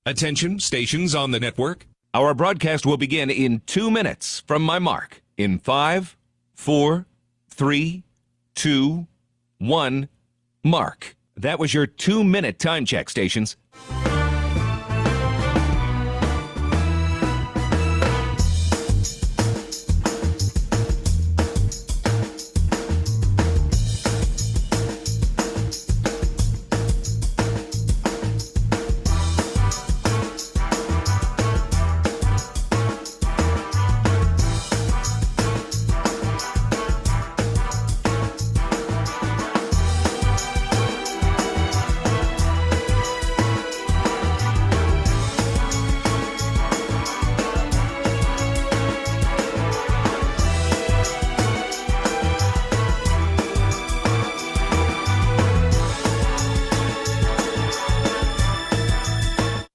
Attention, stations on the network. Our broadcast will begin in 2 minutes from my mark. In 5, 4, 3, 2, 1, mark. That was your 2-minute time check, stations.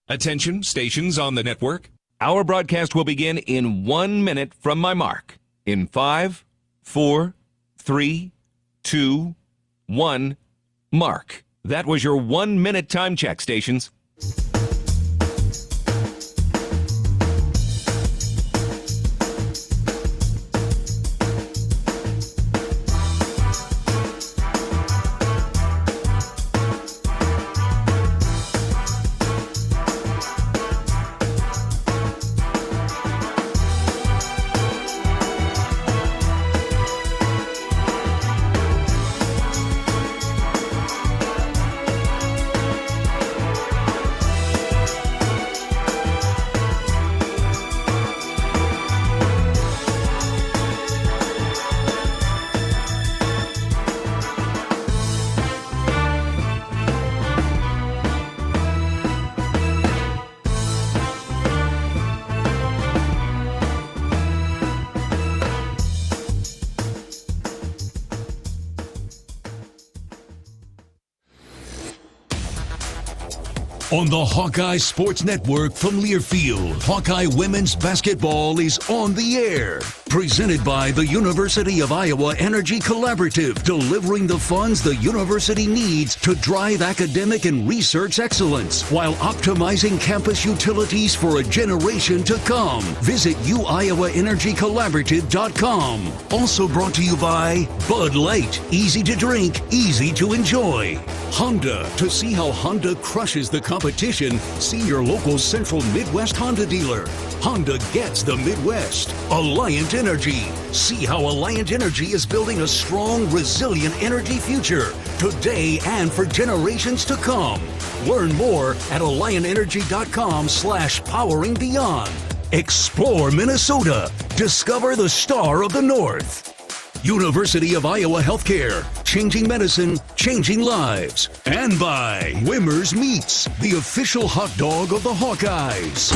Attention, stations on the network. Our broadcast will begin in 1 minute from my mark. In 5, 4, 3, 2, 1, mark. That was your 1-minute time check, stations. On the Hawkeye Sports Network from Learfield, Hawkeye Women's Basketball is on the air. Presented by the University of Iowa Energy Collaborative, delivering the funds the university needs to drive academic and research excellence while optimizing campus utilities for a generation to come. Visit uiowaenergycollaborative.com. Also brought to you by Bud Light. Easy to drink, easy to enjoy. Honda. To see how Honda crushes the competition, see your local Central Midwest Honda dealer. Honda gets the Midwest. Alliant Energy. See how Alliant Energy is building a strong, resilient energy future today and for generations to come. Learn more at alliantenergy.com/powering beyond. Explore Minnesota. Discover the star of the North. University of Iowa Healthcare, changing medicine, changing lives. And by Wimmer's Meats, the official hot dog of the Hawkeyes.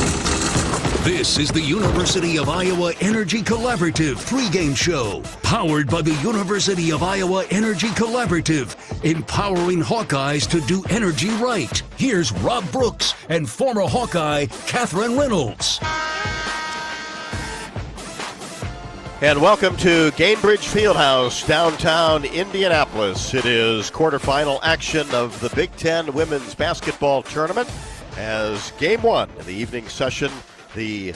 This is the University of Iowa Energy Collaborative pregame show, powered by the University of Iowa Energy Collaborative, empowering Hawkeyes to do energy right. Here's Rob Brooks and former Hawkeye Catherine Reynolds. And welcome to Gainbridge Fieldhouse, downtown Indianapolis. It is quarterfinal action of the Big Ten Women's Basketball Tournament as Game 1 of the evening session, the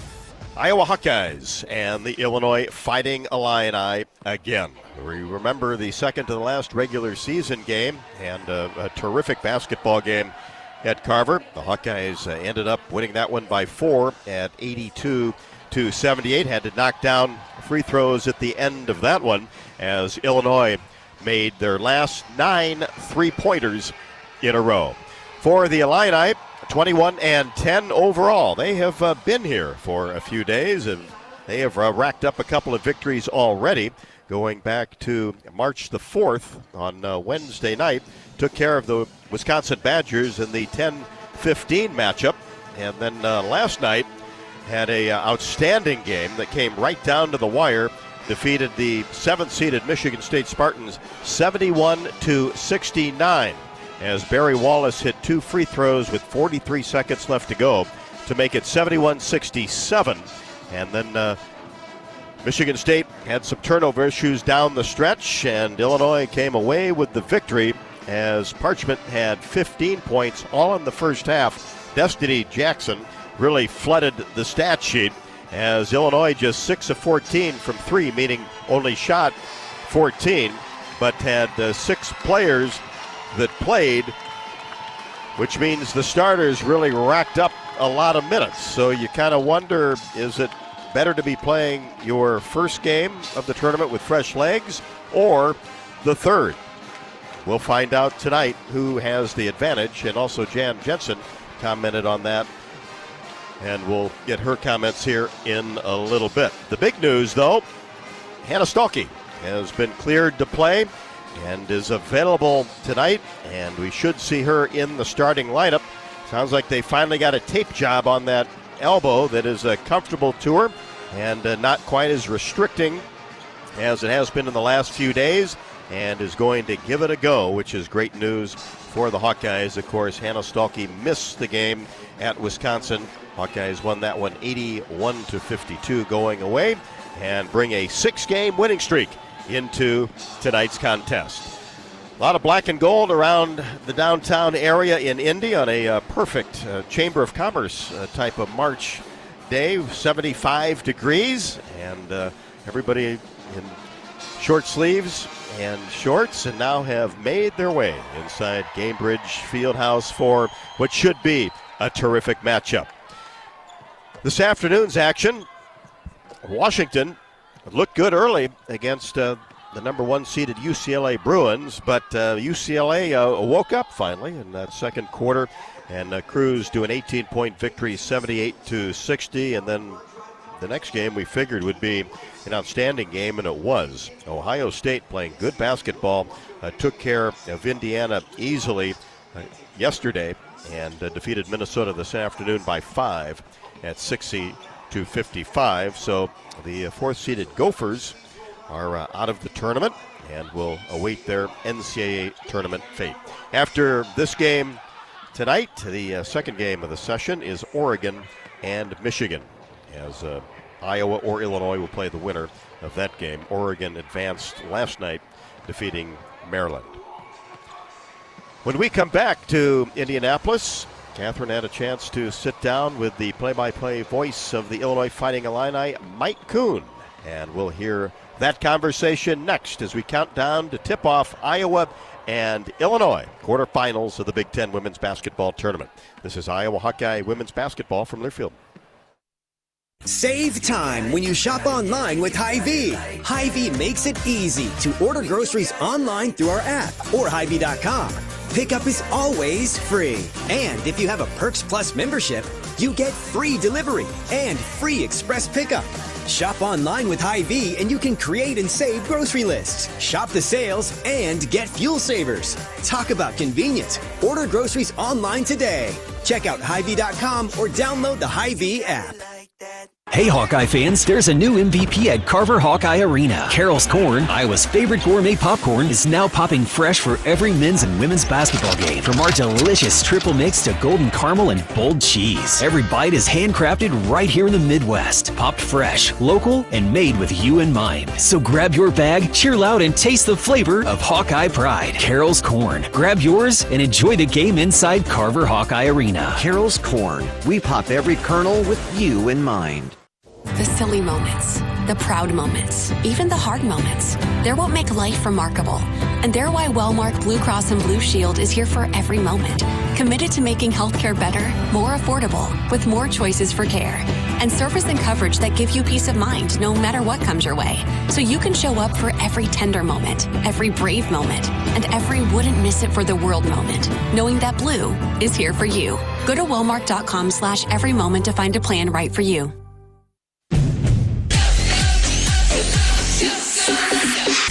Iowa Hawkeyes and the Illinois Fighting Illini again. We remember the second to the last regular season game and a terrific basketball game at Carver. The Hawkeyes ended up winning that one by 4 at 82-78. Had to knock down free throws at the end of that one as Illinois made their last 9 3-pointers in a row. For the Illini, 21-10 overall. They have been here for a few days, and they have racked up a couple of victories already, going back to March the 4th on Wednesday night. Took care of the Wisconsin Badgers in the 10-15 matchup, and then last night had a outstanding game that came right down to the wire, defeated the 7th-seeded Michigan State Spartans 71-69 as Barry Wallace hit 2 free throws with 43 seconds left to go to make it 71-67. And then Michigan State had some turnover issues down the stretch, and Illinois came away with the victory as Parchment had 15 points all in the first half, Destiny Jackson really flooded the stat sheet, as Illinois just 6 of 14 from 3, meaning only shot 14, but had 6 players that played, which means the starters really racked up a lot of minutes. So you kind of wonder, is it better to be playing your first game of the tournament with fresh legs or the third? We'll find out tonight who has the advantage, and also Jan Jensen commented on that, and we'll get her comments here in a little bit. The big news, though, Hannah Stuelke has been cleared to play and is available tonight, and we should see her in the starting lineup. Sounds like they finally got a tape job on that elbow that is comfortable to her and not quite as restricting as it has been in the last few days, and is going to give it a go, which is great news for the Hawkeyes. Of course, Hannah Stuelke missed the game at Wisconsin. Hawkeyes won that one 81-52 going away and bring a 6-game winning streak into tonight's contest. A lot of black and gold around the downtown area in Indy on a perfect Chamber of Commerce type of March day, 75 degrees, and everybody in short sleeves and shorts, and now have made their way inside Gamebridge Fieldhouse for what should be a terrific matchup. This afternoon's action, Washington looked good early against the number 1 seeded UCLA Bruins, but UCLA woke up finally in that second quarter and cruised to an 18-point victory, 78-60, and then the next game we figured would be an outstanding game, and it was. Ohio State, playing good basketball, took care of Indiana easily yesterday and defeated Minnesota this afternoon by 5 at 60-55. So the 4th-seeded Gophers are out of the tournament and will await their NCAA tournament fate. After this game tonight, the second game of the session is Oregon and Michigan, as Iowa or Illinois will play the winner of that game. Oregon advanced last night, defeating Maryland. When we come back to Indianapolis, Catherine had a chance to sit down with the play-by-play voice of the Illinois Fighting Illini, Mike Coon, and we'll hear that conversation next as we count down to tip off Iowa and Illinois quarterfinals of the Big Ten Women's Basketball Tournament. This is Iowa Hawkeye Women's Basketball from Learfield. Save time when you shop online with Hy-Vee. Hy-Vee makes it easy to order groceries online through our app or Hy-Vee.com. Pickup is always free. And if you have a Perks Plus membership, you get free delivery and free express pickup. Shop online with Hy-Vee and you can create and save grocery lists. Shop the sales and get fuel savers. Talk about convenience. Order groceries online today. Check out Hy-Vee.com or download the Hy-Vee app. Hey Hawkeye fans, there's a new MVP at Carver Hawkeye Arena. Carol's Corn, Iowa's favorite gourmet popcorn, is now popping fresh for every men's and women's basketball game. From our delicious triple mix to golden caramel and bold cheese. Every bite is handcrafted right here in the Midwest. Popped fresh, local, and made with you in mind. So grab your bag, cheer loud, and taste the flavor of Hawkeye pride. Carol's Corn. Grab yours and enjoy the game inside Carver Hawkeye Arena. Carol's Corn. We pop every kernel with you in mind. The silly moments, the proud moments, even the hard moments. They're what make life remarkable. And they're why Wellmark Blue Cross and Blue Shield is here for every moment. Committed to making healthcare better, more affordable, with more choices for care. And service and coverage that give you peace of mind no matter what comes your way. So you can show up for every tender moment, every brave moment, and every wouldn't miss it for the world moment. Knowing that Blue is here for you. Go to Wellmark.com/every moment to find a plan right for you.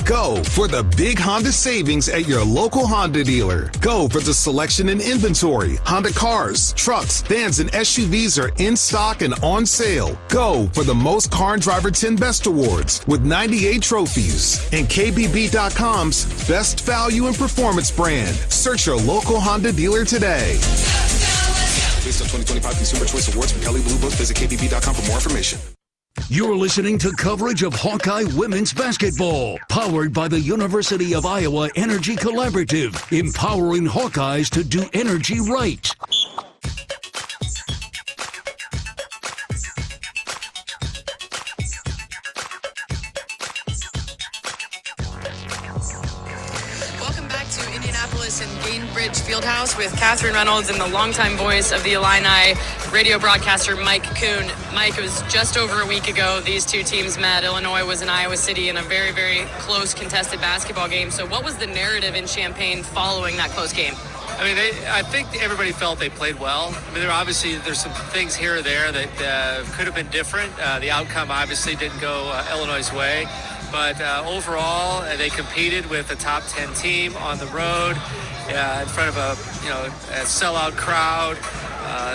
Go for the big Honda savings at your local Honda dealer. Go for the selection and inventory. Honda cars, trucks, vans, and SUVs are in stock and on sale. Go for the most Car and Driver 10 Best Awards with 98 trophies. And KBB.com's Best Value and Performance brand. Search your local Honda dealer today. Based on 2025 Consumer Choice Awards from Kelley Blue Book, visit KBB.com for more information. You're listening to coverage of Hawkeye Women's Basketball, powered by the University of Iowa Energy Collaborative, empowering Hawkeyes to do energy right. Bridge Fieldhouse with Catherine Reynolds and the longtime voice of the Illini, radio broadcaster Mike Coon. Mike, it was just over a week ago these two teams met. Illinois was in Iowa City in a very, very close contested basketball game. So what was the narrative in Champaign following that close game? I mean, I think everybody felt they played well. I mean, there's some things here or there that could have been different. The outcome obviously didn't go Illinois' way, but overall they competed with a top 10 team on the road in front of a sellout crowd.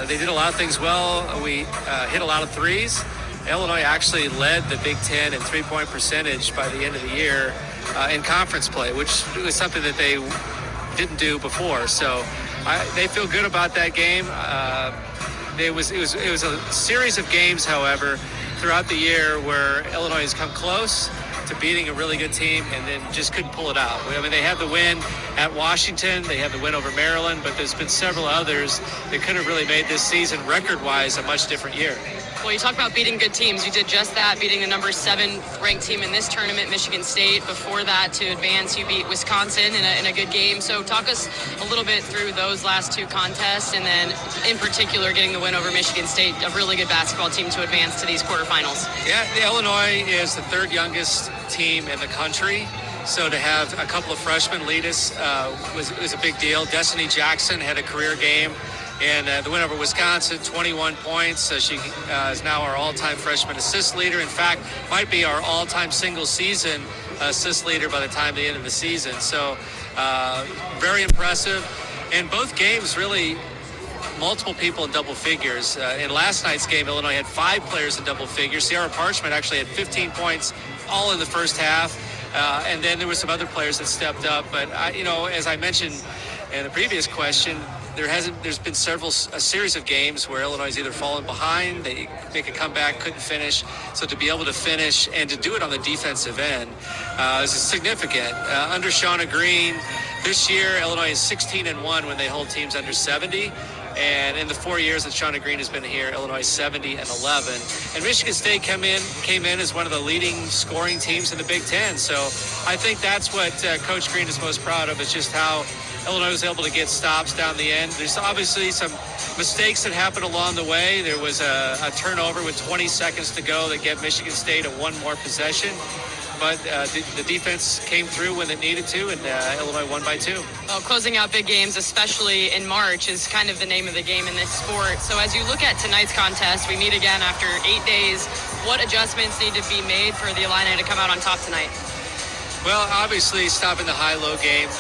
They did a lot of things well. We hit a lot of threes. Illinois actually led the Big Ten in three-point percentage by the end of the year in conference play, which was something that they didn't do before. So they feel good about that game. It was a series of games, however, throughout the year where Illinois has come close to beating a really good team and then just couldn't pull it out. I mean, they had the win at Washington, they had the win over Maryland, but there's been several others that could have really made this season record-wise a much different year. Well, you talk about beating good teams. You did just that, beating the number 7 ranked team in this tournament, Michigan State. Before that, to advance, you beat Wisconsin in a good game. So talk us a little bit through those last two contests, and then in particular getting the win over Michigan State, a really good basketball team to advance to these quarterfinals. Yeah, Illinois is the third youngest team in the country. So to have a couple of freshmen lead us was a big deal. Destiny Jackson had a career game. And the win over Wisconsin, 21 points. She is now our all-time freshman assist leader. In fact, might be our all-time single-season assist leader by the time the end of the season. So very impressive. And both games really multiple people in double figures. In last night's game, Illinois had 5 players in double figures. Sierra Parchment actually had 15 points all in the first half. And then there were some other players that stepped up. But, as I mentioned in the previous question, there's been a series of games where Illinois has either fallen behind, they make a comeback, couldn't finish. So to be able to finish and to do it on the defensive end is significant. Under Shauna Green, this year Illinois is 16-1 when they hold teams under 70. And in the 4 years that Shauna Green has been here, Illinois 70-11. And Michigan State came in as one of the leading scoring teams in the Big Ten. So I think that's what Coach Green is most proud of, is just how Illinois was able to get stops down the end. There's obviously some mistakes that happened along the way. There was a turnover with 20 seconds to go that gave Michigan State one more possession. But the defense came through when it needed to, and Illinois won by 2. Well, closing out big games, especially in March, is kind of the name of the game in this sport. So as you look at tonight's contest, we meet again after 8 days. What adjustments need to be made for the Illini to come out on top tonight? Well, obviously stopping the high-low game,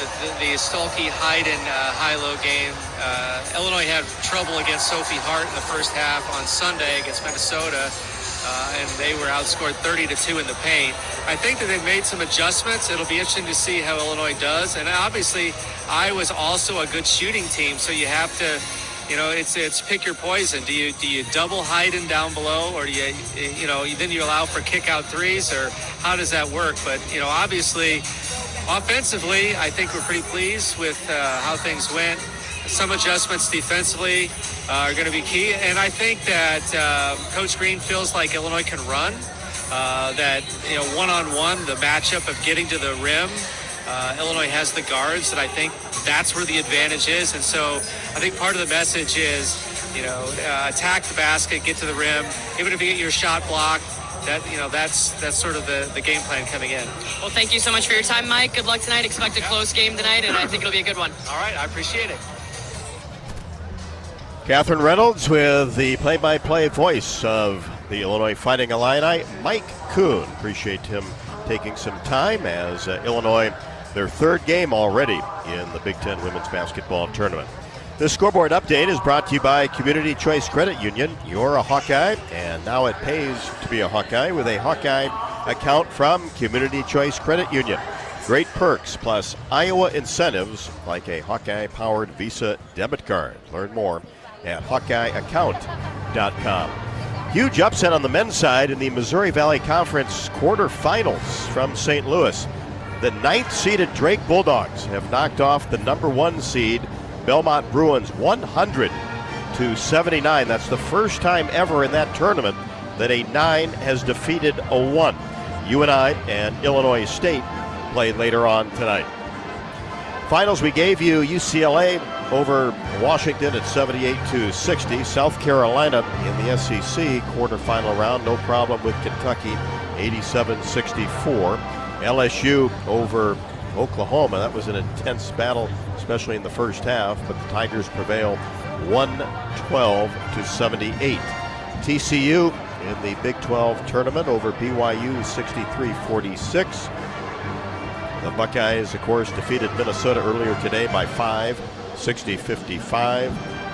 the Stolke-Hayden high-low game. Illinois had trouble against Sophie Hart in the first half on Sunday against Minnesota, and they were outscored 30-2 in the paint. I think that they've made some adjustments. It'll be interesting to see how Illinois does. And obviously, Iowa's also a good shooting team, so you have to, it's pick your poison. Do you double Hayden down below, or do then you allow for kick-out threes, or how does that work? But, obviously, offensively, I think we're pretty pleased with how things went. Some adjustments defensively are going to be key. And I think that Coach Green feels like Illinois can run, that, one-on-one, the matchup of getting to the rim, Illinois has the guards, and I think that's where the advantage is. And so I think part of the message is, attack the basket, get to the rim. Even if you get your shot blocked, that's sort of the game plan coming in. Well, thank you so much for your time, Mike. Good luck tonight. Expect a close game tonight, and I think it'll be a good one. All right, I appreciate it. Catherine Reynolds with the play-by-play voice of the Illinois Fighting Illini, Mike Coon. Appreciate him taking some time as Illinois, their third game already in the Big Ten Women's Basketball Tournament. This scoreboard update is brought to you by Community Choice Credit Union. You're a Hawkeye, and now it pays to be a Hawkeye with a Hawkeye account from Community Choice Credit Union. Great perks plus Iowa incentives like a Hawkeye-powered Visa debit card. Learn more at HawkeyeAccount.com. Huge upset on the men's side in the Missouri Valley Conference quarterfinals from St. Louis. The 9th-seeded Drake Bulldogs have knocked off the number 1 seed Belmont Bruins 100-79. That's the first time ever in that tournament that a 9 has defeated a 1. UNI and Illinois State play later on tonight. Finals, we gave you UCLA over Washington at 78-60. South Carolina in the SEC quarterfinal round, no problem with Kentucky, 87-64. LSU over Oklahoma. That was an intense battle, especially in the first half, but the Tigers prevail 112-78. TCU in the Big 12 tournament over BYU 63-46. The Buckeyes, of course, defeated Minnesota earlier today by 5, 60-55.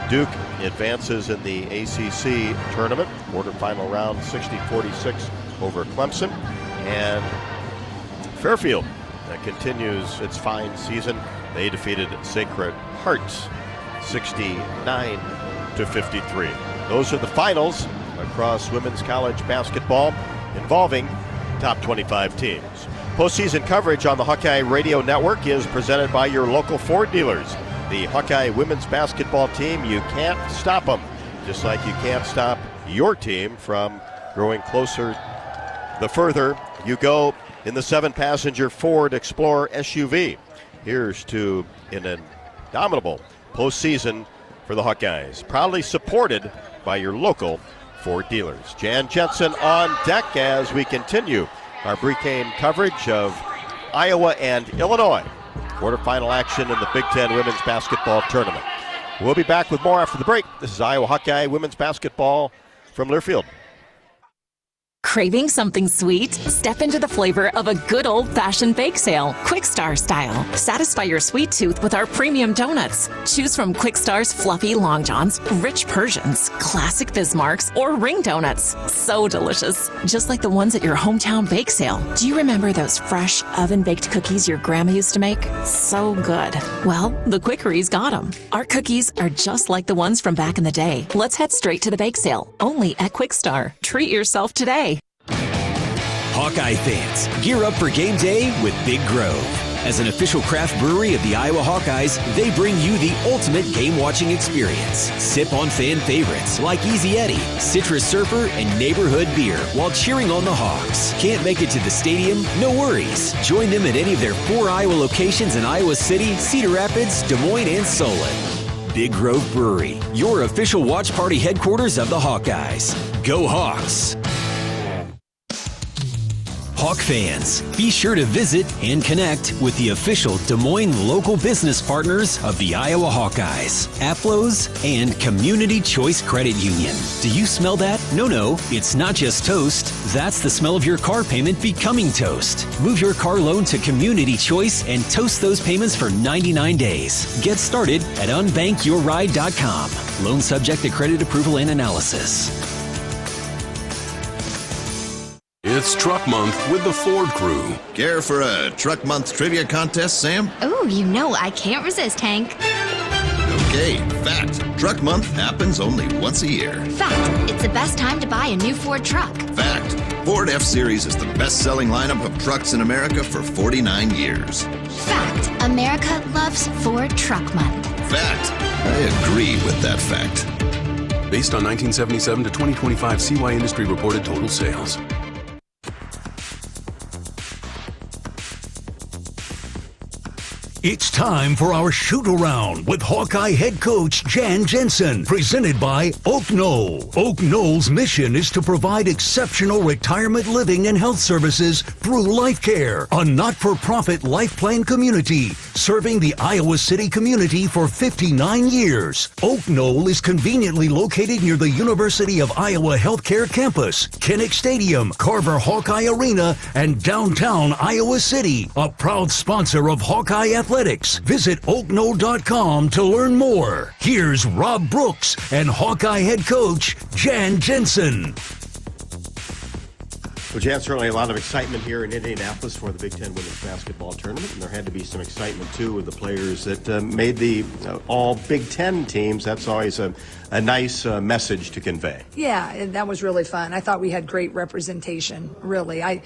Duke advances in the ACC tournament, quarterfinal round, 60-46 over Clemson. And Fairfield continues its fine season. They defeated Sacred Hearts 69-53. Those are the finals across women's college basketball involving top 25 teams. Postseason coverage on the Hawkeye Radio Network is presented by your local Ford dealers. The Hawkeye women's basketball team, you can't stop them, just like you can't stop your team from growing closer the further you go in the 7-passenger Ford Explorer SUV. Here's to an indomitable postseason for the Hawkeyes, proudly supported by your local Ford dealers. Jan Jensen on deck as we continue our Pregame coverage of Iowa and Illinois. Quarterfinal action in the Big Ten Women's Basketball Tournament. We'll be back with more after the break. This is Iowa Hawkeye Women's Basketball from Learfield. Craving something sweet? Step into the flavor of a good old-fashioned bake sale, Quickstar style. Satisfy your sweet tooth with our premium donuts. Choose from Quickstar's fluffy long johns, rich Persians, classic Bismarcks, or ring donuts. So delicious, just like the ones at your hometown bake sale. Do you remember those fresh oven-baked cookies your grandma used to make? So good. Well, the Quickery's got them. Our cookies are just like the ones from back in the day. Let's head straight to the bake sale, only at Quickstar. Treat yourself today. Hawkeye fans, gear up for game day with Big Grove. As an official craft brewery of the Iowa Hawkeyes, they bring you the ultimate game-watching experience. Sip on fan favorites like Easy Eddie, Citrus Surfer, and Neighborhood Beer while cheering on the Hawks. Can't make it to the stadium? No worries. Join them at any of their 4 Iowa locations in Iowa City, Cedar Rapids, Des Moines, and Solon. Big Grove Brewery, your official watch party headquarters of the Hawkeyes. Go Hawks! Hawk fans, be sure to visit and connect with the official Des Moines local business partners of the Iowa Hawkeyes, Aplos, and Community Choice Credit Union. Do you smell that? No, it's not just toast. That's the smell of your car payment becoming toast. Move your car loan to Community Choice and toast those payments for 99 days. Get started at unbankyourride.com. Loan subject to credit approval and analysis. It's Truck Month with the Ford Crew. Care for a Truck Month trivia contest, Sam? Ooh, you know I can't resist, Hank. Okay, fact. Truck Month happens only once a year. Fact. It's the best time to buy a new Ford truck. Fact. Ford F-Series is the best-selling lineup of trucks in America for 49 years. Fact. America loves Ford Truck Month. Fact. I agree with that fact. Based on 1977 to 2025 CY Industry reported total sales. It's time for our shoot-around with Hawkeye head coach Jan Jensen, presented by Oak Knoll. Oak Knoll's mission is to provide exceptional retirement living and health services through Life Care, a not-for-profit life plan community serving the Iowa City community for 59 years. Oak Knoll is conveniently located near the University of Iowa Healthcare Campus, Kinnick Stadium, Carver Hawkeye Arena, and downtown Iowa City, a proud sponsor of Hawkeye Athletics. Visit oakknoll.com to learn more. Here's Rob Brooks and Hawkeye head coach Jan Jensen. Well, Jan, certainly a lot of excitement here in Indianapolis for the Big Ten Women's Basketball Tournament, and there had to be some excitement, too, with the players that made the all Big Ten teams. That's always a nice message to convey. Yeah, that was really fun. I thought we had great representation, really. I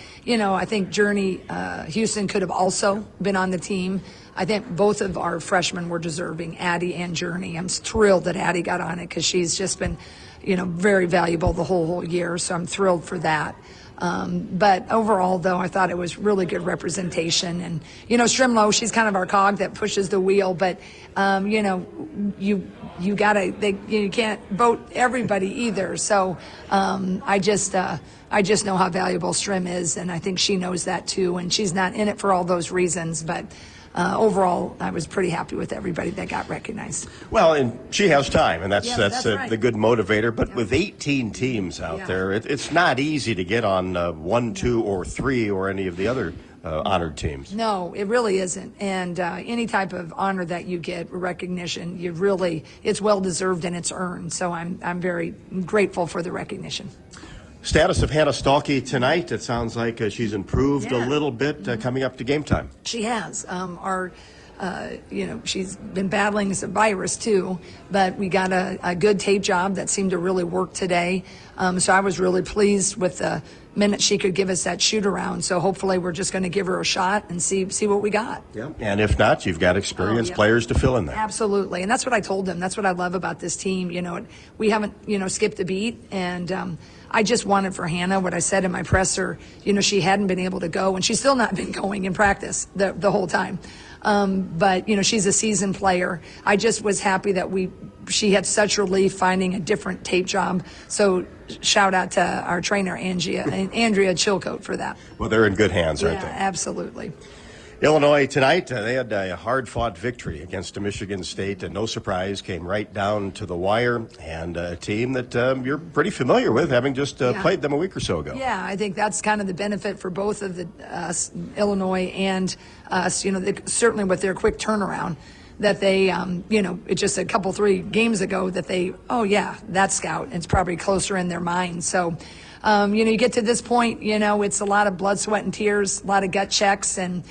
think Journey Houston could have also been on the team. I think both of our freshmen were deserving, Addie and Journey. I'm thrilled that Addie got on it because she's just been, very valuable the whole year. So I'm thrilled for that. But overall, though, I thought it was really good representation. And, Strimlow, she's kind of our cog that pushes the wheel. But, you can't vote everybody either. So I just know how valuable Strim is, and I think she knows that too. And she's not in it for all those reasons, but overall, I was pretty happy with everybody that got recognized. Well, and she has time, and that's right. the good motivator. But with 18 teams out there, it's not easy to get on 1, 2, or 3 or any of the other honored teams. No, it really isn't. And any type of honor that you get, recognition, it's well deserved and it's earned. So I'm very grateful for the recognition. Status of Hannah Stalkey tonight, it sounds like she's improved a little bit coming up to game time. She has. She's been battling some virus too, but we got a good tape job that seemed to really work today. So I was really pleased with the minute she could give us that shoot around. So hopefully we're just going to give her a shot and see what we got. Yeah. And if not, you've got experienced players to fill in there. Absolutely. And that's what I told them. That's what I love about this team. We haven't, skipped a beat. And I just wanted for Hannah what I said in my presser. She hadn't been able to go, and she's still not been going in practice the whole time. But she's a seasoned player. I just was happy that she had such relief finding a different tape job. So shout out to our trainer, Andrea Chilcote, for that. Well, they're in good hands, aren't they? Yeah, absolutely. Illinois tonight, they had a hard-fought victory against Michigan State, and no surprise, came right down to the wire, and a team that you're pretty familiar with, having just played them a week or so ago. Yeah, I think that's kind of the benefit for both of us, Illinois and us, certainly with their quick turnaround, that they, it's just a couple, 3 games ago that that scout, it's probably closer in their mind. So, you get to this point, it's a lot of blood, sweat, and tears, a lot of gut checks, and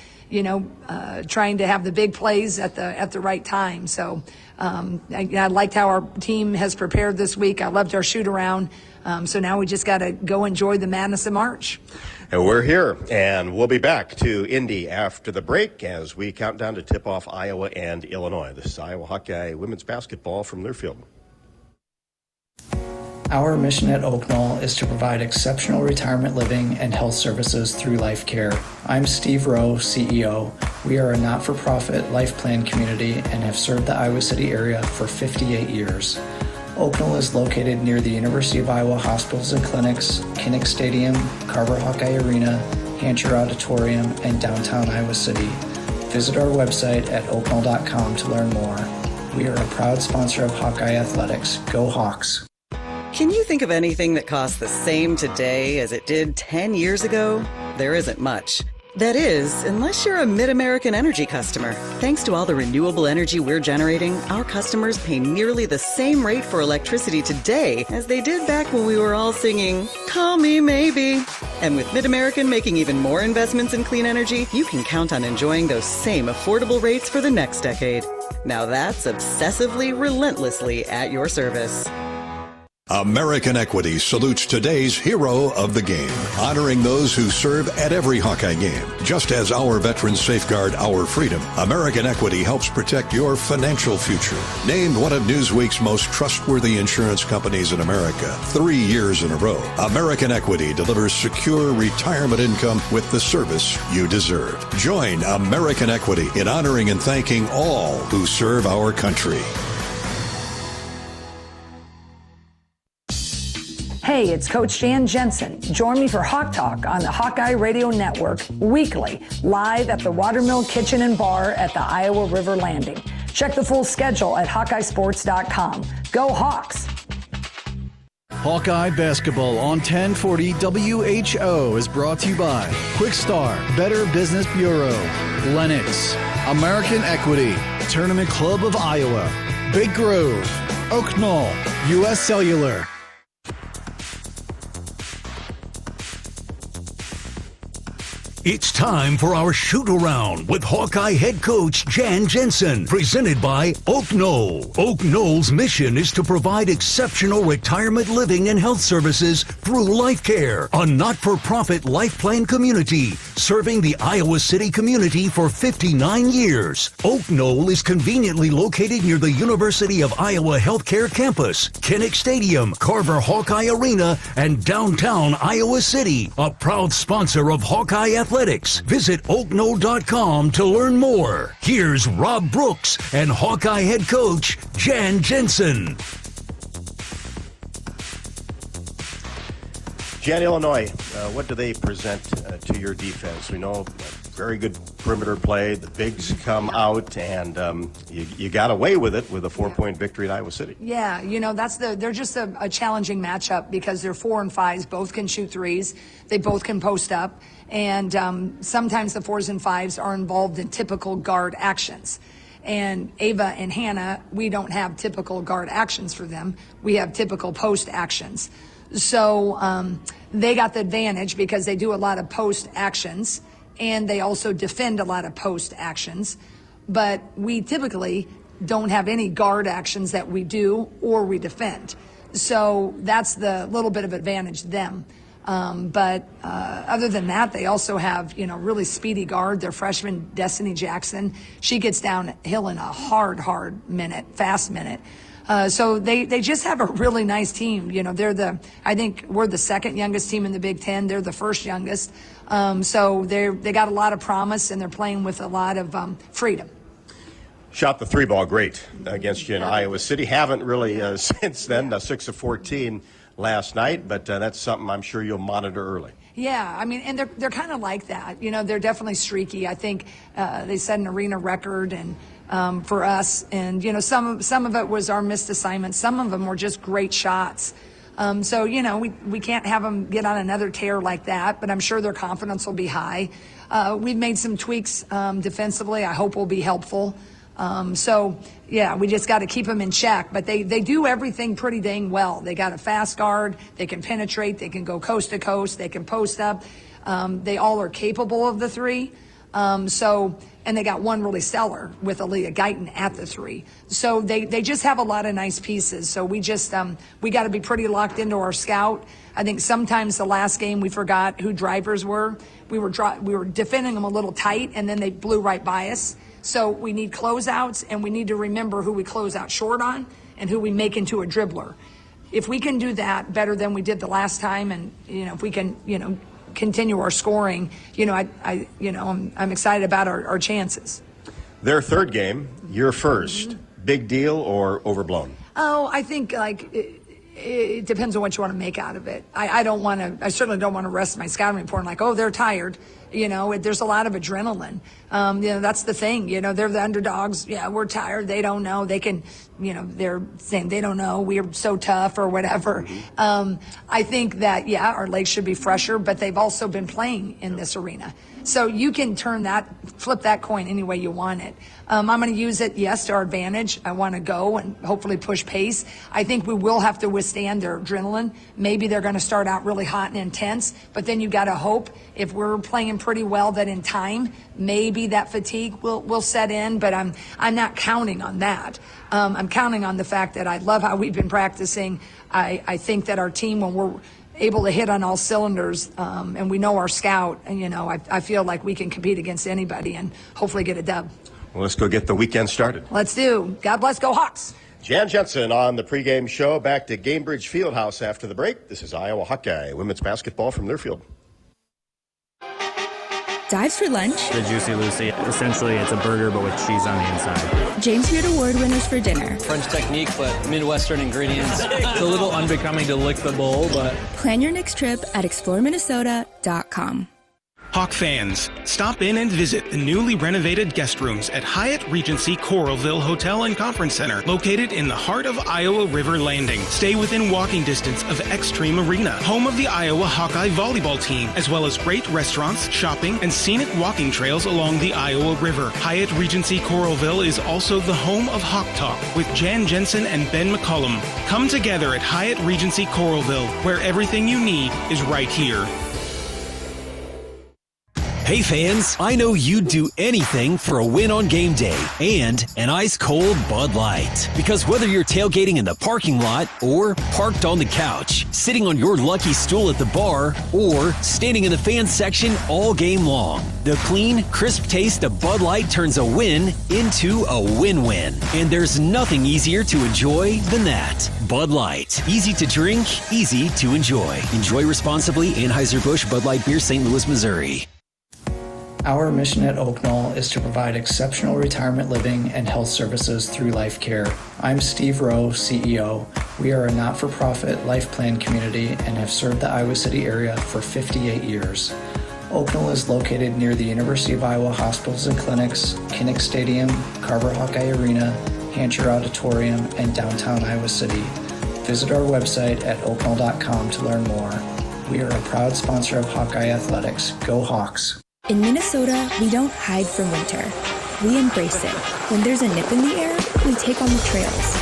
trying to have the big plays at the right time. So I liked how our team has prepared this week. I loved our shoot around. So now we just got to go enjoy the madness of March. And we're here, and we'll be back to Indy after the break as we count down to tip off Iowa and Illinois. This is Iowa Hawkeye women's basketball from Learfield. Our mission at Oak Knoll is to provide exceptional retirement living and health services through life care. I'm Steve Rowe, CEO. We are a not-for-profit life plan community and have served the Iowa City area for 58 years. Oak Knoll is located near the University of Iowa Hospitals and Clinics, Kinnick Stadium, Carver Hawkeye Arena, Hancher Auditorium, and downtown Iowa City. Visit our website at oakknoll.com to learn more. We are a proud sponsor of Hawkeye Athletics. Go Hawks! Can you think of anything that costs the same today as it did 10 years ago? There isn't much. That is, unless you're a Mid-American Energy customer. Thanks to all the renewable energy we're generating, our customers pay nearly the same rate for electricity today as they did back when we were all singing, "Call Me Maybe." And with Mid-American making even more investments in clean energy, you can count on enjoying those same affordable rates for the next decade. Now that's obsessively, relentlessly at your service. American Equity salutes today's hero of the game, honoring those who serve at every Hawkeye game. Just as our veterans safeguard our freedom, American Equity helps protect your financial future. Named one of Newsweek's most trustworthy insurance companies in America 3 years in a row, American Equity delivers secure retirement income with the service you deserve. Join American Equity in honoring and thanking all who serve our country. Hey, it's Coach Jan Jensen. Join me for Hawk Talk on the Hawkeye Radio Network weekly, live at the Watermill Kitchen and Bar at the Iowa River Landing. Check the full schedule at HawkeyeSports.com. Go Hawks! Hawkeye Basketball on 1040 WHO is brought to you by Quickstar, Better Business Bureau, Lennox, American Equity, Tournament Club of Iowa, Big Grove, Oak Knoll, U.S. Cellular. It's time for our shoot-around with Hawkeye head coach Jan Jensen, presented by Oak Knoll. Oak Knoll's mission is to provide exceptional retirement living and health services through Life Care, a not-for-profit life plan community serving the Iowa City community for 59 years. Oak Knoll is conveniently located near the University of Iowa Healthcare Campus, Kinnick Stadium, Carver Hawkeye Arena, and downtown Iowa City, a proud sponsor of Hawkeye Athletics. Visit oakknoll.com to learn more. Here's Rob Brooks and Hawkeye head coach Jan Jensen. Jan, Illinois, what do they present to your defense? We know very good perimeter play. The bigs come out, and you got away with it with a 4-point victory at Iowa City. Yeah, they're just a challenging matchup because they're 4 and 5s. Both can shoot threes. They both can post up. And sometimes the 4s and 5s are involved in typical guard actions. And Ava and Hannah, we don't have typical guard actions for them. We have typical post actions. So they got the advantage because they do a lot of post actions and they also defend a lot of post actions. But we typically don't have any guard actions that we do or we defend. So that's the little bit of advantage to them. But other than that, they also have, really speedy guard. Their freshman, Destiny Jackson, she gets downhill in a fast minute. So they just have a really nice team. I think we're the second youngest team in the Big Ten. They're the first youngest. So they got a lot of promise and they're playing with a lot of freedom. Shot the 3-ball great against you in Iowa City. Haven't really since then, 6 of 14 last night, but that's something I'm sure you'll monitor early. Yeah, and they're kind of like that. They're definitely streaky. I think they set an arena record and for us, and some of it was our missed assignments. Some of them were just great shots. So we can't have them get on another tear like that, but I'm sure their confidence will be high. We've made some tweaks defensively. I hope will be helpful. So yeah, we just got to keep them in check, but they do everything pretty dang well. They got a fast guard. They can penetrate. They can go coast to coast. They can post up. They all are capable of the 3. And they got one really stellar with Aaliyah Guyton at the 3. So they just have a lot of nice pieces. So we just, we got to be pretty locked into our scout. I think sometimes the last game we forgot who drivers were. We were defending them a little tight and then they blew right by us. So we need closeouts and we need to remember who we close out short on and who we make into a dribbler. If we can do that better than we did the last time and, if we can, continue our scoring, I'm excited about our chances. Their third game, your first. Big deal or overblown? Oh, I think it depends on what you want to make out of it. I certainly don't want to rest my scouting report like, oh, they're tired. There's a lot of adrenaline. That's the thing. They're the underdogs. Yeah, we're tired. They don't know. They can, they're saying they don't know. We're so tough or whatever. I think that, our legs should be fresher, but they've also been playing in this arena. So you can flip that coin any way you want it. I'm going to use it, yes, to our advantage. I want to go and hopefully push pace. I think we will have to withstand their adrenaline. Maybe they're going to start out really hot and intense, but then you got to hope if we're playing pretty well that in time, maybe that fatigue will set in, but I'm not counting on that. I'm counting on the fact that I love how we've been practicing. I think that our team, when we're able to hit on all cylinders, and we know our scout, and I feel like we can compete against anybody and hopefully get a dub. Well, let's go get the weekend started. Let's do. God bless, go Hawks. Jan Jensen on the pregame show. Back to Gamebridge Fieldhouse after the break. This is Iowa Hawkeye women's basketball from their field. Dives for lunch. The Juicy Lucy. Essentially, it's a burger, but with cheese on the inside. James Beard Award winners for dinner. French technique, but Midwestern ingredients. It's a little unbecoming to lick the bowl, but... Plan your next trip at exploreminnesota.com. Hawk fans, stop in and visit the newly renovated guest rooms at Hyatt Regency Coralville Hotel and Conference Center, located in the heart of Iowa River Landing. Stay within walking distance of Xtreme Arena, home of the Iowa Hawkeye volleyball team, as well as great restaurants, shopping, and scenic walking trails along the Iowa River. Hyatt Regency Coralville is also the home of Hawk Talk with Jan Jensen and Ben McCullum. Come together at Hyatt Regency Coralville, where everything you need is right here. Hey fans, I know you'd do anything for a win on game day and an ice-cold Bud Light. Because whether you're tailgating in the parking lot or parked on the couch, sitting on your lucky stool at the bar, or standing in the fan section all game long, the clean, crisp taste of Bud Light turns a win into a win-win. And there's nothing easier to enjoy than that. Bud Light. Easy to drink, easy to enjoy. Enjoy responsibly. Anheuser-Busch Bud Light Beer, St. Louis, Missouri. Our mission at Oak Knoll is to provide exceptional retirement living and health services through Life Care. I'm Steve Rowe, CEO. We are a not-for-profit life plan community and have served the Iowa City area for 58 years. Oak Knoll is located near the University of Iowa Hospitals and Clinics, Kinnick Stadium, Carver Hawkeye Arena, Hancher Auditorium, and downtown Iowa City. Visit our website at oakknoll.com to learn more. We are a proud sponsor of Hawkeye Athletics. Go Hawks! In Minnesota, we don't hide from winter. We embrace it. When there's a nip in the air, we take on the trails.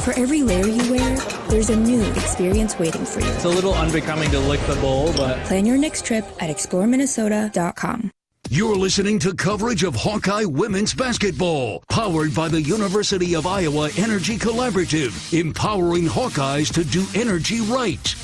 For every layer you wear, there's a new experience waiting for you. It's a little unbecoming to lick the bowl, but... Plan your next trip at exploreminnesota.com. You're listening to coverage of Hawkeye women's basketball, powered by the University of Iowa Energy Collaborative, empowering Hawkeyes to do energy right.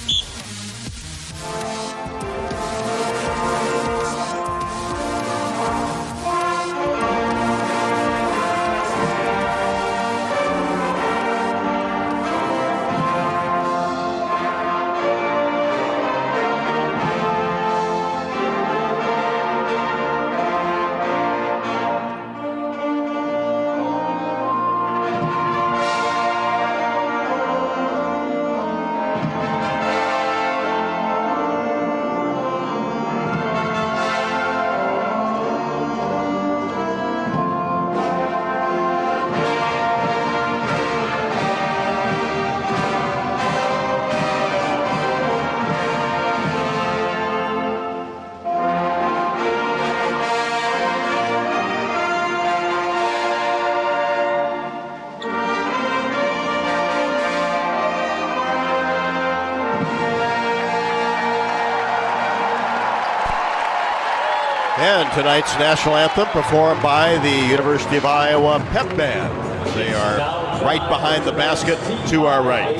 And tonight's national anthem performed by the University of Iowa Pep Band. They are right behind the basket to our right.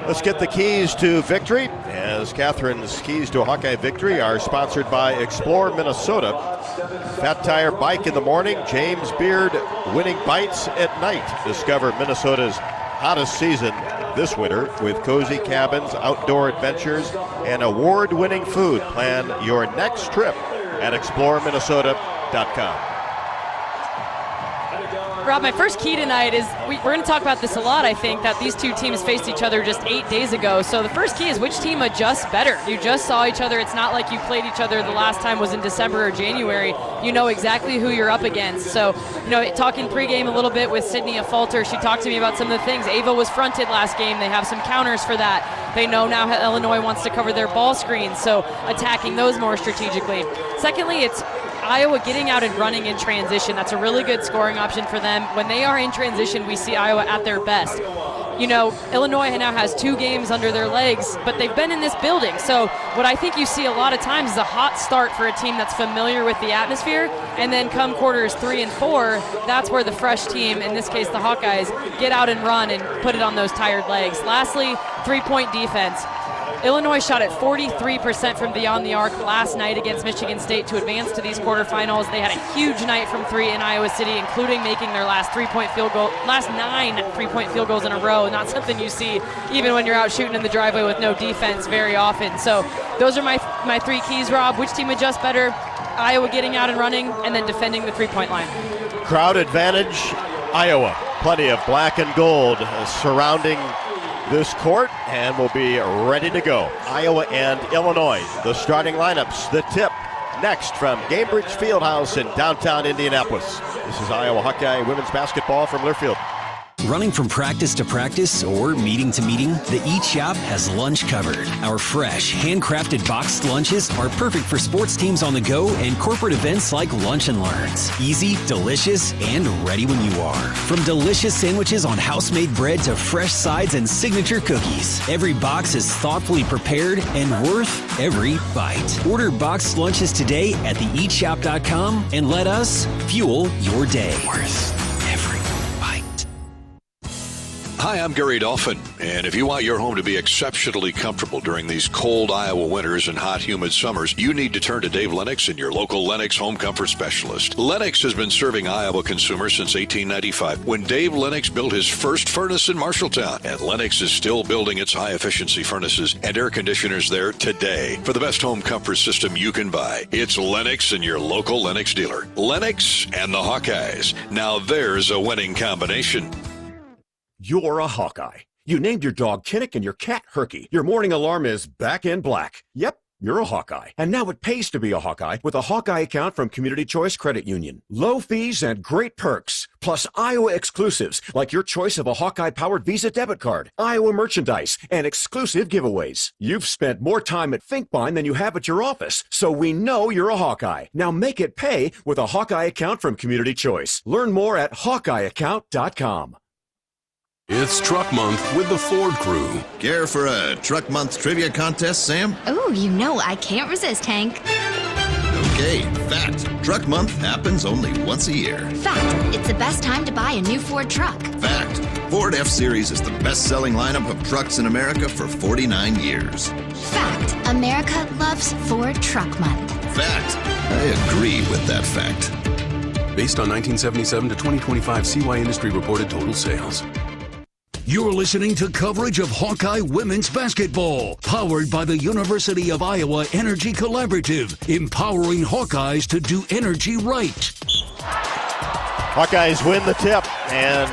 Let's get the keys to victory, as Catherine's keys to a Hawkeye victory are sponsored by Explore Minnesota. Fat Tire Bike in the morning, James Beard winning bites at night. Discover Minnesota's hottest season this winter with cozy cabins, outdoor adventures, and award-winning food. Plan your next trip at exploreminnesota.com. Rob, my first key tonight is, we're going to talk about this a lot, I think, that these two teams faced each other just 8 days ago. So the first key is which team adjusts better. You just saw each other. It's not like you played each other the last time was in December or January. You know exactly who you're up against. So, talking pregame a little bit with Sydney Falter, she talked to me about some of the things. Ava was fronted last game. They have some counters for that. They know now how Illinois wants to cover their ball screens, so attacking those more strategically. Secondly, it's Iowa getting out and running in transition. That's a really good scoring option for them. When they are in transition, we see Iowa at their best. Illinois now has 2 games under their legs, but they've been in this building. So what I think you see a lot of times is a hot start for a team that's familiar with the atmosphere, and then come quarters 3 and 4, that's where the fresh team, in this case the Hawkeyes, get out and run and put it on those tired legs. Lastly, three-point defense. Illinois shot at 43% from beyond the arc last night against Michigan State to advance to these quarterfinals. They had a huge night from 3 in Iowa City, including making their last 9 three-point field goals in a row. Not something you see even when you're out shooting in the driveway with no defense very often. So those are my 3 keys, Rob. Which team adjusts better? Iowa getting out and running, and then defending the three-point line. Crowd advantage, Iowa. Plenty of black and gold surrounding this court, and we'll be ready to go. Iowa and Illinois, the starting lineups, the tip next from Gamebridge Fieldhouse in downtown Indianapolis. This is Iowa Hawkeye women's basketball from Learfield. Running from practice to practice or meeting to meeting, the Eat Shop has lunch covered. Our fresh, handcrafted boxed lunches are perfect for sports teams on the go and corporate events like Lunch and Learns. Easy, delicious, and ready when you are. From delicious sandwiches on house-made bread to fresh sides and signature cookies, every box is thoughtfully prepared and worth every bite. Order boxed lunches today at theeatshop.com and let us fuel your day. Worth every bite. Hi, I'm Gary Dolphin, and if you want your home to be exceptionally comfortable during these cold Iowa winters and hot, humid summers, you need to turn to Dave Lennox and your local Lennox home comfort specialist. Lennox has been serving Iowa consumers since 1895, when Dave Lennox built his first furnace in Marshalltown, and Lennox is still building its high-efficiency furnaces and air conditioners there today. For the best home comfort system you can buy, it's Lennox and your local Lennox dealer. Lennox and the Hawkeyes. Now there's a winning combination. You're a Hawkeye. You named your dog Kinnick and your cat Herky. Your morning alarm is back in black. Yep, you're a Hawkeye. And now it pays to be a Hawkeye with a Hawkeye account from Community Choice Credit Union. Low fees and great perks, plus Iowa exclusives like your choice of a Hawkeye-powered Visa debit card, Iowa merchandise, and exclusive giveaways. You've spent more time at Finkbine than you have at your office, so we know you're a Hawkeye. Now make it pay with a Hawkeye account from Community Choice. Learn more at HawkeyeAccount.com. It's Truck Month with the Ford Crew. Care for a Truck Month trivia contest, Sam? Oh, you know I can't resist, Hank. Okay, fact. Truck Month happens only once a year. Fact. It's the best time to buy a new Ford truck. Fact. Ford F-Series is the best-selling lineup of trucks in America for 49 years. Fact. America loves Ford Truck Month. Fact. I agree with that fact. Based on 1977 to 2025 CY Industry reported total sales. You're listening to coverage of Hawkeye women's basketball, powered by the University of Iowa Energy Collaborative, empowering Hawkeyes to do energy right. Hawkeyes win the tip and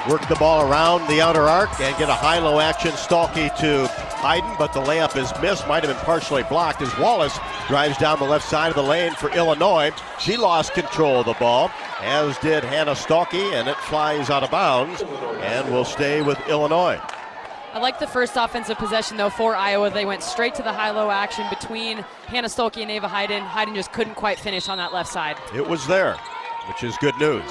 work the ball around the outer arc and get a high-low action Stalky to Hayden, but the layup is missed, might have been partially blocked as Wallace drives down the left side of the lane for Illinois. She lost control of the ball, as did Hannah Stalky, and it flies out of bounds and will stay with Illinois. I like the first offensive possession, though, for Iowa. They went straight to the high-low action between Hannah Stolke and Ava Hayden. Hayden just couldn't quite finish on that left side. It was there, which is good news.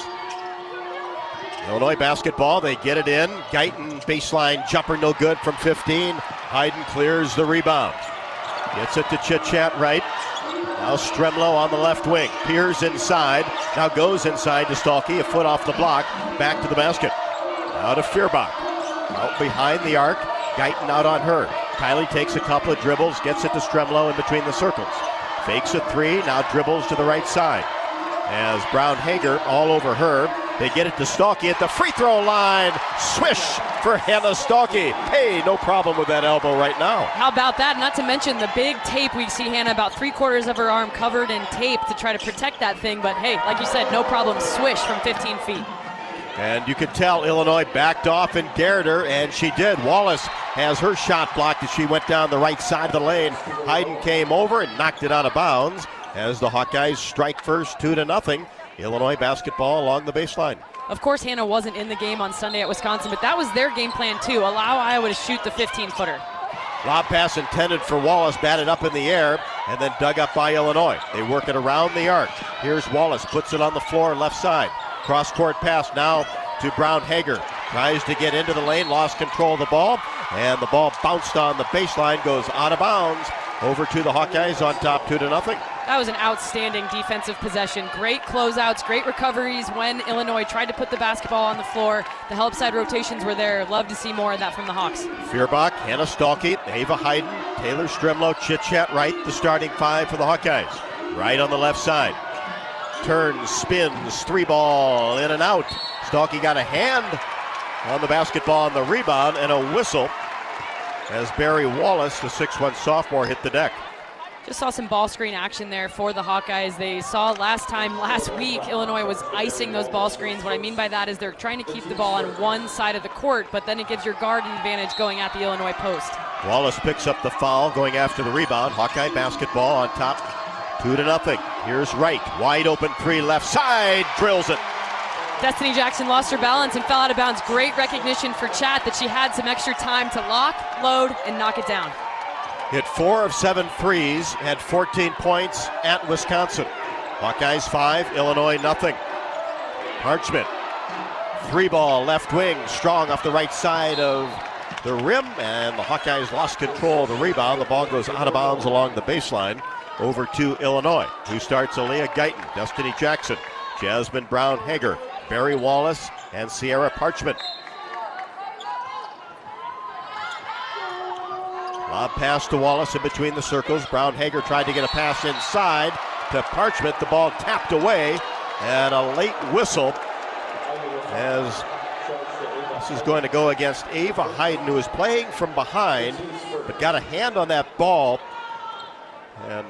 Illinois basketball, they get it in. Guyton baseline jumper, no good from 15. Hayden clears the rebound. Gets it to Chit-Chat right. Now Stremlow on the left wing. Peers inside. Now goes inside to Stalky. A foot off the block. Back to the basket. Now to Feuerbach. Out behind the arc. Guyton out on her. Kylie takes a couple of dribbles. Gets it to Stremlow in between the circles. Fakes a three. Now dribbles to the right side. As Brown Hager all over her. They get it to Stalky at the free throw line. Swish for Hannah Stalky. Hey, no problem with that elbow right now. How about that? Not to mention the big tape. We see Hannah about 3/4 of her arm covered in tape to try to protect that thing. But hey, like you said, no problem. Swish from 15 feet. And you could tell Illinois backed off and dared her, and she did. Wallace has her shot blocked as she went down the right side of the lane. Hayden came over and knocked it out of bounds as the Hawkeyes strike first 2-0. Illinois basketball along the baseline. Of course, Hannah wasn't in the game on Sunday at Wisconsin, but that was their game plan too. Allow Iowa to shoot the 15-footer. Lob pass intended for Wallace, batted up in the air, and then dug up by Illinois. They work it around the arc. Here's Wallace, puts it on the floor, left side. Cross-court pass now to Brown Hager. Tries to get into the lane, lost control of the ball, and the ball bounced on the baseline, goes out of bounds. Over to the Hawkeyes on top 2-0. That was an outstanding defensive possession. Great closeouts, great recoveries when Illinois tried to put the basketball on the floor. The help side rotations were there. Love to see more of that from the Hawks. Feuerbach, Hannah Stalky, Ava Hayden, Taylor Stremlow, Chit-Chat right, the starting five for the Hawkeyes. Right on the left side. Turns, spins, three ball, in and out. Stalky got a hand on the basketball on the rebound and a whistle as Barry Wallace, the 6'1 sophomore, hit the deck. Just saw some ball screen action there for the Hawkeyes. They saw last week, Illinois was icing those ball screens. What I mean by that is they're trying to keep the ball on one side of the court, but then it gives your guard an advantage going at the Illinois post. Wallace picks up the foul, going after the rebound. Hawkeye basketball on top, 2-0. Here's Wright, wide open three, left side, drills it. Destiny Jackson lost her balance and fell out of bounds. Great recognition for Chat that she had some extra time to lock, load, and knock it down. Hit 4 of 7 threes, had 14 points at Wisconsin. Hawkeyes 5, Illinois nothing. Parchment, 3-ball left wing, strong off the right side of the rim, and the Hawkeyes lost control of the rebound. The ball goes out of bounds along the baseline over to Illinois, who starts Aaliyah Guyton, Destiny Jackson, Jasmine Brown-Hager, Barry Wallace, and Sierra Parchment. Lob pass to Wallace in between the circles. Brown-Hager tried to get a pass inside to Parchment. The ball tapped away, and a late whistle as this is going to go against Ava Hayden, who is playing from behind, but got a hand on that ball. And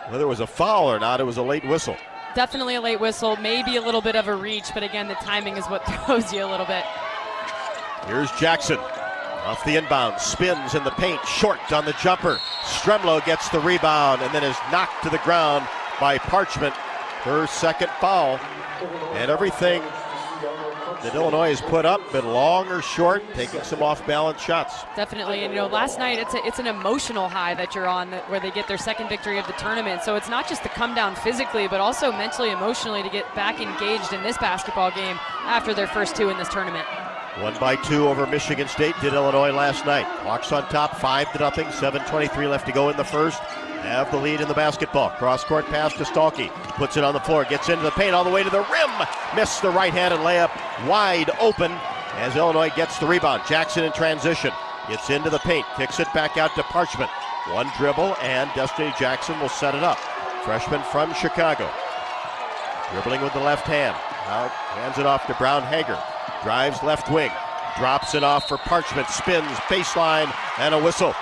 whether it was a foul or not, it was a late whistle. Definitely a late whistle, maybe a little bit of a reach, but again, the timing is what throws you a little bit. Here's Jackson. Off the inbound, spins in the paint, short on the jumper. Stremlow gets the rebound and then is knocked to the ground by Parchment. Her second foul. And everything that Illinois has put up, been long or short, taking some off-balance shots. Definitely, and last night it's an emotional high that you're on, where they get their second victory of the tournament. So it's not just to come down physically, but also mentally, emotionally to get back engaged in this basketball game after their first 2 in this tournament. 1-2 over Michigan State did Illinois last night. Hawks on top, 5-0, 7:23 left to go in the first. Have the lead in the basketball. Cross-court pass to Stalky. Puts it on the floor, gets into the paint all the way to the rim. Missed the right-handed layup, wide open as Illinois gets the rebound. Jackson in transition. Gets into the paint, kicks it back out to Parchment. One dribble, and Destiny Jackson will set it up. Freshman from Chicago. Dribbling with the left hand. Now hands it off to Brown-Hager. Drives left wing. Drops it off for Parchment. Spins, baseline, and a whistle.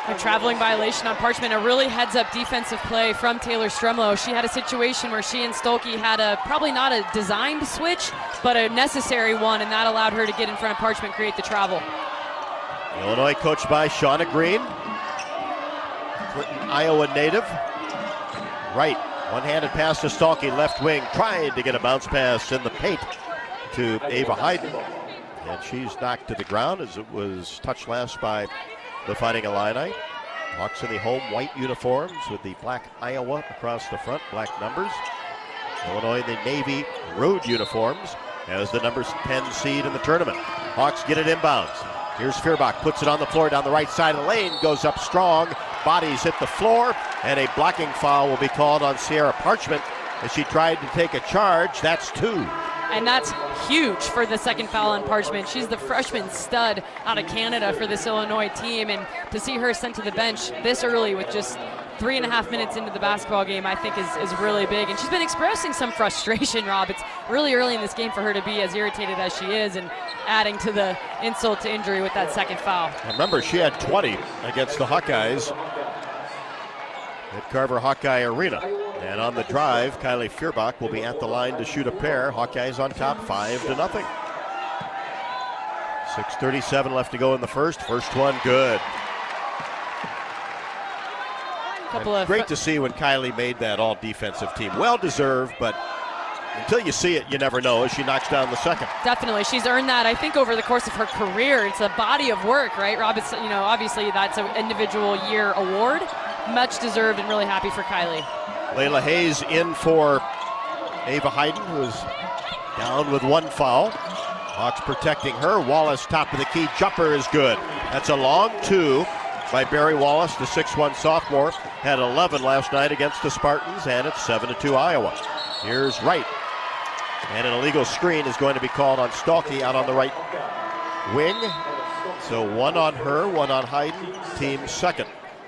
A traveling violation on Parchment, a really heads-up defensive play from Taylor Stremlow. She had a situation where she and Stolke had probably not a designed switch, but a necessary one, and that allowed her to get in front of Parchment, create the travel. Illinois coached by Shauna Green, Clinton, Iowa native. Right, one-handed pass to Stolke, left wing, tried to get a bounce pass in the paint to Ava Hayden, and she's knocked to the ground as it was touched last by the Fighting Illini. Hawks in the home white uniforms with the black Iowa across the front, black numbers. Illinois in the navy road uniforms as the number 10 seed in the tournament. Hawks get it inbounds. Here's Feuerbach, puts it on the floor down the right side of the lane, goes up strong, bodies hit the floor, and a blocking foul will be called on Sierra Parchment as she tried to take a charge. That's 2. And that's huge for the second foul on Parchment. She's the freshman stud out of Canada for this Illinois team, and to see her sent to the bench this early with just 3.5 minutes into the basketball game, I think is really big. And she's been expressing some frustration, Rob. It's really early in this game for her to be as irritated as she is, and adding to the insult to injury with that second foul. Remember, she had 20 against the Hawkeyes at Carver Hawkeye Arena. And on the drive, Kylie Feuerbach will be at the line to shoot a pair. Hawkeyes on top, 5-0. 6:37 left to go in the first. First one, good. Great to see when Kylie made that all-defensive team. Well-deserved, but until you see it, you never know as she knocks down the second. Definitely. She's earned that, I think, over the course of her career. It's a body of work, right, Rob? It's, obviously that's an individual year award. Much deserved, and really happy for Kylie. Layla Hayes in for Ava Hayden, who is down with 1 foul. Hawks protecting her. Wallace, top of the key, jumper is good. That's a long 2 by Barry Wallace, the 6'1 sophomore. Had 11 last night against the Spartans, and it's 7-2 Iowa. Here's Wright. And an illegal screen is going to be called on Stalky out on the right wing. So 1 on her, 1 on Hayden, team second.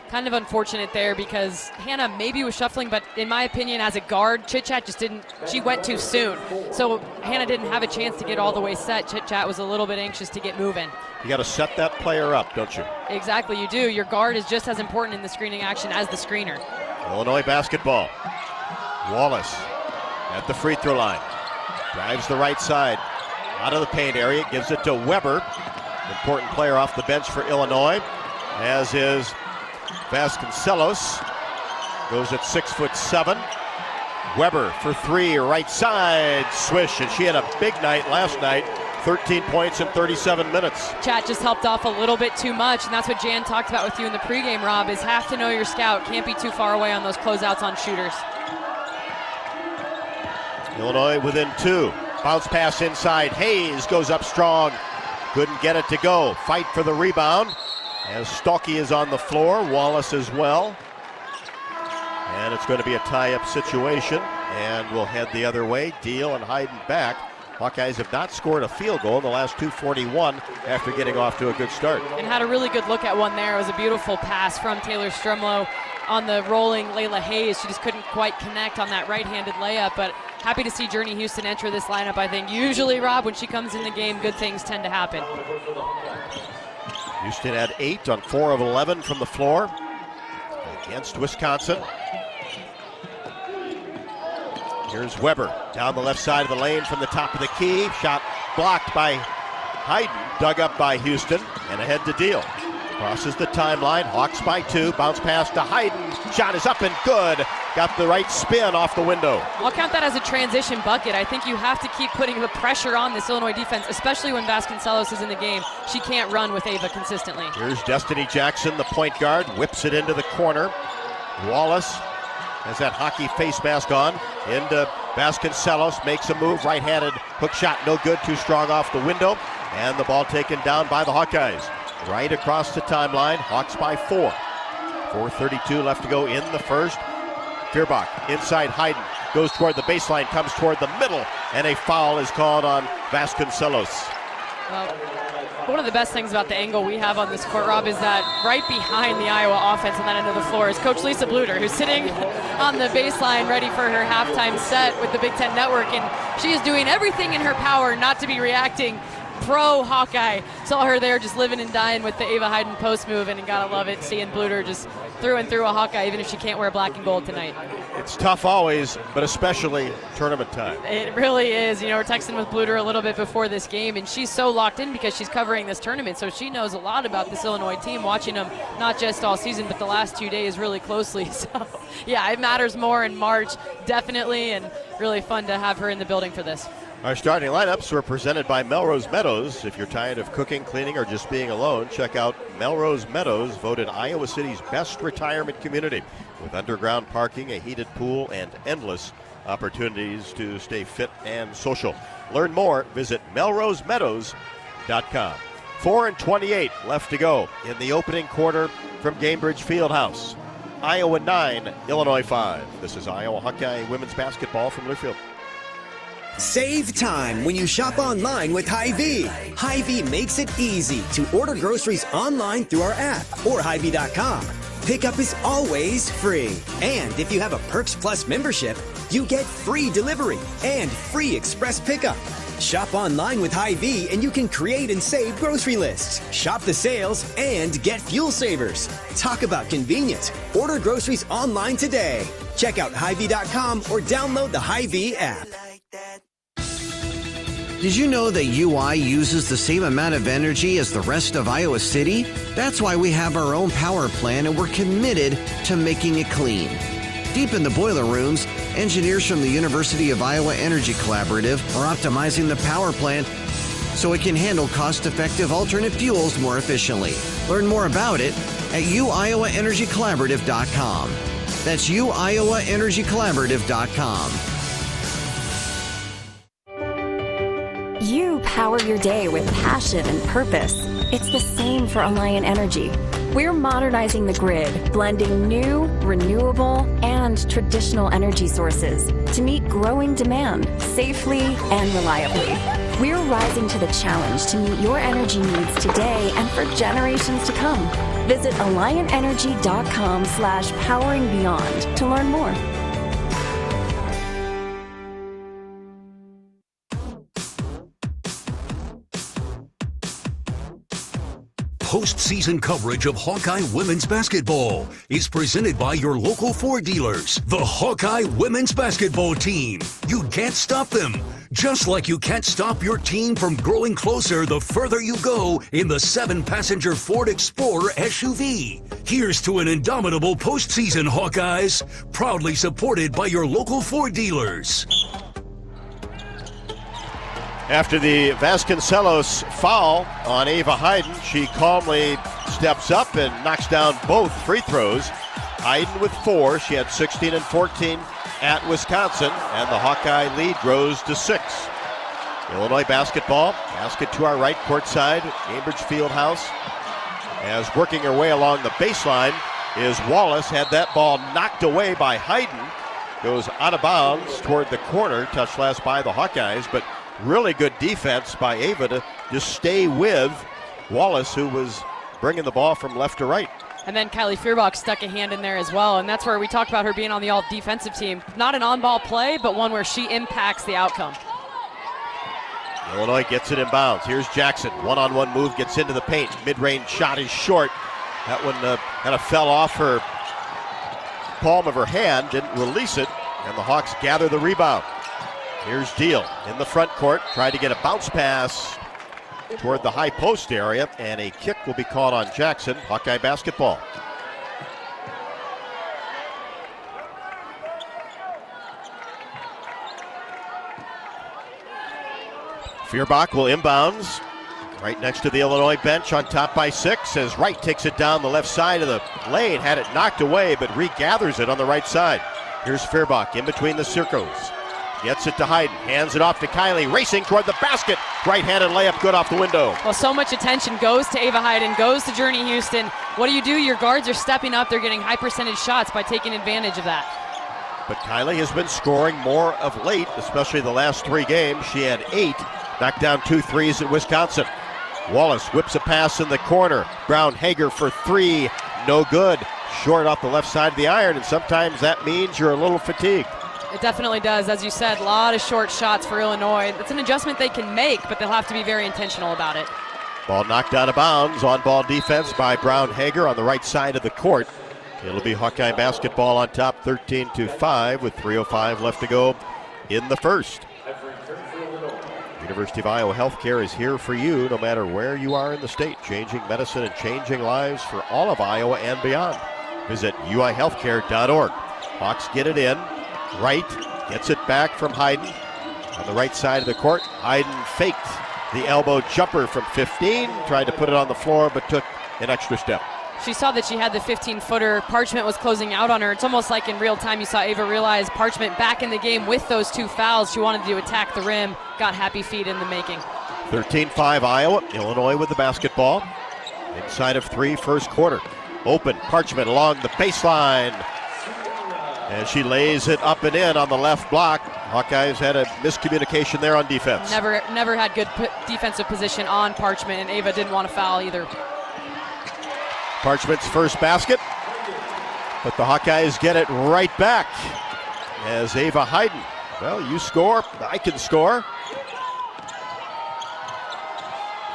Kind of unfortunate there because Hannah maybe was shuffling, but in my opinion, as a guard, Chit Chat just she went too soon. So Hannah didn't have a chance to get all the way set. Chit Chat was a little bit anxious to get moving. You got to set that player up, don't you? Exactly, you do. Your guard is just as important in the screening action as the screener. Illinois basketball. Wallace at the free throw line. Drives the right side. Out of the paint area, gives it to Weber. Important player off the bench for Illinois, as is Vasconcelos. Goes at 6'7". Weber for three, right side, swish, and she had a big night last night. 13 points in 37 minutes. Chat just helped off a little bit too much, and that's what Jan talked about with you in the pregame, Rob, is have to know your scout. Can't be too far away on those closeouts on shooters. Illinois within two. Bounce pass inside. Hayes goes up strong. Couldn't get it to go. Fight for the rebound. As Stocke is on the floor. Wallace as well. And it's going to be a tie-up situation. And we'll head the other way. Deal and Hayden back. Hawkeyes have not scored a field goal in the last 2:41 after getting off to a good start. And had a really good look at one there. It was a beautiful pass from Taylor Strumlow on the rolling Layla Hayes. She just couldn't quite connect on that right-handed layup, but happy to see Journey Houston enter this lineup, I think. Usually, Rob, when she comes in the game, good things tend to happen. Houston had 8 on 4 of 11 from the floor against Wisconsin. Here's Weber down the left side of the lane from the top of the key. Shot blocked by Hayden, dug up by Houston, and ahead to Deal. Crosses the timeline, Hawks by 2, bounce pass to Hayden. Shot is up and good. Got the right spin off the window. I'll count that as a transition bucket. I think you have to keep putting the pressure on this Illinois defense, especially when Vasconcelos is in the game. She can't run with Ava consistently. Here's Destiny Jackson, the point guard, whips it into the corner. Wallace has that hockey face mask on. Into Vasconcelos, makes a move, right-handed hook shot, no good, too strong off the window. And the ball taken down by the Hawkeyes. Right across the timeline, Hawks by 4. 4:32 left to go in the first. Feuerbach inside Hayden, goes toward the baseline, comes toward the middle, and a foul is called on Vasconcelos. Well, one of the best things about the angle we have on this court, Rob, is that right behind the Iowa offense on that end of the floor is Coach Lisa Bluter, who's sitting on the baseline ready for her halftime set with the Big Ten Network, and she is doing everything in her power not to be reacting pro Hawkeye. Saw her there just living and dying with the Ava Hayden post move, and you gotta love it, seeing Bluter just through and through a Hawkeye, even if she can't wear black and gold tonight. It's tough always, but especially tournament time. It really is. You know, we're texting with Bluter a little bit before this game, and she's so locked in because she's covering this tournament, so she knows a lot about this Illinois team, watching them not just all season, but the last 2 days really closely. So, yeah, it matters more in March, definitely, and really fun to have her in the building for this. Our starting lineups were presented by Melrose Meadows. If you're tired of cooking, cleaning, or just being alone, check out Melrose Meadows, voted Iowa City's best retirement community, with underground parking, a heated pool, and endless opportunities to stay fit and social. Learn more, visit melrosemeadows.com. 4:28 left to go in the opening quarter from Gamebridge Fieldhouse. Iowa 9, Illinois 5. This is Iowa Hawkeye women's basketball from Learfield. Save time when you shop online with Hy-Vee. Hy-Vee makes it easy to order groceries online through our app or Hy-Vee.com. Pickup is always free. And if you have a Perks Plus membership, you get free delivery and free express pickup. Shop online with Hy-Vee and you can create and save grocery lists, shop the sales, and get fuel savers. Talk about convenience. Order groceries online today. Check out Hy-Vee.com or download the Hy-Vee app. Did you know that UI uses the same amount of energy as the rest of Iowa City? That's why we have our own power plant and we're committed to making it clean. Deep in the boiler rooms, engineers from the University of Iowa Energy Collaborative are optimizing the power plant so it can handle cost-effective alternate fuels more efficiently. Learn more about it at uiowaenergycollaborative.com. That's uiowaenergycollaborative.com. You power your day with passion and purpose. It's the same for Alliant Energy. We're modernizing the grid, blending new, renewable, and traditional energy sources to meet growing demand safely and reliably. We're rising to the challenge to meet your energy needs today and for generations to come. Visit AlliantEnergy.com/poweringBeyond to learn more. Postseason coverage of Hawkeye women's basketball is presented by your local Ford dealers. The Hawkeye women's basketball team. You can't stop them. Just like you can't stop your team from growing closer the further you go in the 7-passenger Ford Explorer SUV. Here's to an indomitable postseason, Hawkeyes, proudly supported by your local Ford dealers. After the Vasconcelos foul on Ava Hayden, she calmly steps up and knocks down both free throws. Hayden with 4. She had 16 and 14 at Wisconsin, and the Hawkeye lead grows to 6. Illinois basketball, basket to our right, courtside, Cambridge Fieldhouse. As working her way along the baseline is Wallace, had that ball knocked away by Hayden. Goes out of bounds toward the corner, touched last by the Hawkeyes, but really good defense by Ava to just stay with Wallace, who was bringing the ball from left to right. And then Kylie Feuerbach stuck a hand in there as well, and that's where we talked about her being on the all-defensive team. Not an on-ball play, but one where she impacts the outcome. Illinois gets it in bounds. Here's Jackson. One-on-one move, gets into the paint. Mid-range shot is short. That one kind of fell off her palm of her hand, didn't release it, and the Hawks gather the rebound. Here's Deal in the front court, tried to get a bounce pass toward the high post area, and a kick will be called on Jackson. Hawkeye basketball. Feuerbach will inbounds right next to the Illinois bench, on top by 6 as Wright takes it down the left side of the lane. Had it knocked away, but regathers it on the right side. Here's Feuerbach in between the circles. Gets it to Hayden, hands it off to Kylie, racing toward the basket. Right-handed layup, good off the window. Well, so much attention goes to Ava Hayden, goes to Journey Houston. What do? Your guards are stepping up. They're getting high percentage shots by taking advantage of that. But Kylie has been scoring more of late, especially the last 3 games. She had 8, knocked down 2 threes at Wisconsin. Wallace whips a pass in the corner. Brown Hager for 3, no good. Short off the left side of the iron, and sometimes that means you're a little fatigued. It definitely does. As you said, a lot of short shots for Illinois. It's an adjustment they can make, but they'll have to be very intentional about it. Ball knocked out of bounds. On-ball defense by Brown Hager on the right side of the court. It'll be Hawkeye basketball on top, 13-5, with 3:05 left to go in the first. University of Iowa Healthcare is here for you no matter where you are in the state, changing medicine and changing lives for all of Iowa and beyond. Visit uihealthcare.org. Hawks get it in. Wright gets it back from Hayden on the right side of the court. Hayden faked the elbow jumper from 15, tried to put it on the floor, but took an extra step. She saw that she had the 15-footer. Parchment was closing out on her. It's almost like in real time you saw Ava realize Parchment back in the game with those 2 fouls. She wanted to attack the rim, got happy feet in the making. 13-5 Iowa. Illinois with the basketball. Inside of 3, first quarter. Open, Parchment along the baseline. And she lays it up and in on the left block. Hawkeyes had a miscommunication there on defense. Never had good defensive position on Parchment, and Ava didn't want to foul either. Parchment's first basket, but the Hawkeyes get it right back as Ava Hayden. Well, you score, I can score.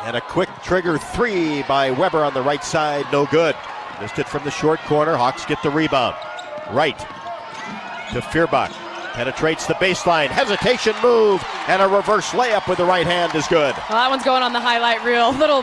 And a quick trigger 3 by Weber on the right side, no good. Missed it from the short corner. Hawks get the rebound. Right to Feuerbach. Penetrates the baseline. Hesitation move. And a reverse layup with the right hand is good. Well, that one's going on the highlight reel. Little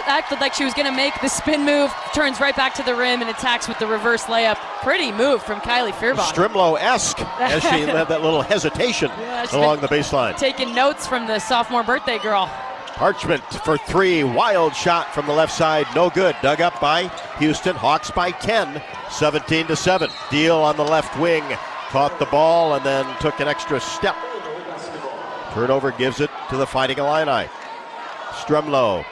acted like she was going to make the spin move. Turns right back to the rim and attacks with the reverse layup. Pretty move from Kylie Feuerbach. Strimlo-esque as she had that little hesitation along the baseline. Taking notes from the sophomore birthday girl. Parchment for 3, wild shot from the left side, no good. Dug up by Houston, Hawks by 10, 17-7. Deal on the left wing, caught the ball and then took an extra step. Turnover gives it to the Fighting Illini. Stremlo,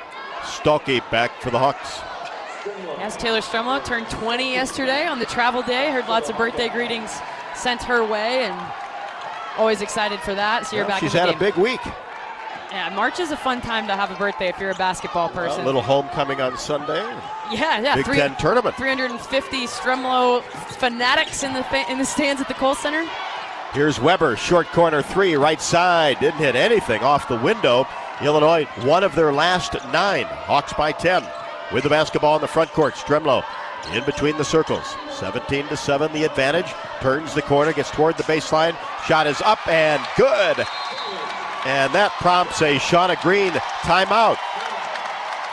Stolke back for the Hawks. Yes, Taylor Stremlo turned 20 yesterday on the travel day. Heard lots of birthday greetings sent her way, and always excited for that. So you're back. She's had a big week. Yeah, March is a fun time to have a birthday if you're a basketball person. A little homecoming on Sunday. Yeah. Big Ten tournament. 350 Stremlo fanatics in the stands at the Kohl Center. Here's Weber, short corner 3, right side. Didn't hit anything off the window. Illinois, one of their last 9. Hawks by 10. with the basketball in the front court. Stremlo in between the circles. 17-7 the advantage. Turns the corner, gets toward the baseline. Shot is up and good. And that prompts a Shauna Green timeout.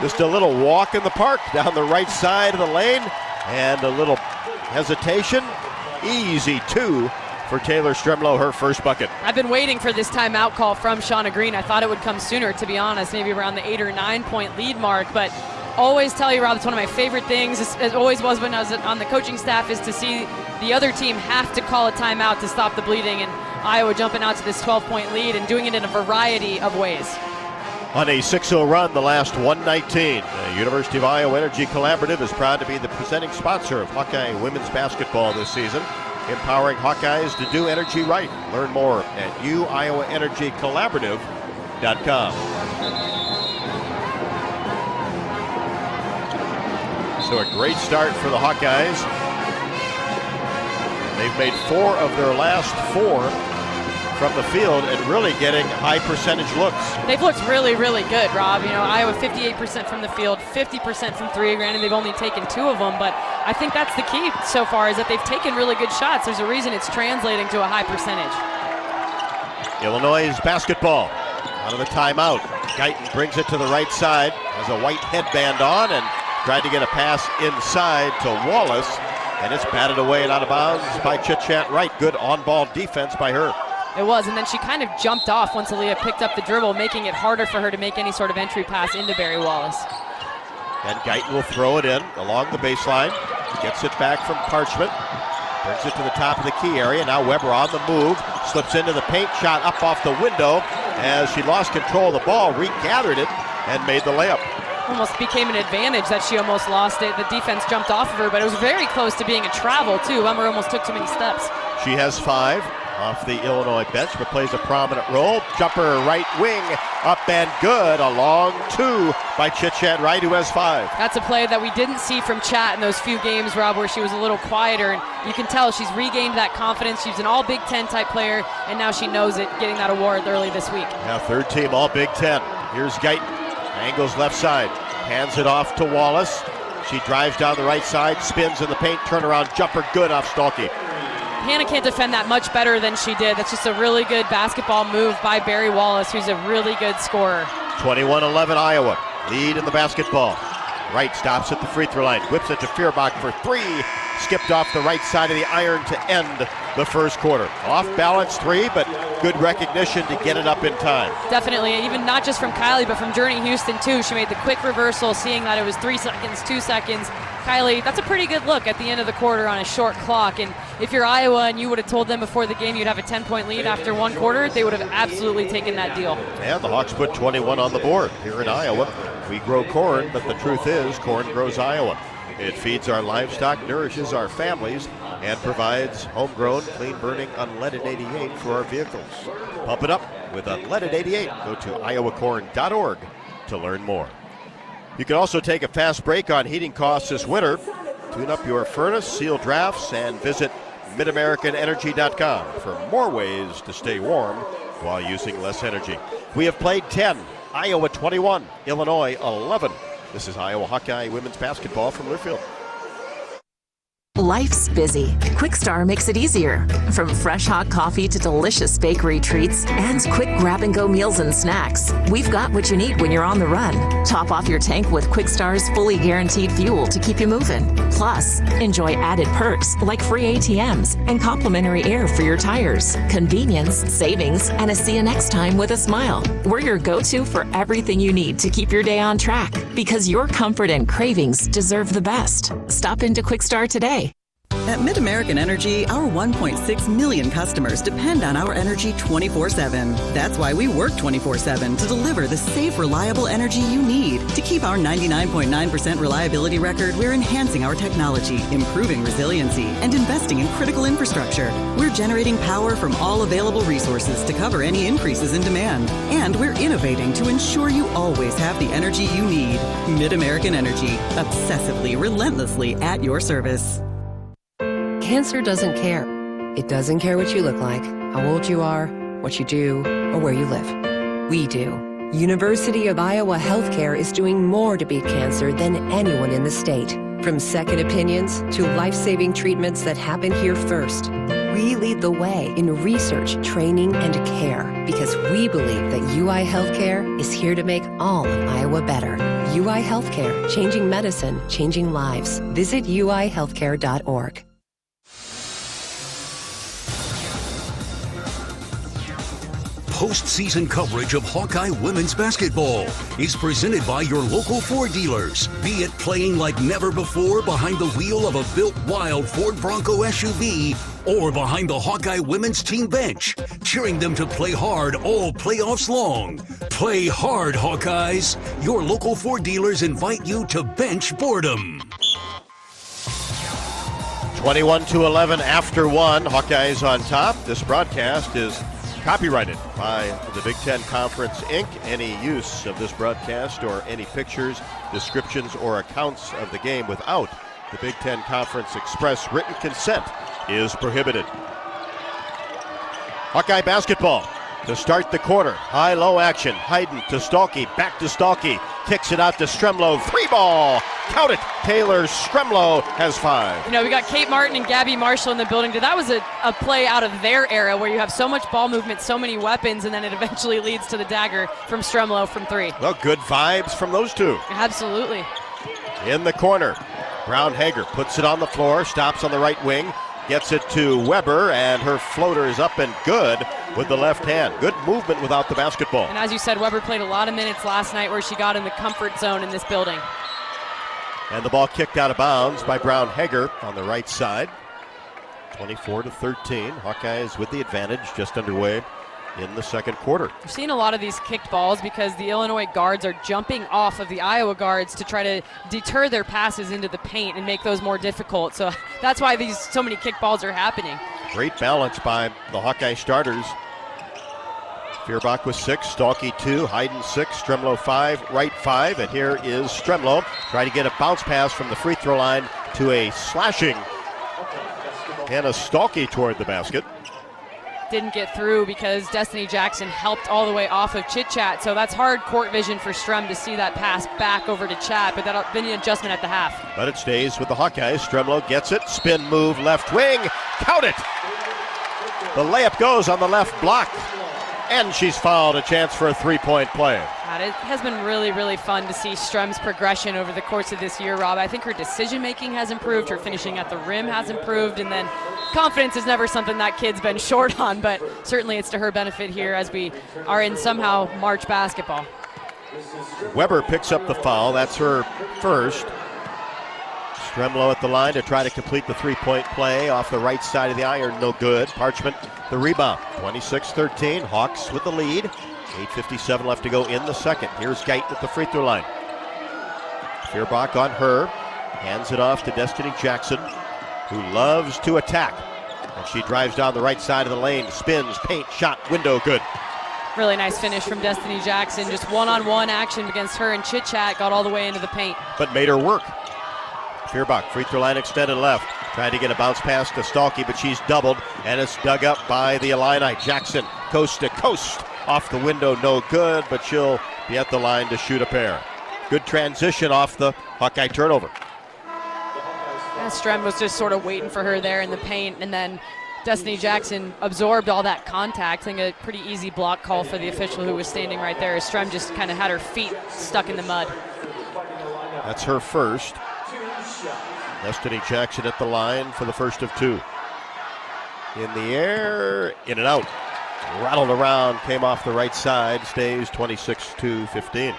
Just a little walk in the park down the right side of the lane. And a little hesitation. Easy 2 for Taylor Stremlo, her first bucket. I've been waiting for this timeout call from Shauna Green. I thought it would come sooner, to be honest, maybe around the 8 or 9 point lead mark. But always tell you, Rob, it's one of my favorite things, as always was when I was on the coaching staff, is to see the other team have to call a timeout to stop the bleeding. And Iowa jumping out to this 12-point lead and doing it in a variety of ways. On a 6-0 run, the last 119. The University of Iowa Energy Collaborative is proud to be the presenting sponsor of Hawkeye women's basketball this season, empowering Hawkeyes to do energy right. Learn more at uiowaenergycollaborative.com. So a great start for the Hawkeyes. They've made 4 of their last 4 from the field and really getting high percentage looks. They've looked really, really good, Rob. You know, Iowa 58% from the field, 50% from 3. Granted, they've only taken 2 of them, but I think that's the key so far, is that they've taken really good shots. There's a reason it's translating to a high percentage. Illinois' basketball out of the timeout. Guyton brings it to the right side, has a white headband on, and tried to get a pass inside to Wallace, and it's batted away and out of bounds by Chit-Chat Wright. Good on-ball defense by her. It was, and then she kind of jumped off once Aaliyah picked up the dribble, making it harder for her to make any sort of entry pass into Barry Wallace. And Guyton will throw it in along the baseline. Gets it back from Parchment. Brings it to the top of the key area. Now Weber on the move. Slips into the paint. Shot up off the window. As she lost control of the ball, regathered it and made the layup. Almost became an advantage that she almost lost it. The defense jumped off of her, but it was very close to being a travel, too. Ummer almost took too many steps. She has 5 off the Illinois bench, but plays a prominent role. Jumper right wing, up and good. A long 2 by Chit-Chat Wright, who has 5. That's a play that we didn't see from Chat in those few games, Rob, where she was a little quieter, and you can tell she's regained that confidence. She's an all Big Ten type player, and now she knows it, getting that award early this week. Now third team all Big Ten. Here's Guyton, angles left side, hands it off to Wallace. She drives down the right side, spins in the paint, turnaround jumper, good off Stolke. Hannah can't defend that much better than she did. That's just a really good basketball move by Barry Wallace, who's a really good scorer. 21-11 Iowa, lead in the basketball. Wright stops at the free throw line, whips it to Feuerbach for 3. Skipped off the right side of the iron to end the first quarter. Off balance 3, but good recognition to get it up in time. Definitely, even not just from Kylie, but from Journey Houston too. She made the quick reversal, seeing that it was 3 seconds, 2 seconds. Kylie, that's a pretty good look at the end of the quarter on a short clock. And if you're Iowa and you would have told them before the game you'd have a 10-point lead after 1 quarter, they would have absolutely taken that deal. And the Hawks put 21 on the board here in Iowa. We grow corn, but the truth is corn grows Iowa. It feeds our livestock, nourishes our families, and provides homegrown, clean-burning unleaded 88 for our vehicles. Pump it up with unleaded 88. Go to iowacorn.org to learn more. You can also take a fast break on heating costs this winter. Tune up your furnace, seal drafts, and visit midamericanenergy.com for more ways to stay warm while using less energy. We have played 10, Iowa 21, Illinois 11. This is Iowa Hawkeye women's basketball from Learfield. Life's busy. Quickstar makes it easier. From fresh hot coffee to delicious bakery treats and quick grab-and-go meals and snacks, we've got what you need when you're on the run. Top off your tank with Quickstar's fully guaranteed fuel to keep you moving. Plus, enjoy added perks like free ATMs and complimentary air for your tires. Convenience, savings, and a see you next time with a smile. We're your go-to for everything you need to keep your day on track, because your comfort and cravings deserve the best. Stop into Quickstar today. At MidAmerican Energy, our 1.6 million customers depend on our energy 24/7. That's why we work 24/7 to deliver the safe, reliable energy you need. To keep our 99.9% reliability record, we're enhancing our technology, improving resiliency, and investing in critical infrastructure. We're generating power from all available resources to cover any increases in demand. And we're innovating to ensure you always have the energy you need. MidAmerican Energy, obsessively, relentlessly at your service. Cancer doesn't care. It doesn't care what you look like, how old you are, what you do, or where you live. We do. University of Iowa Healthcare is doing more to beat cancer than anyone in the state. From second opinions to life-saving treatments that happen here first. We lead the way in research, training, and care because we believe that UI Healthcare is here to make all of Iowa better. UI Healthcare, changing medicine, changing lives. Visit uihealthcare.org. Postseason coverage of Hawkeye women's basketball is presented by your local Ford dealers. Be it playing like never before behind the wheel of a built wild Ford Bronco SUV or behind the Hawkeye women's team bench, cheering them to play hard all playoffs long. Play hard, Hawkeyes. Your local Ford dealers invite you to bench boredom. 21-11 after one. Hawkeyes on top. This broadcast is copyrighted by the Big Ten Conference, Inc. Any use of this broadcast or any pictures, descriptions, or accounts of the game without the Big Ten Conference express written consent is prohibited. Hawkeye basketball to start the quarter. High-low action. Hayden to Stalky. Back to Stalky. Kicks it out to Stremlo. 3-ball. Count it. Taylor Stremlo has 5. You know, we got Kate Martin and Gabby Marshall in the building. That was a play out of their era where you have so much ball movement, so many weapons, and then it eventually leads to the dagger from Stremlo from 3. Well, good vibes from those two. Absolutely. In the corner, Brown Hager puts it on the floor, stops on the right wing, gets it to Weber, and her floater is up and good with the left hand. Good movement without the basketball. And as you said, Weber played a lot of minutes last night where she got in the comfort zone in this building. And the ball kicked out of bounds by Brown Hager on the right side. 24-13. Hawkeyes with the advantage, just underway in the second quarter. We're seeing a lot of these kicked balls because the Illinois guards are jumping off of the Iowa guards to try to deter their passes into the paint and make those more difficult. So that's why so many kicked balls are happening. Great balance by the Hawkeye starters. Feuerbach with 6, Stalky 2, Hayden 6, Stremlo 5, Wright 5, and here is Stremlo trying to get a bounce pass from the free throw line to a slashing Hannah Stalky toward the basket. Didn't get through because Destiny Jackson helped all the way off of Chit Chat, so that's hard court vision for Strem to see that pass back over to Chat, but that'll be an adjustment at the half. But it stays with the Hawkeyes. Stremlo gets it, spin move, left wing, count it! The layup goes on the left block, and she's fouled. A chance for a three-point play. God, it has been really, really fun to see Strem's progression over the course of this year, Rob. I think her decision-making has improved, her finishing at the rim has improved, and then confidence is never something that kid's been short on, but certainly it's to her benefit here as we are in somehow March basketball. Weber picks up the foul. That's her first. Stremlo at the line to try to complete the three-point play off the right side of the iron. No good. Parchment the rebound. 26-13. Hawks with the lead. 8:57 left to go in the second. Here's Geit at the free throw line. Feuerbach on her. Hands it off to Destiny Jackson, who loves to attack. And she drives down the right side of the lane. Spins, paint, shot, window, good. Really nice finish from Destiny Jackson. Just one-on-one action against her and Chit Chat. Got all the way into the paint. But made her work. Feuerbach, free throw line extended left. Trying to get a bounce pass to Stalky, but she's doubled, and it's dug up by the Illini. Jackson, coast to coast. Off the window, no good, but she'll be at the line to shoot a pair. Good transition off the Hawkeye turnover. Strem was just sort of waiting for her there in the paint, and then Destiny Jackson absorbed all that contact. I think a pretty easy block call for the official who was standing right there. Strem just kind of had her feet stuck in the mud. That's her first. Destiny Jackson at the line for the first of 2. In the air, in and out. Rattled around, came off the right side, stays 26-15.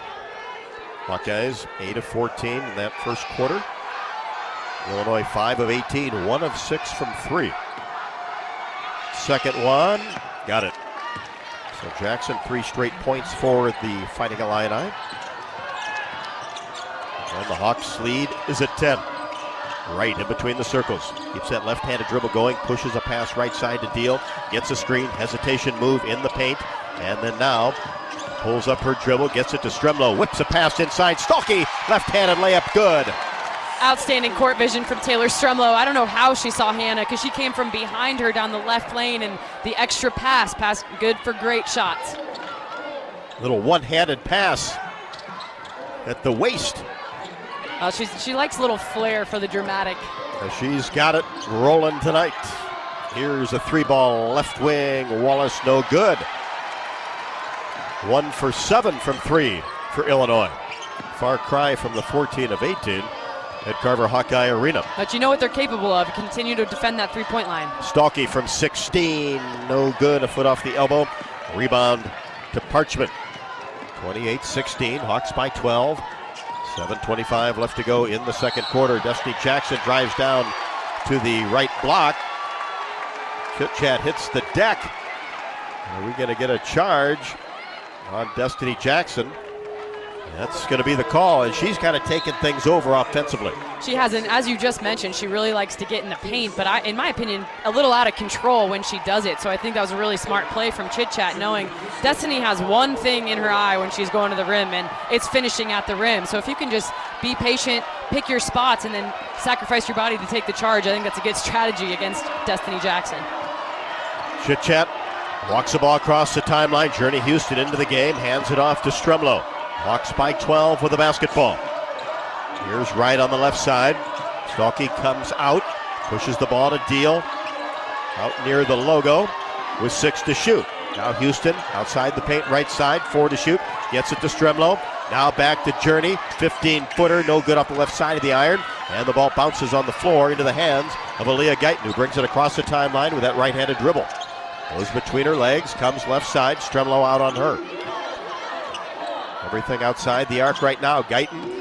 Hawkeyes 8 of 14 in that first quarter. Illinois 5 of 18, 1 of 6 from 3. Second one, got it. So Jackson 3 straight points for the Fighting Illini. And the Hawks lead is at 10. Right in between the circles. Keeps that left-handed dribble going, pushes a pass right side to Deal, gets a screen, hesitation move in the paint, and then now pulls up her dribble, gets it to Stremlo, whips a pass inside, Stalky, left-handed layup, good. Outstanding court vision from Taylor Stremlo. I don't know how she saw Hannah because she came from behind her down the left lane, and the extra pass good for great shots. Little one-handed pass at the waist. She likes a little flair for the dramatic. She's got it rolling tonight. Here's a 3-ball left wing. Wallace, no good. 1 for 7 from 3 for Illinois. Far cry from the 14 of 18 at Carver Hawkeye Arena. But you know what they're capable of. Continue to defend that three-point line. Stalky from 16, no good. A foot off the elbow. Rebound to Parchment. 28-16, Hawks by 12. 7:25 left to go in the second quarter. Destiny Jackson drives down to the right block. Chit Chat hits the deck. Are we going to get a charge on Destiny Jackson? That's going to be the call, and she's kind of taken things over offensively. She hasn't, as you just mentioned, she really likes to get in the paint, but in my opinion, a little out of control when she does it. So I think that was a really smart play from Chit Chat, knowing Destiny has one thing in her eye when she's going to the rim, and it's finishing at the rim. So if you can just be patient, pick your spots, and then sacrifice your body to take the charge, I think that's a good strategy against Destiny Jackson. Chit Chat walks the ball across the timeline. Journey Houston into the game, hands it off to Stremlow. Hawks by 12 with the basketball. Here's Wright on the left side. Stalky comes out, pushes the ball to Deal. Out near the logo with 6 to shoot. Now Houston outside the paint, right side, 4 to shoot. Gets it to Stremlow. Now back to Journey. 15-footer, no good off the left side of the iron. And the ball bounces on the floor into the hands of Aaliyah Guyton, who brings it across the timeline with that right-handed dribble. Goes between her legs, comes left side. Stremlow out on her. Everything outside the arc right now. Guyton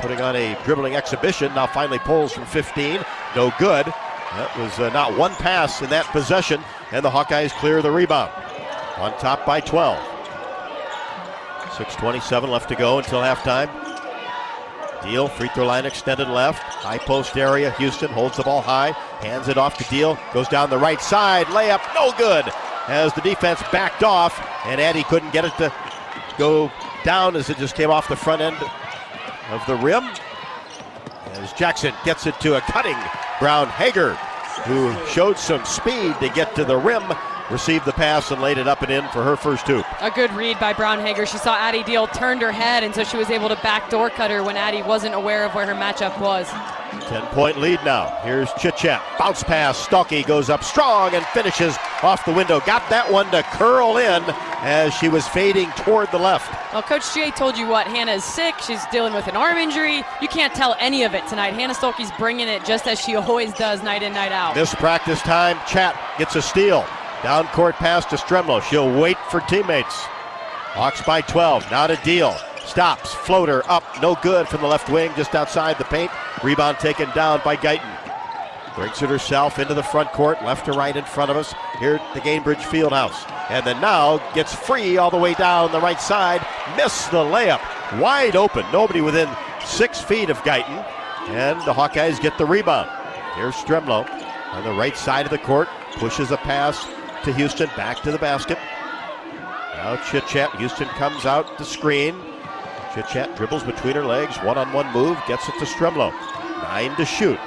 putting on a dribbling exhibition. Now finally pulls from 15. No good. That was not one pass in that possession. And the Hawkeyes clear the rebound. On top by 12. 6:27 left to go until halftime. Deal, free throw line extended left. High post area. Houston holds the ball high. Hands it off to Deal. Goes down the right side. Layup, no good. As the defense backed off. And Addie couldn't get it to go down as it just came off the front end of the rim. As Jackson gets it to a cutting Brown Hager, who showed some speed to get to the rim, received the pass and laid it up and in for her first hoop. A good read by Brown Hager. She saw Addie Deal, turned her head, and so she was able to backdoor cut her when Addie wasn't aware of where her matchup was. 10-point lead now. Here's Chit Chat. Bounce pass. Stalky goes up strong and finishes off the window. Got that one to curl in as she was fading toward the left. Well, Coach Jay told you what. Hannah is sick. She's dealing with an arm injury. You can't tell any of it tonight. Hannah Stolke's bringing it just as she always does night in, night out. This practice time, Chat gets a steal. Down court pass to Stremlow. She'll wait for teammates. Hawks by 12. Now to Deal. Stops. Floater up. No good from the left wing, just outside the paint. Rebound taken down by Guyton. Brings it herself into the front court, left to right in front of us here at the Gainbridge Fieldhouse. And then now gets free all the way down the right side. Missed the layup. Wide open. Nobody within 6 feet of Guyton. And the Hawkeyes get the rebound. Here's Stremlow on the right side of the court. Pushes a pass to Houston. Back to the basket. Now Chit Chat. Houston comes out the screen. Chit Chat dribbles between her legs. One-on-one move. Gets it to Stremlow. 9 to shoot.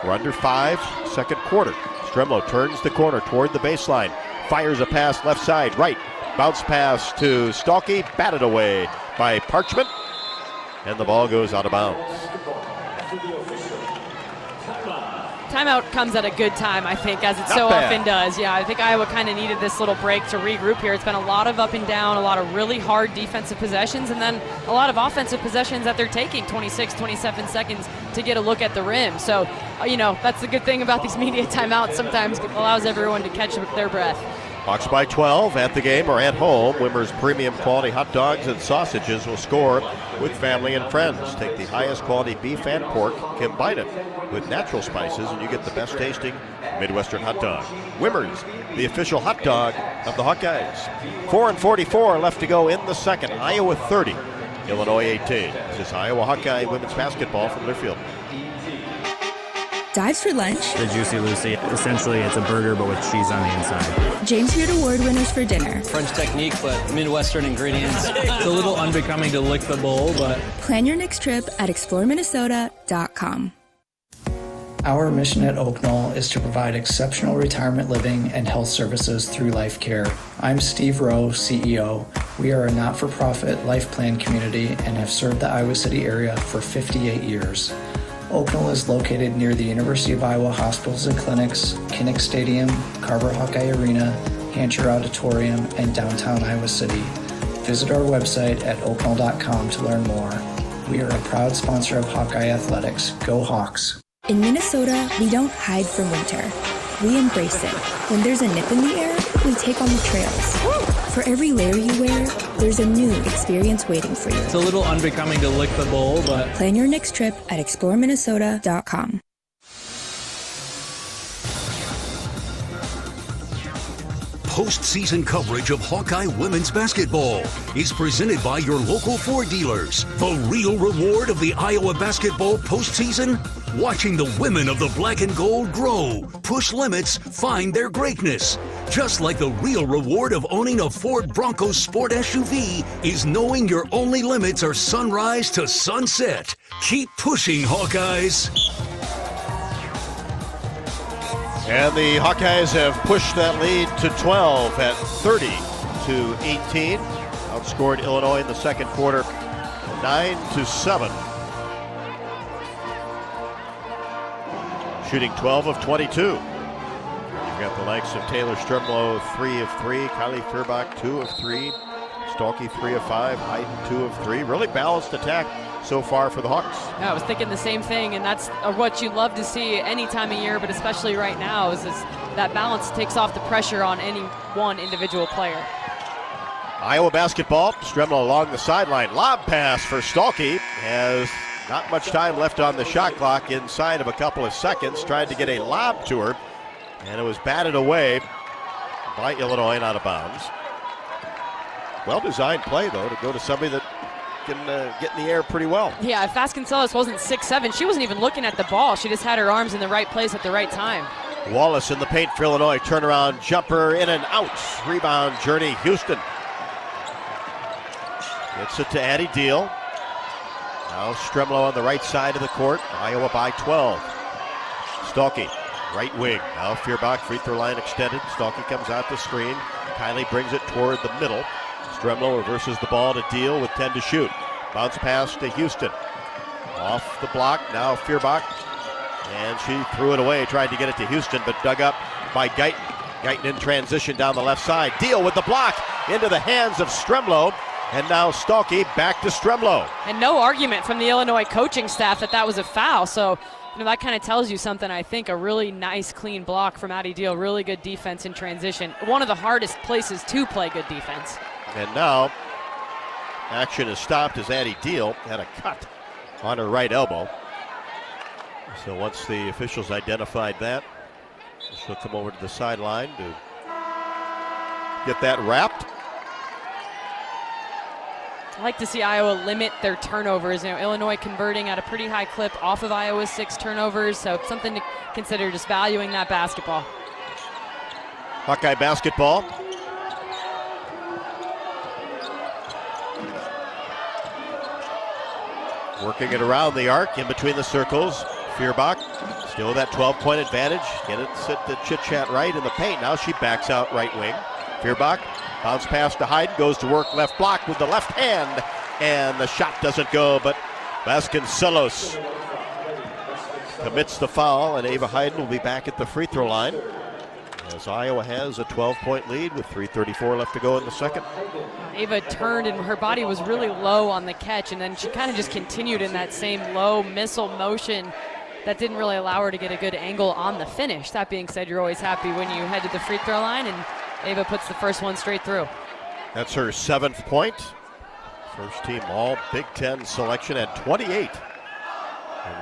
We're under 5, second quarter. Stremlow turns the corner toward the baseline. Fires a pass left side, right. Bounce pass to Stalky. Batted away by Parchment. And the ball goes out of bounds. Timeout comes at a good time, I think, as it so often does. Yeah, I think Iowa kind of needed this little break to regroup here. It's been a lot of up and down, a lot of really hard defensive possessions, and then a lot of offensive possessions that they're taking 26, 27 seconds to get a look at the rim. So, that's the good thing about these media timeouts. Sometimes it allows everyone to catch their breath. Hawks by 12 at the game or at home. Wimmer's premium quality hot dogs and sausages will score with family and friends. Take the highest quality beef and pork, combine it with natural spices, and you get the best tasting Midwestern hot dog. Wimmer's, the official hot dog of the Hawkeyes. 4:44 left to go in the second. Iowa 30, Illinois 18. This is Iowa Hawkeye women's basketball from their field. Dives for lunch. The Juicy Lucy. Essentially, it's a burger, but with cheese on the inside. James Beard Award winners for dinner. French technique, but Midwestern ingredients. It's a little unbecoming to lick the bowl, but... Plan your next trip at exploreminnesota.com. Our mission at Oak Knoll is to provide exceptional retirement living and health services through life care. I'm Steve Rowe, CEO. We are a not-for-profit life plan community and have served the Iowa City area for 58 years. Oaknall is located near the University of Iowa hospitals and clinics, Kinnick Stadium, Carver Hawkeye Arena, Hancher Auditorium, and downtown Iowa City. Visit our website at oaknall.com to learn more. We are a proud sponsor of Hawkeye Athletics. Go Hawks! In Minnesota, we don't hide from winter. We embrace it. When there's a nip in the air, we take on the trails. For every layer you wear, there's a new experience waiting for you. It's a little unbecoming to lick the bowl, but... Plan your next trip at exploreminnesota.com. Postseason coverage of Hawkeye women's basketball is presented by your local Ford dealers. The real reward of the Iowa basketball postseason? Watching the women of the black and gold grow, push limits, find their greatness. Just like the real reward of owning a Ford Bronco Sport SUV is knowing your only limits are sunrise to sunset. Keep pushing, Hawkeyes. And the Hawkeyes have pushed that lead to 12 at 30-18. Outscored Illinois in the second quarter 9-7. Shooting 12 of 22. You've got the likes of Taylor Stremlow, 3 of 3. Kylie Feuerbach, 2 of 3. Stalky, 3 of 5. Hayden, 2 of 3. Really balanced attack so far for the Hawks. Yeah, I was thinking the same thing, and that's what you love to see any time of year, but especially right now, is that balance takes off the pressure on any one individual player. Iowa basketball, Stremlow along the sideline. Lob pass for Stalky. Has not much time left on the shot clock, inside of a couple of seconds. Tried to get a lob to her, and it was batted away by Illinois and out of bounds. Well-designed play, though, to go to somebody that can get in the air pretty well. Yeah, if Vasconcelos wasn't 6'7", she wasn't even looking at the ball. She just had her arms in the right place at the right time. Wallace in the paint for Illinois. Turnaround jumper in and out. Rebound Journey Houston. Gets it to Addie Deal. Now Stremlow on the right side of the court. Iowa by 12. Stalky, right wing. Now Feuerbach, free throw line extended. Stalky comes out the screen. Kylie brings it toward the middle. Stremlow reverses the ball to Deal with 10 to shoot. Bounce pass to Houston. Off the block, now Feuerbach. And she threw it away, tried to get it to Houston, but dug up by Guyton. Guyton in transition down the left side. Deal with the block into the hands of Stremlow. And now Stalky back to Stremlow. And no argument from the Illinois coaching staff that was a foul. So, that kind of tells you something, I think. A really nice, clean block from Addie Deal. Really good defense in transition. One of the hardest places to play good defense. And now, action is stopped as Addie Deal had a cut on her right elbow. So once the officials identified that, she'll come over to the sideline to get that wrapped. I like to see Iowa limit their turnovers. Illinois converting at a pretty high clip off of Iowa's 6 turnovers, so it's something to consider, just valuing that basketball. Hawkeye basketball. Working it around the arc, in between the circles. Feuerbach, still that 12-point advantage. Get it set the chit-chat right in the paint. Now she backs out right wing. Feuerbach, bounce pass to Hayden, goes to work left block with the left hand, and the shot doesn't go, but Vasconcelos commits the foul, and Ava Hayden will be back at the free throw line as Iowa has a 12-point lead with 3:34 left to go in the second. Ava turned and her body was really low on the catch, and then she kind of just continued in that same low missile motion that didn't really allow her to get a good angle on the finish. That being said, you're always happy when you head to the free throw line, and Ava puts the first one straight through. That's her 7th point. First team all Big Ten selection at 28 in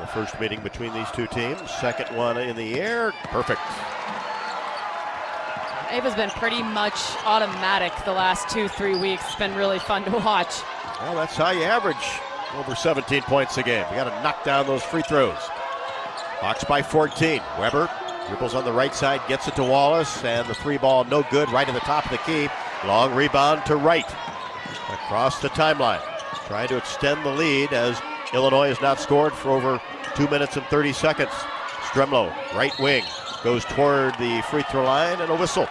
the first meeting between these two teams. Second one in the air, perfect. Ava's been pretty much automatic the last 2-3 weeks. It's been really fun to watch. Well, that's how you average over 17 points a game. You got to knock down those free throws. Hawks by 14. Weber dribbles on the right side, gets it to Wallace, and the 3 ball no good, right at the top of the key. Long rebound to Wright. Across the timeline. Trying to extend the lead as Illinois has not scored for over 2 minutes and 30 seconds. Stremlow, right wing, goes toward the free throw line, and a whistle.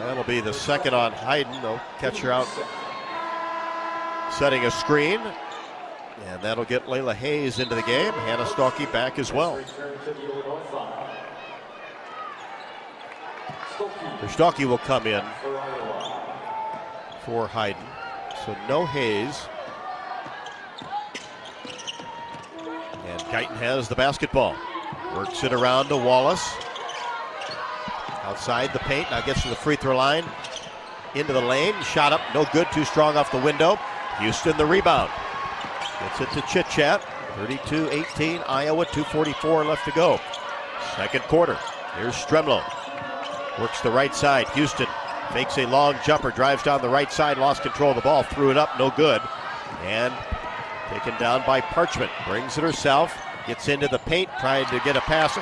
That'll be the second on Hayden. They'll catch her out, setting a screen. And that'll get Layla Hayes into the game. Hannah Stalkey back as well. Stalkey will come in for Hayden. So no Hayes. And Guyton has the basketball. Works it around to Wallace. Outside the paint, now gets to the free throw line. Into the lane, shot up, no good, too strong off the window. Houston the rebound. Gets it to Chit-Chat. 32-18, Iowa, 2:44 left to go. Second quarter. Here's Stremlow. Works the right side. Houston makes a long jumper, drives down the right side, lost control of the ball, threw it up, no good. And taken down by Parchment. Brings it herself, gets into the paint, trying to get a pass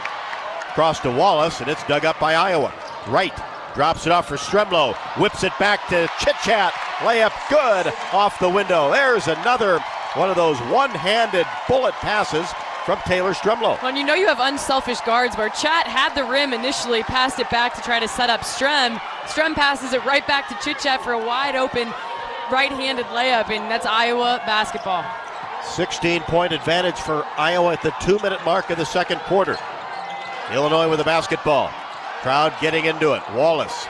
across to Wallace, and it's dug up by Iowa. Wright drops it off for Stremlow, whips it back to Chit-Chat. Layup good off the window. There's another one of those one-handed bullet passes from Taylor Stremlow. Well, you know you have unselfish guards where Chat had the rim initially, passed it back to try to set up Strem. Strem passes it right back to Chit-Chat for a wide open right-handed layup, and that's Iowa basketball. 16-point advantage for Iowa at the 2-minute mark of the second quarter. Illinois with the basketball. Crowd getting into it. Wallace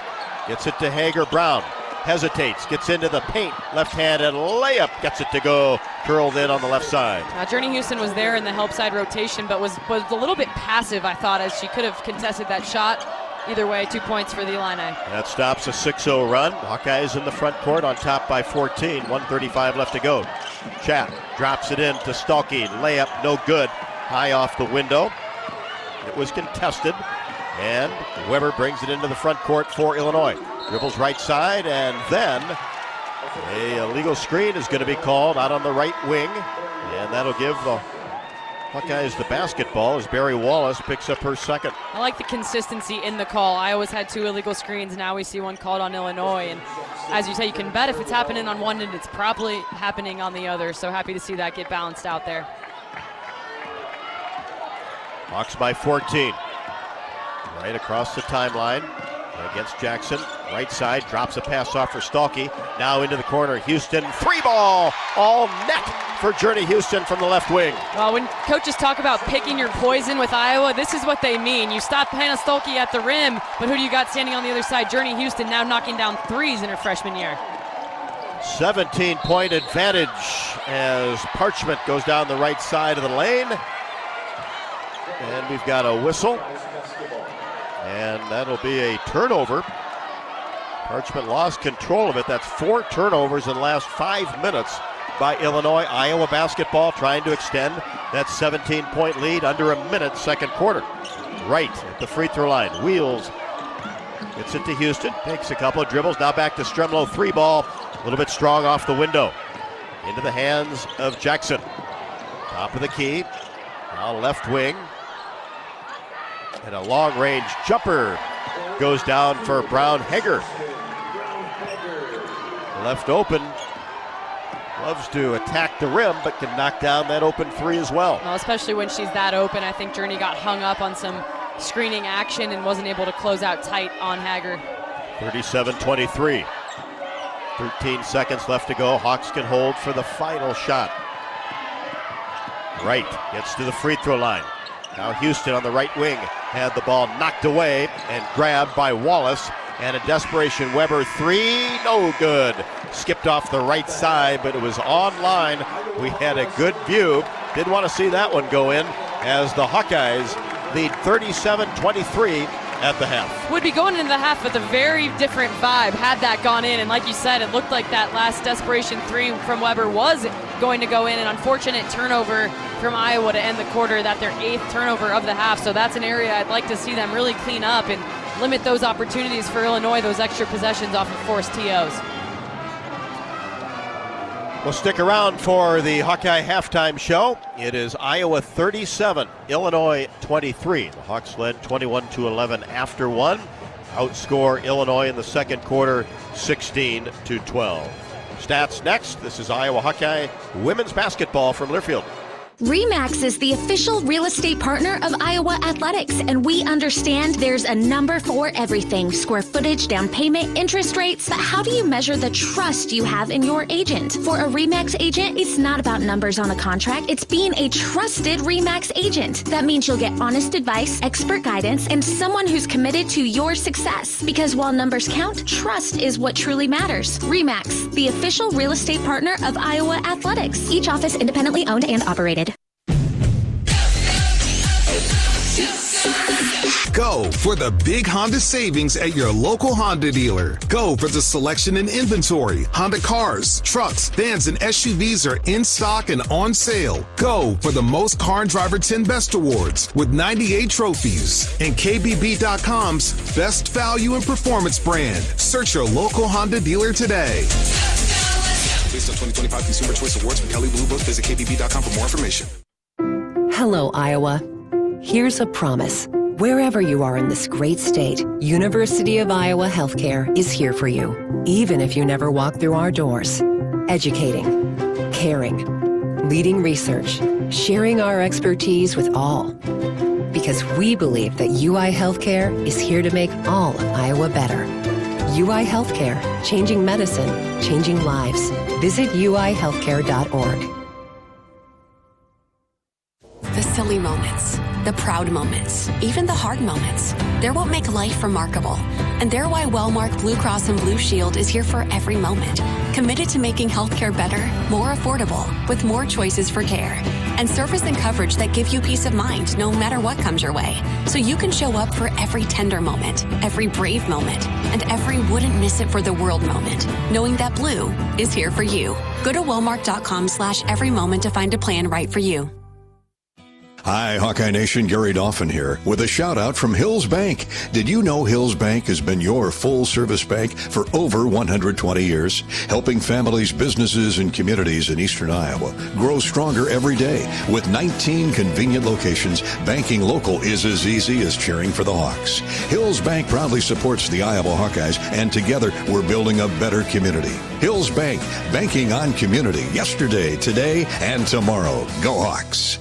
gets it to Hager Brown. Hesitates, gets into the paint, left-handed layup, gets it to go, curled in on the left side. Now, Journey Houston was there in the help side rotation, but was a little bit passive, I thought, as she could have contested that shot. Either way, 2 points for the Illini. That stops a 6-0 run. Hawkeyes in the front court on top by 14, 1:35 left to go. Chat drops it in to Stalkey, layup no good, high off the window. It was contested, and Weber brings it into the front court for Illinois. Dribbles right side, and then a illegal screen is going to be called out on the right wing, and that'll give the Hawkeyes the basketball as Barry Wallace picks up her second. I like the consistency in the call. Iowa's had 2 illegal screens. Now we see one called on Illinois, and as you say, you can bet if it's happening on one end, it's probably happening on the other. So happy to see that get balanced out there. Hawks by 14. Right across the timeline against Jackson. Right side, drops a pass off for Stalkey. Now into the corner, Houston, 3-ball, all net for Journey Houston from the left wing. Well, when coaches talk about picking your poison with Iowa, this is what they mean. You stop Hannah Stalkey at the rim, but who do you got standing on the other side? Journey Houston now knocking down threes in her freshman year. 17-point advantage as Parchment goes down the right side of the lane. And we've got a whistle. And that'll be a turnover. Parchment lost control of it. That's 4 turnovers in the last 5 minutes by Illinois. Iowa basketball trying to extend that 17-point lead under a minute, second quarter. Right at the free throw line. Wheels. Gets it to Houston. Takes a couple of dribbles. Now back to Stremlow. 3-ball. A little bit strong off the window. Into the hands of Jackson. Top of the key. Now left wing. And a long-range jumper goes down for Brown Hager. Left open. Loves to attack the rim, but can knock down that open 3 as well. Well, especially when she's that open. I think Journey got hung up on some screening action and wasn't able to close out tight on Hager. 37-23. 13 seconds left to go. Hawks can hold for the final shot. Wright gets to the free throw line. Now Houston on the right wing had the ball knocked away and grabbed by Wallace. And a desperation Weber 3, no good. Skipped off the right side, but it was online. We had a good view. Didn't want to see that one go in as the Hawkeyes lead 37-23 at the half. Would be going into the half with a very different vibe had that gone in. And like you said, it looked like that last desperation 3 from Weber was going to go in. An unfortunate turnover from Iowa to end the quarter. That their 8th turnover of the half. So that's an area I'd like to see them really clean up and limit those opportunities for Illinois, those extra possessions off of forced TOs. We'll stick around for the Hawkeye halftime show. It is Iowa 37, Illinois 23. The Hawks led 21-11 after one. Outscore Illinois in the second quarter 16-12. Stats next. This is Iowa Hawkeye women's basketball from Learfield. RE/MAX is the official real estate partner of Iowa Athletics, and we understand there's a number for everything: square footage, down payment, interest rates. But how do you measure the trust you have in your agent? For a RE/MAX agent, it's not about numbers on a contract. It's being a trusted RE/MAX agent. That means you'll get honest advice, expert guidance, and someone who's committed to your success. Because while numbers count, trust is what truly matters. RE/MAX, the official real estate partner of Iowa Athletics. Each office independently owned and operated. Go for the big Honda savings at your local Honda dealer. Go for the selection and inventory. Honda cars, trucks, vans, and SUVs are in stock and on sale. Go for the most Car and Driver 10 Best Awards with 98 trophies. And KBB.com's Best Value and Performance brand. Search your local Honda dealer today. Based on 2025 Consumer Choice Awards from Kelley Blue Book, visit KBB.com for more information. Hello, Iowa. Here's a promise. Wherever you are in this great state, University of Iowa Healthcare is here for you, even if you never walk through our doors. Educating, caring, leading research, sharing our expertise with all. Because we believe that UI Healthcare is here to make all of Iowa better. UI Healthcare, changing medicine, changing lives. Visit uihealthcare.org. The silly moments, the proud moments, even the hard moments. They're what make life remarkable. And they're why Wellmark Blue Cross and Blue Shield is here for every moment. Committed to making healthcare better, more affordable, with more choices for care. And service and coverage that give you peace of mind no matter what comes your way. So you can show up for every tender moment, every brave moment, and every wouldn't miss it for the world moment. Knowing that Blue is here for you. Go to Wellmark.com/every moment to find a plan right for you. Hi, Hawkeye Nation, Gary Dauphin here with a shout out from Hills Bank. Did you know Hills Bank has been your full service bank for over 120 years, helping families, businesses, and communities in eastern Iowa grow stronger every day? With 19 convenient locations, banking local is as easy as cheering for the Hawks. Hills Bank proudly supports the Iowa Hawkeyes, and together we're building a better community. Hills Bank, banking on community yesterday, today, and tomorrow. Go Hawks!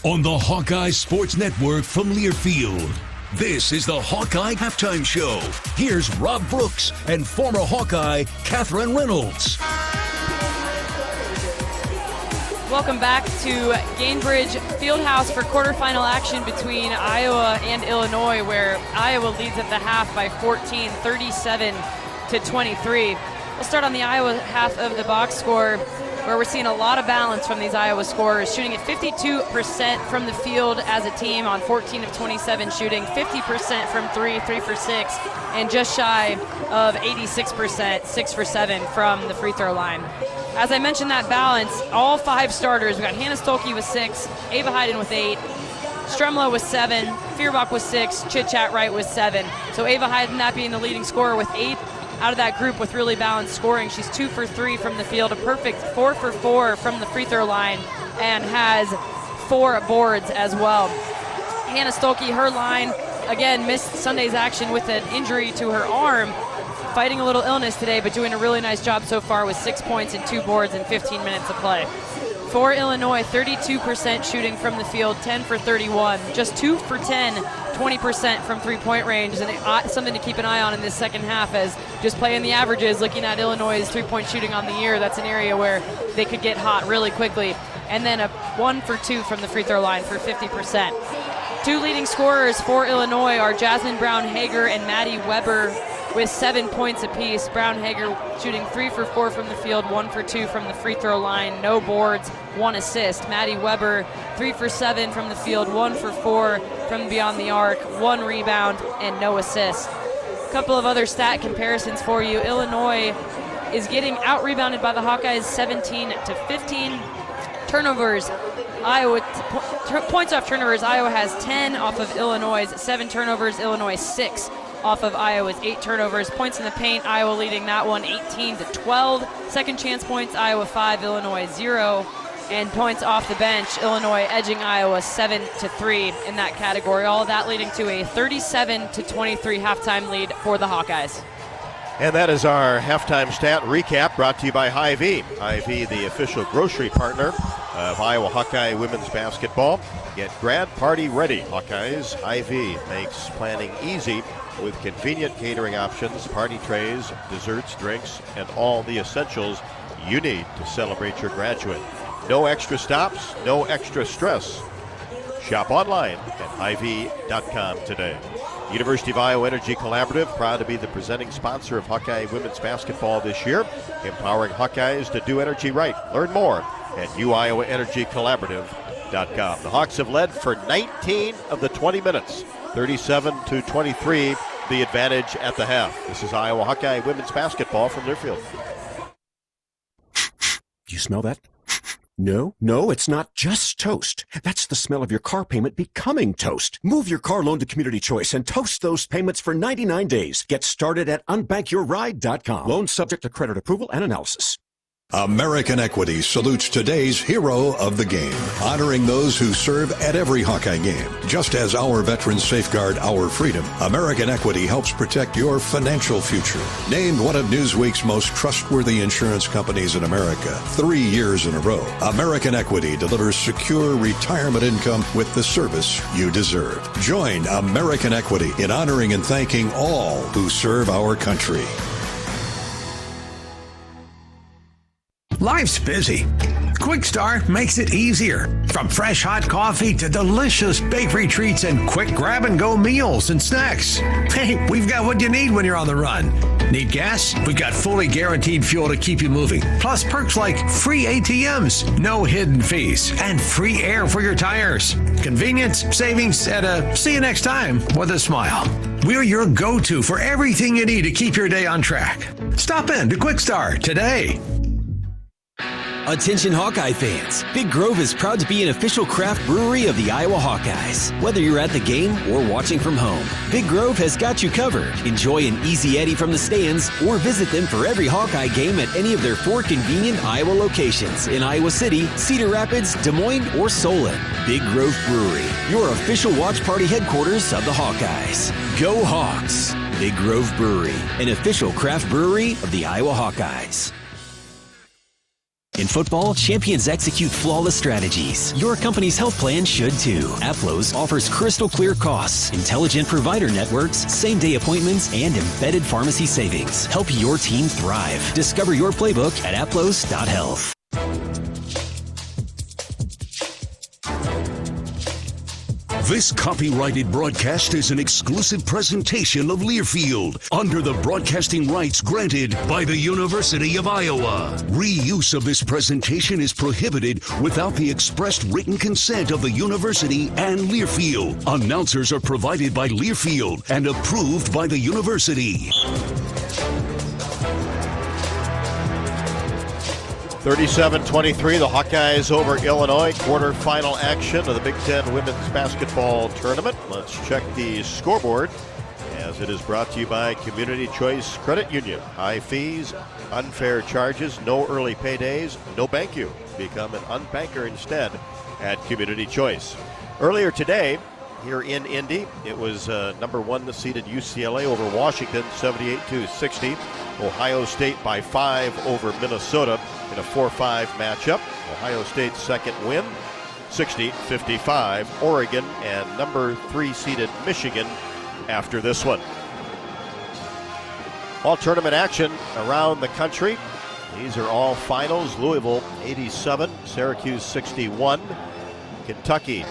On the Hawkeye Sports Network from Learfield, this is the Hawkeye Halftime Show. Here's Rob Brooks and former Hawkeye Catherine Reynolds. Welcome back to Gainbridge Fieldhouse for quarterfinal action between Iowa and Illinois, where Iowa leads at the half by 14, 37-23. We'll start on the Iowa half of the box score, where we're seeing a lot of balance from these Iowa scorers, shooting at 52% from the field as a team on 14 of 27 shooting, 50% from 3 for 6, and just shy of 86%, 6 for 7 from the free throw line. As I mentioned, that balance, all 5 starters, we got Hannah Stolke with 6, Ava Hayden with 8, Stremla with 7, Fierbach with 6, Chit-Chat Wright with 7. So Ava Hayden, that being the leading scorer with 8. Out of that group with really balanced scoring, she's 2 for 3 from the field, a perfect 4 for 4 from the free throw line, and has 4 boards as well. Hannah Stolke, her line, again, missed Sunday's action with an injury to her arm, fighting a little illness today, but doing a really nice job so far with 6 points and 2 boards in 15 minutes of play. For Illinois, 32% shooting from the field, 10 for 31, just 2 for 10, 20% from three-point range, and something to keep an eye on in this second half, as just playing the averages, looking at Illinois' three-point shooting on the year, that's an area where they could get hot really quickly. And then a 1 for 2 from the free throw line for 50%. 2 leading scorers for Illinois are Jasmine Brown-Hager and Maddie Weber with 7 points apiece. Brown-Hager shooting 3 for 4 from the field, 1 for 2 from the free throw line, no boards, 1 assist. Maddie Weber, 3 for 7 from the field, 1 for 4 from beyond the arc, 1 rebound, and no assist. A couple of other stat comparisons for you. Illinois is getting out-rebounded by the Hawkeyes 17-15. Turnovers, Iowa, points off turnovers, Iowa has 10 off of Illinois' 7 turnovers, Illinois 6 off of Iowa's 8 turnovers. Points in the paint, Iowa leading that one 18-12. Second chance points, Iowa 5, Illinois 0. And points off the bench, Illinois edging Iowa 7-3 in that category. All of that leading to a 37-23 halftime lead for the Hawkeyes. And that is our halftime stat recap brought to you by Hy-Vee. Hy-Vee, the official grocery partner of Iowa Hawkeye women's basketball. Get grad party ready, Hawkeyes. Hy-Vee makes planning easy with convenient catering options, party trays, desserts, drinks, and all the essentials you need to celebrate your graduate. No extra stops, no extra stress. Shop online at Hy-Vee.com today. University of Iowa Energy Collaborative, proud to be the presenting sponsor of Hawkeye women's basketball this year, empowering Hawkeyes to do energy right. Learn more at UIowaEnergyCollaborative.com. The Hawks have led for 19 of the 20 minutes, 37-23, the advantage at the half. This is Iowa Hawkeye women's basketball from Learfield. Do you smell that? No, it's not just toast. That's the smell of your car payment becoming toast. Move your car loan to Community Choice and toast those payments for 99 days. Get started at unbankyourride.com. Loan subject to credit approval and analysis. American Equity salutes today's hero of the game, honoring those who serve at every Hawkeye game. Just as our veterans safeguard our freedom, American Equity helps protect your financial future. Named one of Newsweek's most trustworthy insurance companies in America 3 years in a row, American Equity delivers secure retirement income with the service you deserve. Join American Equity in honoring and thanking all who serve our country. Life's busy. Quick Start makes it easier. From fresh hot coffee to delicious bakery treats and quick grab-and-go meals and snacks. Hey, we've got what you need when you're on the run. Need gas? We've got fully guaranteed fuel to keep you moving. Plus perks like free ATMs, no hidden fees, and free air for your tires. Convenience, savings, and a see you next time with a smile. We're your go-to for everything you need to keep your day on track. Stop in to Quick Start today. Attention Hawkeye fans, Big Grove is proud to be an official craft brewery of the Iowa Hawkeyes. Whether you're at the game or watching from home, Big Grove has got you covered. Enjoy an easy Eddie from the stands or visit them for every Hawkeye game at any of their 4 convenient Iowa locations in Iowa City, Cedar Rapids, Des Moines, or Solon. Big Grove Brewery, your official watch party headquarters of the Hawkeyes. Go Hawks! Big Grove Brewery, an official craft brewery of the Iowa Hawkeyes. In football, champions execute flawless strategies. Your company's health plan should too. Aplos offers crystal clear costs, intelligent provider networks, same-day appointments, and embedded pharmacy savings. Help your team thrive. Discover your playbook at aplos.health. This copyrighted broadcast is an exclusive presentation of Learfield under the broadcasting rights granted by the University of Iowa. Reuse of this presentation is prohibited without the expressed written consent of the university and Learfield. Announcers are provided by Learfield and approved by the university. 37-23, the Hawkeyes over Illinois, quarterfinal action of the Big Ten women's basketball tournament. Let's check the scoreboard as it is brought to you by Community Choice Credit Union. High fees, unfair charges, no early paydays, no bank you. Become an unbanker instead at Community Choice. Earlier today, here in Indy, it was number 1 seeded UCLA over Washington, 78-60. Ohio State by 5 over Minnesota in a 4-5 matchup. Ohio State's second win, 60-55. Oregon and number 3 seeded Michigan after this one. All tournament action around the country. These are all finals. Louisville 87, Syracuse 61. Kentucky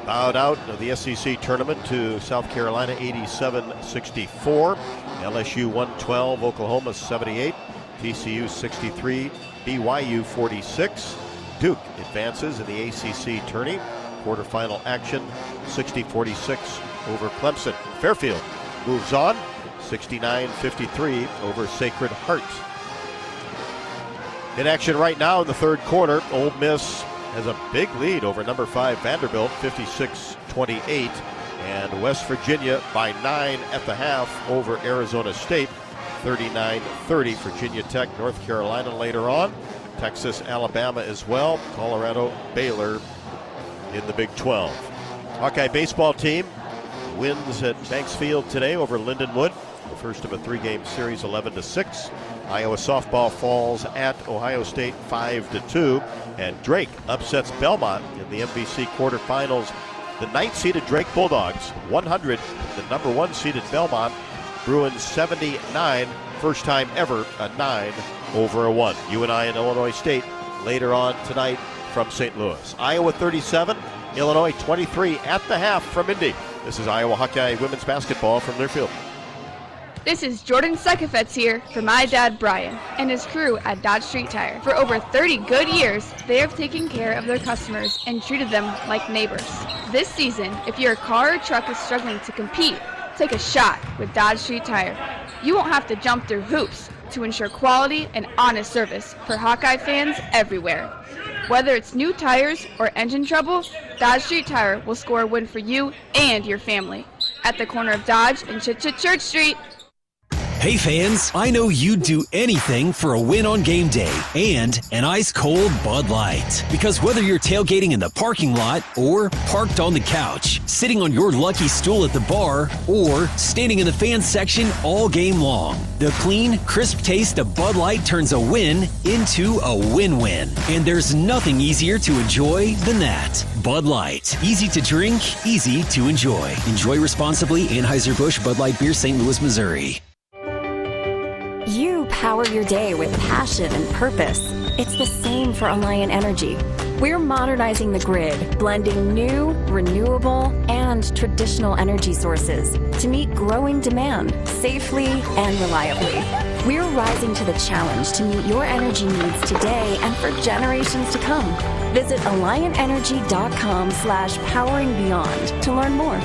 bowed out of the SEC tournament to South Carolina 87-64. LSU 112, Oklahoma 78, TCU 63, BYU 46. Duke advances in the ACC tourney. Quarterfinal action 60-46 over Clemson. Fairfield moves on 69-53 over Sacred Heart. In action right now in the third quarter, Ole Miss has a big lead over number 5 Vanderbilt, 56-28. And West Virginia by 9 at the half over Arizona State, 39-30. Virginia Tech, North Carolina later on. Texas, Alabama as well. Colorado, Baylor in the Big 12. Hawkeye baseball team wins at Banks Field today over Lindenwood. The first of a 3-game series, 11-6. Iowa softball falls at Ohio State 5-2. And Drake upsets Belmont in the MVC quarterfinals. The 9th-seeded Drake Bulldogs, 100. The number 1-seeded Belmont Bruins 79. First time ever a 9 over a 1. UNI and Illinois State later on tonight from St. Louis. Iowa 37, Illinois 23 at the half from Indy. This is Iowa Hawkeye women's basketball from Learfield. This is Jordan Sekefetz here for my dad Brian and his crew at Dodge Street Tire. For over 30 good years, they have taken care of their customers and treated them like neighbors. This season, if your car or truck is struggling to compete, take a shot with Dodge Street Tire. You won't have to jump through hoops to ensure quality and honest service for Hawkeye fans everywhere. Whether it's new tires or engine trouble, Dodge Street Tire will score a win for you and your family. At the corner of Dodge and Church Street. Hey fans, I know you'd do anything for a win on game day and an ice-cold Bud Light. Because whether you're tailgating in the parking lot or parked on the couch, sitting on your lucky stool at the bar, or standing in the fan section all game long, the clean, crisp taste of Bud Light turns a win into a win-win. And there's nothing easier to enjoy than that. Bud Light. Easy to drink, easy to enjoy. Enjoy responsibly. Anheuser-Busch Bud Light Beer, St. Louis, Missouri. You power your day with passion and purpose. It's the same for Alliant Energy. We're modernizing the grid, blending new, renewable, and traditional energy sources to meet growing demand safely and reliably. We're rising to the challenge to meet your energy needs today and for generations to come. Visit AlliantEnergy.com/poweringBeyond to learn more.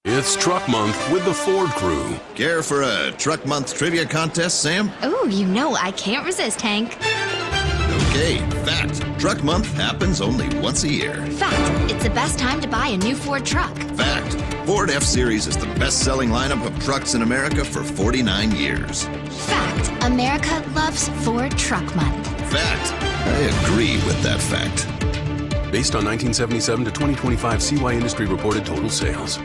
It's Truck Month with the Ford Crew. Care for a Truck Month trivia contest, Sam? Oh, you know I can't resist, Hank. Okay, fact. Truck Month happens only once a year. Fact. It's the best time to buy a new Ford truck. Fact. Ford F-Series is the best-selling lineup of trucks in America for 49 years. Fact. America loves Ford Truck Month. Fact. I agree with that fact. Based on 1977 to 2025 CY Industry reported total sales.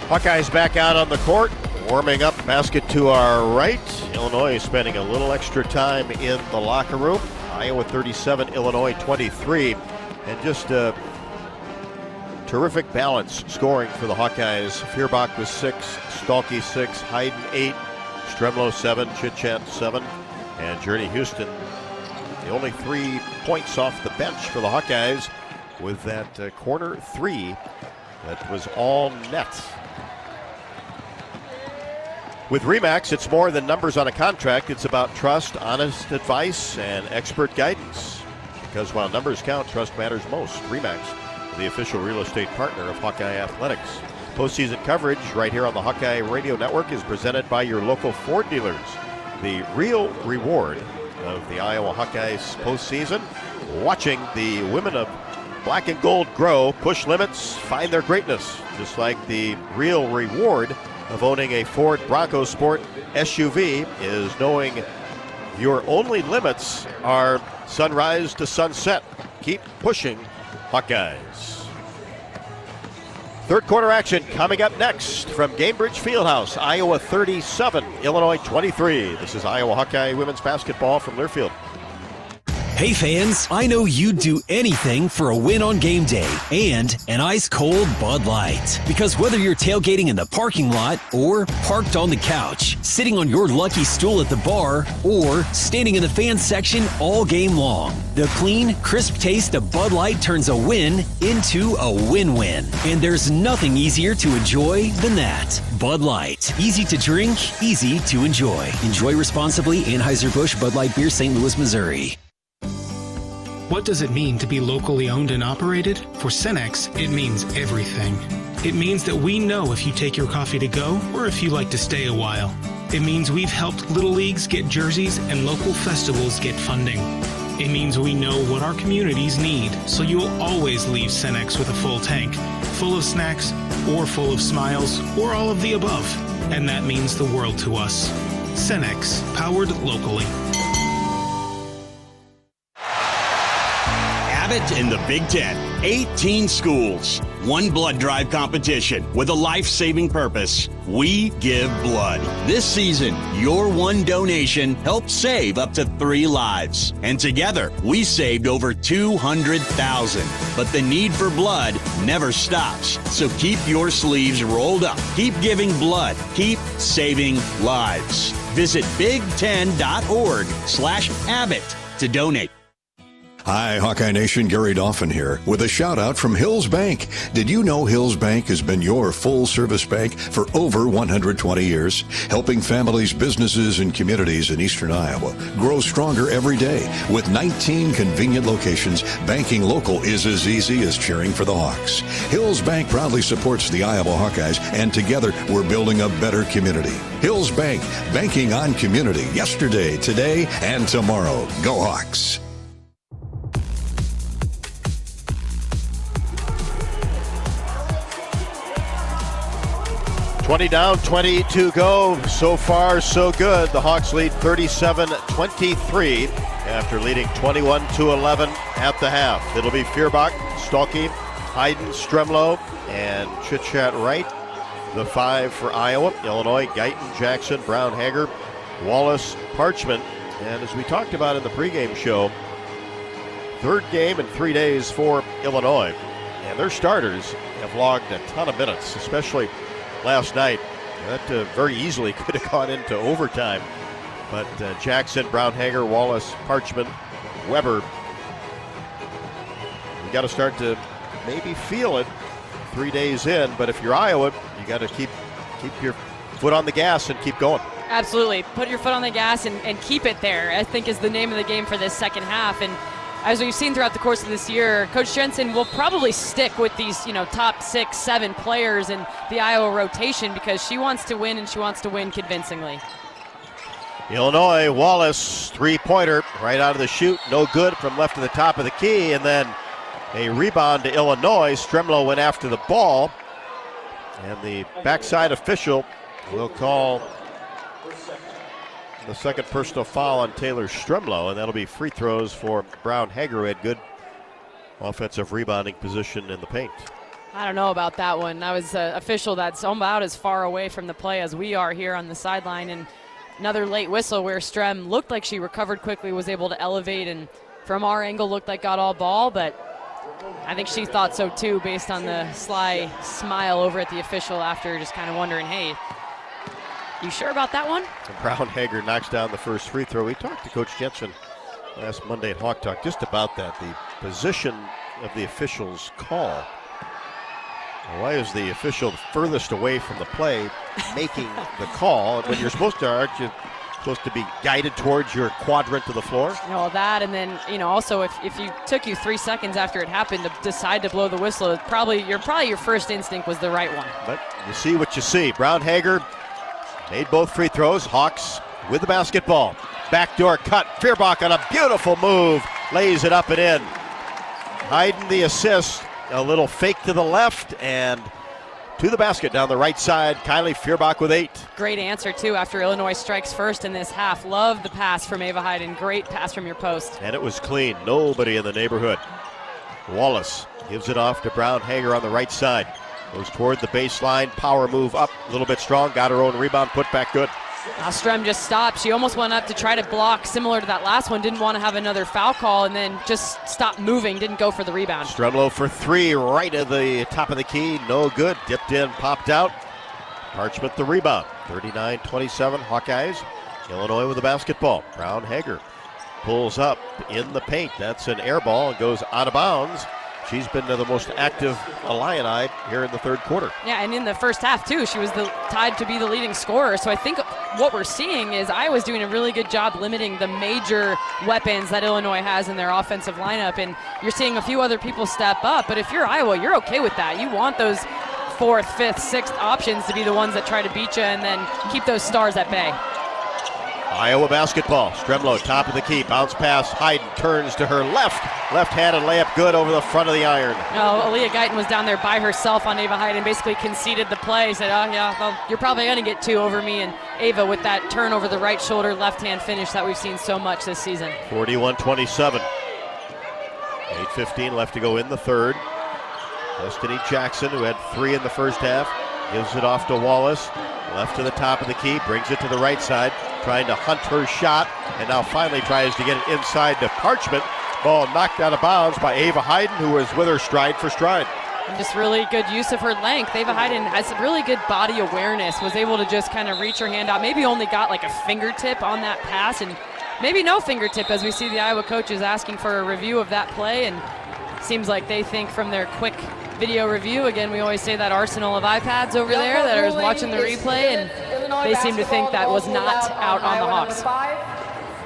Hawkeyes back out on the court, warming up, basket to our right. Illinois spending a little extra time in the locker room. Iowa 37, Illinois 23. And just a terrific balance scoring for the Hawkeyes. Feuerbach was 6, Stalkey 6, Hayden 8, Stremlo 7, Chitchat 7, and Journey Houston the only 3 points off the bench for the Hawkeyes with that corner 3 that was all net. With RE/MAX, it's more than numbers on a contract. It's about trust, honest advice, and expert guidance. Because while numbers count, trust matters most. RE/MAX, the official real estate partner of Hawkeye Athletics. Postseason coverage right here on the Hawkeye Radio Network is presented by your local Ford dealers. The real reward of the Iowa Hawkeyes postseason, watching the women of black and gold grow, push limits, find their greatness. Just like the real reward of owning a Ford Bronco Sport SUV is knowing your only limits are sunrise to sunset. Keep pushing, Hawkeyes. Third quarter action coming up next from Gamebridge Fieldhouse. Iowa 37, Illinois 23. This is Iowa Hawkeye women's basketball from Learfield. Hey fans, I know you'd do anything for a win on game day and an ice-cold Bud Light. Because whether you're tailgating in the parking lot or parked on the couch, sitting on your lucky stool at the bar, or standing in the fan section all game long, the clean, crisp taste of Bud Light turns a win into a win-win. And there's nothing easier to enjoy than that. Bud Light. Easy to drink, easy to enjoy. Enjoy responsibly. Anheuser-Busch Bud Light Beer, St. Louis, Missouri. What does it mean to be locally owned and operated? For Cenex, it means everything. It means that we know if you take your coffee to go or if you like to stay a while. It means we've helped Little Leagues get jerseys and local festivals get funding. It means we know what our communities need, so you'll always leave Cenex with a full tank, full of snacks, or full of smiles, or all of the above. and that means the world to us. Cenex, powered locally. Abbott in the Big Ten. 18 schools. One blood drive competition with a life-saving purpose. We give blood. This season, your one donation helped save up to 3 lives. And together, we saved over 200,000. But the need for blood never stops. So keep your sleeves rolled up. Keep giving blood. Keep saving lives. Visit big10.org/Abbott to donate. Hi, Hawkeye Nation, Gary Dauphin here with a shout out from Hills Bank. Did you know Hills Bank has been your full service bank for over 120 years, helping families, businesses, and communities in eastern Iowa grow stronger every day? With 19 convenient locations, banking local is as easy as cheering for the Hawks. Hills Bank proudly supports the Iowa Hawkeyes, and together we're building a better community. Hills Bank, banking on community yesterday, today, and tomorrow. Go Hawks! 20 down, 20 to go. So far, so good. The Hawks lead 37-23 after leading 21-11 at the half. It'll be Feuerbach, Stolke, Hayden, Stremlo, and Chitchat Wright. The 5 for Iowa. Illinois, Guyton, Jackson, Brown, Hager, Wallace, Parchment. And as we talked about in the pregame show, third game in 3 days for Illinois. And their starters have logged a ton of minutes, especially last night. That very easily could have gone into overtime. But Jackson, Brown, Hager, Wallace, Parchment, Weber. You got to start to maybe feel it 3 days in. But if you're Iowa, you got to keep your foot on the gas and keep going. Absolutely. Put your foot on the gas and keep it there, I think, is the name of the game for this second half. And as we've seen throughout the course of this year, Coach Jensen will probably stick with these, top 6, 7 players in the Iowa rotation because she wants to win, and she wants to win convincingly. Illinois, Wallace, three-pointer right out of the chute. No good from left to the top of the key, and then a rebound to Illinois. Stremlo went after the ball, and the backside official will call the second personal foul on Taylor Stremlo, and that'll be free throws for Brown Hager, who had good offensive rebounding position in the paint. I don't know about that one. That was an official that's about as far away from the play as we are here on the sideline, and another late whistle where Strem looked like she recovered quickly, was able to elevate, and from our angle looked like got all ball, but I think she thought so too based on the sly smile over at the official after, just kind of wondering, hey, you sure about that one? Brown Hager knocks down the first free throw. We talked to Coach Jensen last Monday at Hawk Talk just about that, the position of the official's call. Why is the official furthest away from the play making the call? When you're supposed to, aren't you supposed to be guided towards your quadrant to the floor? All that, and then also if you took you 3 seconds after it happened to decide to blow the whistle, probably your first instinct was the right one. But you see what you see. Brown Hager made both free throws. Hawks with the basketball. Backdoor cut. Feuerbach on a beautiful move. Lays it up and in. Hayden the assist. A little fake to the left and to the basket down the right side. Kylie Feuerbach with 8. Great answer, too, after Illinois strikes first in this half. Love the pass from Ava Hayden. Great pass from your post. And it was clean. Nobody in the neighborhood. Wallace gives it off to Brown Hager on the right side. Goes toward the baseline, power move up, a little bit strong, got her own rebound, put back good. Strem just stopped. She almost went up to try to block, similar to that last one, didn't want to have another foul call, and then just stopped moving, didn't go for the rebound. Stremlo for 3, right at the top of the key, no good, dipped in, popped out. Parchment the rebound, 39-27 Hawkeyes. Illinois with the basketball. Brown Hager pulls up in the paint, that's an air ball, and goes out of bounds. She's been the most active Illini here in the third quarter. Yeah, and in the first half, too, she was tied to be the leading scorer. So I think what we're seeing is Iowa's doing a really good job limiting the major weapons that Illinois has in their offensive lineup. And you're seeing a few other people step up. But if you're Iowa, you're okay with that. You want those 4th, 5th, 6th options to be the ones that try to beat you and then keep those stars at bay. Iowa basketball. Stremlo, top of the key. Bounce pass. Hayden turns to her left. Left-handed layup good over the front of the iron. No, Aaliyah Guyton was down there by herself on Ava Hayden, basically conceded the play. Said, oh, yeah, well, you're probably going to get 2 over me. And Ava with that turn over the right shoulder, left-hand finish that we've seen so much this season. 41-27. 8:15 left to go in the third. Destiny Jackson, who had 3 in the first half, gives it off to Wallace. Left to the top of the key, brings it to the right side, trying to hunt her shot, and now finally tries to get it inside to Parchment. Ball knocked out of bounds by Ava Hayden, who was with her stride for stride. And just really good use of her length. Ava Hayden has really good body awareness, was able to just kind of reach her hand out, maybe only got like a fingertip on that pass, and maybe no fingertip as we see the Iowa coaches asking for a review of that play, and seems like they think from their quick video review, again, we always say that arsenal of iPads over there that are watching the replay, and they seem to think that was not out on the Hawks.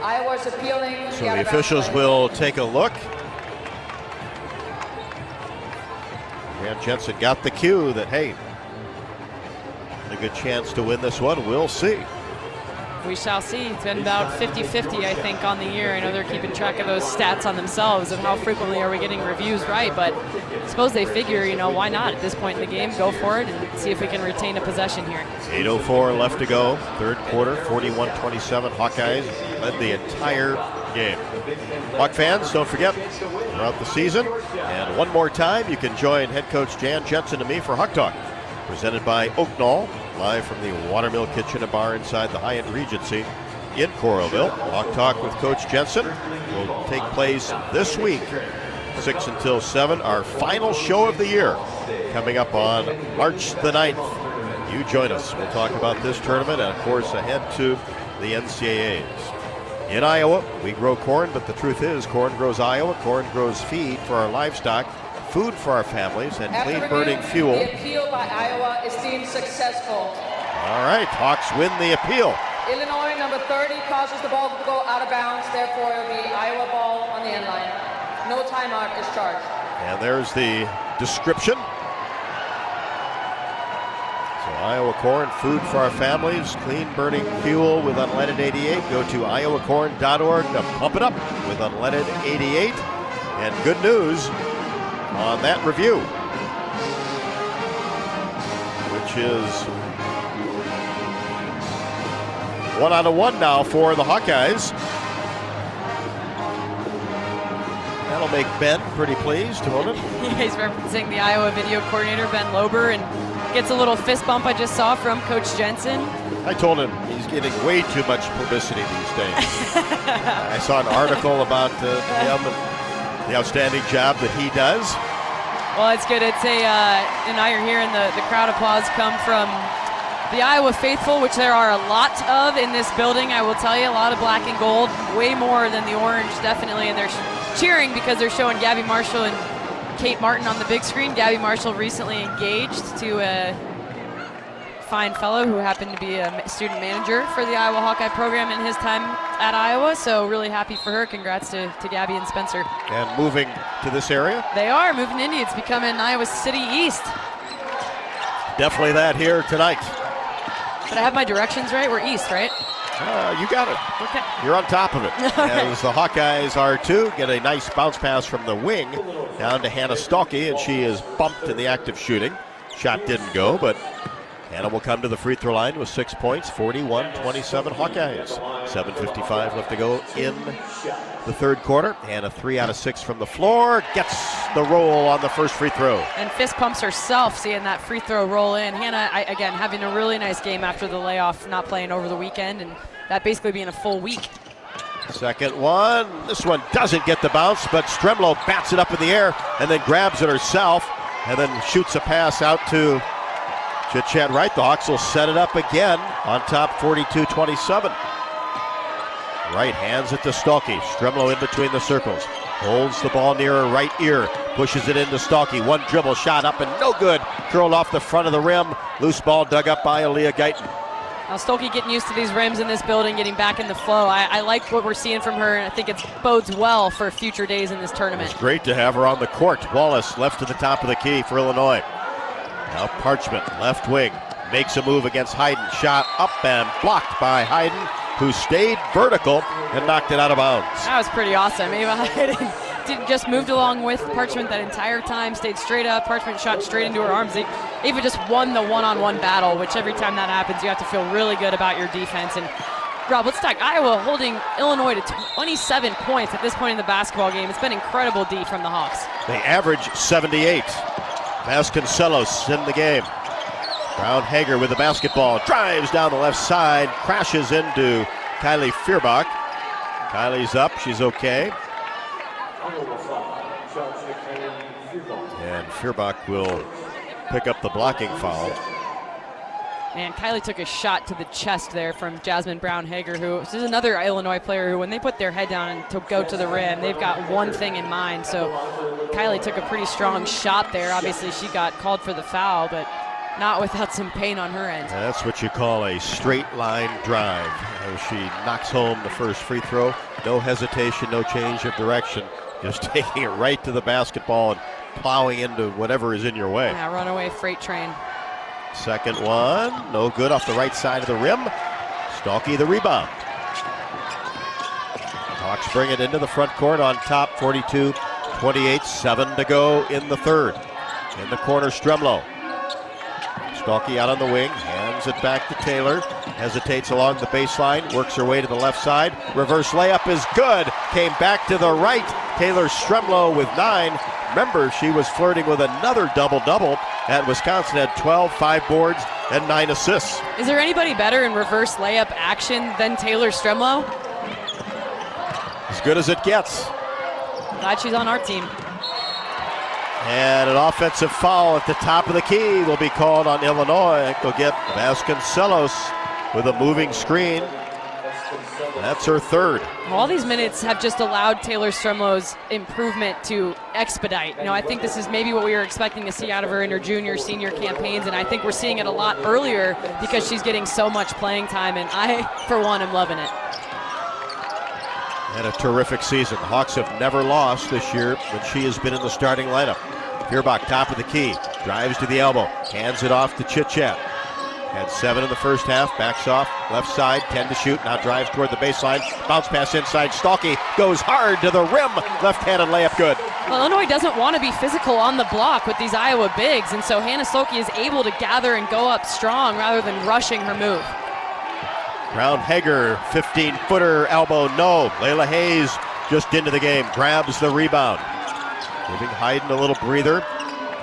Iowa's appealing. So the officials will take a look. Jan Jensen got the cue that, hey, a good chance to win this one. We'll see. We shall see. It's been about 50-50, I think, on the year. I know they're keeping track of those stats on themselves of how frequently are we getting reviews right, but I suppose they figure, why not at this point in the game? Go for it and see if we can retain a possession here. 8:04 left to go, third quarter, 41-27. Hawkeyes led the entire game. Hawk fans, don't forget, throughout the season, and one more time, you can join head coach Jan Jensen and me for Hawk Talk, presented by Oaknall, live from the Watermill Kitchen and Bar inside the Hyatt Regency in Coralville. Hawk Talk with Coach Jensen will take place this week, 6 until 7, our final show of the year, coming up on March the 9th. You join us. We'll talk about this tournament and, of course, ahead to the NCAAs. In Iowa, we grow corn, but the truth is corn grows Iowa. Corn grows feed for our livestock, food for our families, and clean-burning fuel. The appeal by Iowa is deemed successful. All right, Hawks win the appeal. Illinois, number 30, causes the ball to go out of bounds. Therefore, it will be Iowa ball on the end line. No timeout is charged. And there's the description. So Iowa corn, food for our families, clean-burning fuel with unleaded 88. Go to iowacorn.org to pump it up with unleaded 88. And good news on that review, which is 1 out of 1 now for the Hawkeyes. That'll make Ben pretty pleased, won't it? He's referencing the Iowa video coordinator, Ben Lober, and gets a little fist bump I just saw from Coach Jensen. I told him he's getting way too much publicity these days. I saw an article about him and the outstanding job that he does. Well, it's good. It's and now you're hearing the crowd applause come from the Iowa faithful, which there are a lot of in this building. I will tell you, a lot of black and gold, way more than the orange, definitely. And they're cheering because they're showing Gabby Marshall and Kate Martin on the big screen. Gabby Marshall recently engaged to a fine fellow who happened to be a student manager for the Iowa Hawkeye program in his time at Iowa, so really happy for her. Congrats to Gabby and Spencer. And moving to this area? They are moving to Indy. It's becoming Iowa City East. Definitely that here tonight. But I have my directions right? We're east, right? You got it. Okay. You're on top of it. As the Hawkeyes are too. Get a nice bounce pass from the wing down to Hannah Stalkey, and she is bumped in the act of shooting. Shot didn't go, but Hannah will come to the free throw line with 6 points, 41-27 Hawkeyes. 7:55 left to go in the third quarter. Hannah 3 out of 6 from the floor, gets the roll on the first free throw. And fist pumps herself, seeing that free throw roll in. Hannah, again, having a really nice game after the layoff, not playing over the weekend, and that basically being a full week. Second one, this one doesn't get the bounce, but Stremlo bats it up in the air and then grabs it herself and then shoots a pass out to Chad Wright. The Hawks will set it up again on top, 42-27. Wright hands it to Stalkey. Stremlo in between the circles. Holds the ball near her right ear. Pushes it into Stalkey. One dribble shot up and no good. Curled off the front of the rim. Loose ball dug up by Aaliyah Guyton. Now Stolke getting used to these rims in this building, getting back in the flow. I like what we're seeing from her, and I think it bodes well for future days in this tournament. It's great to have her on the court. Wallace left to the top of the key for Illinois. Now Parchment, left wing, makes a move against Hayden. Shot up and blocked by Hayden. who stayed vertical and knocked it out of bounds. That was pretty awesome. Ava just moved along with Parchment that entire time, stayed straight up. Parchment shot straight into her arms. Ava just won the one-on-one battle, which every time that happens, you have to feel really good about your defense. And Rob, let's talk Iowa holding Illinois to 27 points at this point in the basketball game. It's been incredible D from the Hawks. They average 78. Vasconcelos in the game. Brown Hager with the basketball, drives down the left side, crashes into Kylie Feuerbach. Kylie's up, she's okay. And Feuerbach will pick up the blocking foul. And Kylie took a shot to the chest there from Jasmine Brown Hager, who this is another Illinois player who, when they put their head down and to go to the rim, they've got one thing in mind. So Kylie took a pretty strong shot there. Obviously, she got called for the foul, but not without some pain on her end. That's what you call a straight line drive. As she knocks home the first free throw. No hesitation, no change of direction. Just taking it right to the basketball and plowing into whatever is in your way. Yeah, runaway freight train. Second one, no good off the right side of the rim. Stalky the rebound. Hawks bring it into the front court on top, 42-28, 7 to go in the third. In the corner, Stremlow. Stalky out on the wing, hands it back to Taylor, hesitates along the baseline, works her way to the left side. Reverse layup is good, came back to the right. Taylor Stremlow with 9. Remember, she was flirting with another double-double at Wisconsin, had 12, 5 boards, and 9 assists. Is there anybody better in reverse layup action than Taylor Stremlow? As good as it gets. Glad she's on our team. And an offensive foul at the top of the key will be called on Illinois. They'll get Vasconcelos with a moving screen. That's her third. All these minutes have just allowed Taylor Stremlow's improvement to expedite. You know, I think this is maybe what we were expecting to see out of her in her junior, senior campaigns, and I think we're seeing it a lot earlier because she's getting so much playing time, and I, for one, am loving it. And a terrific season. The Hawks have never lost this year when she has been in the starting lineup. Feuerbach, top of the key, drives to the elbow, hands it off to Chitchat. Had 7 in the first half, backs off, left side, 10 to shoot, now drives toward the baseline, bounce pass inside, Stalky goes hard to the rim, left-handed layup good. Well, Illinois doesn't want to be physical on the block with these Iowa bigs, and so Hannah Stalky is able to gather and go up strong rather than rushing her move. Brown Hager, 15-footer, elbow, no. Layla Hayes just into the game, grabs the rebound. Giving Hayden a little breather.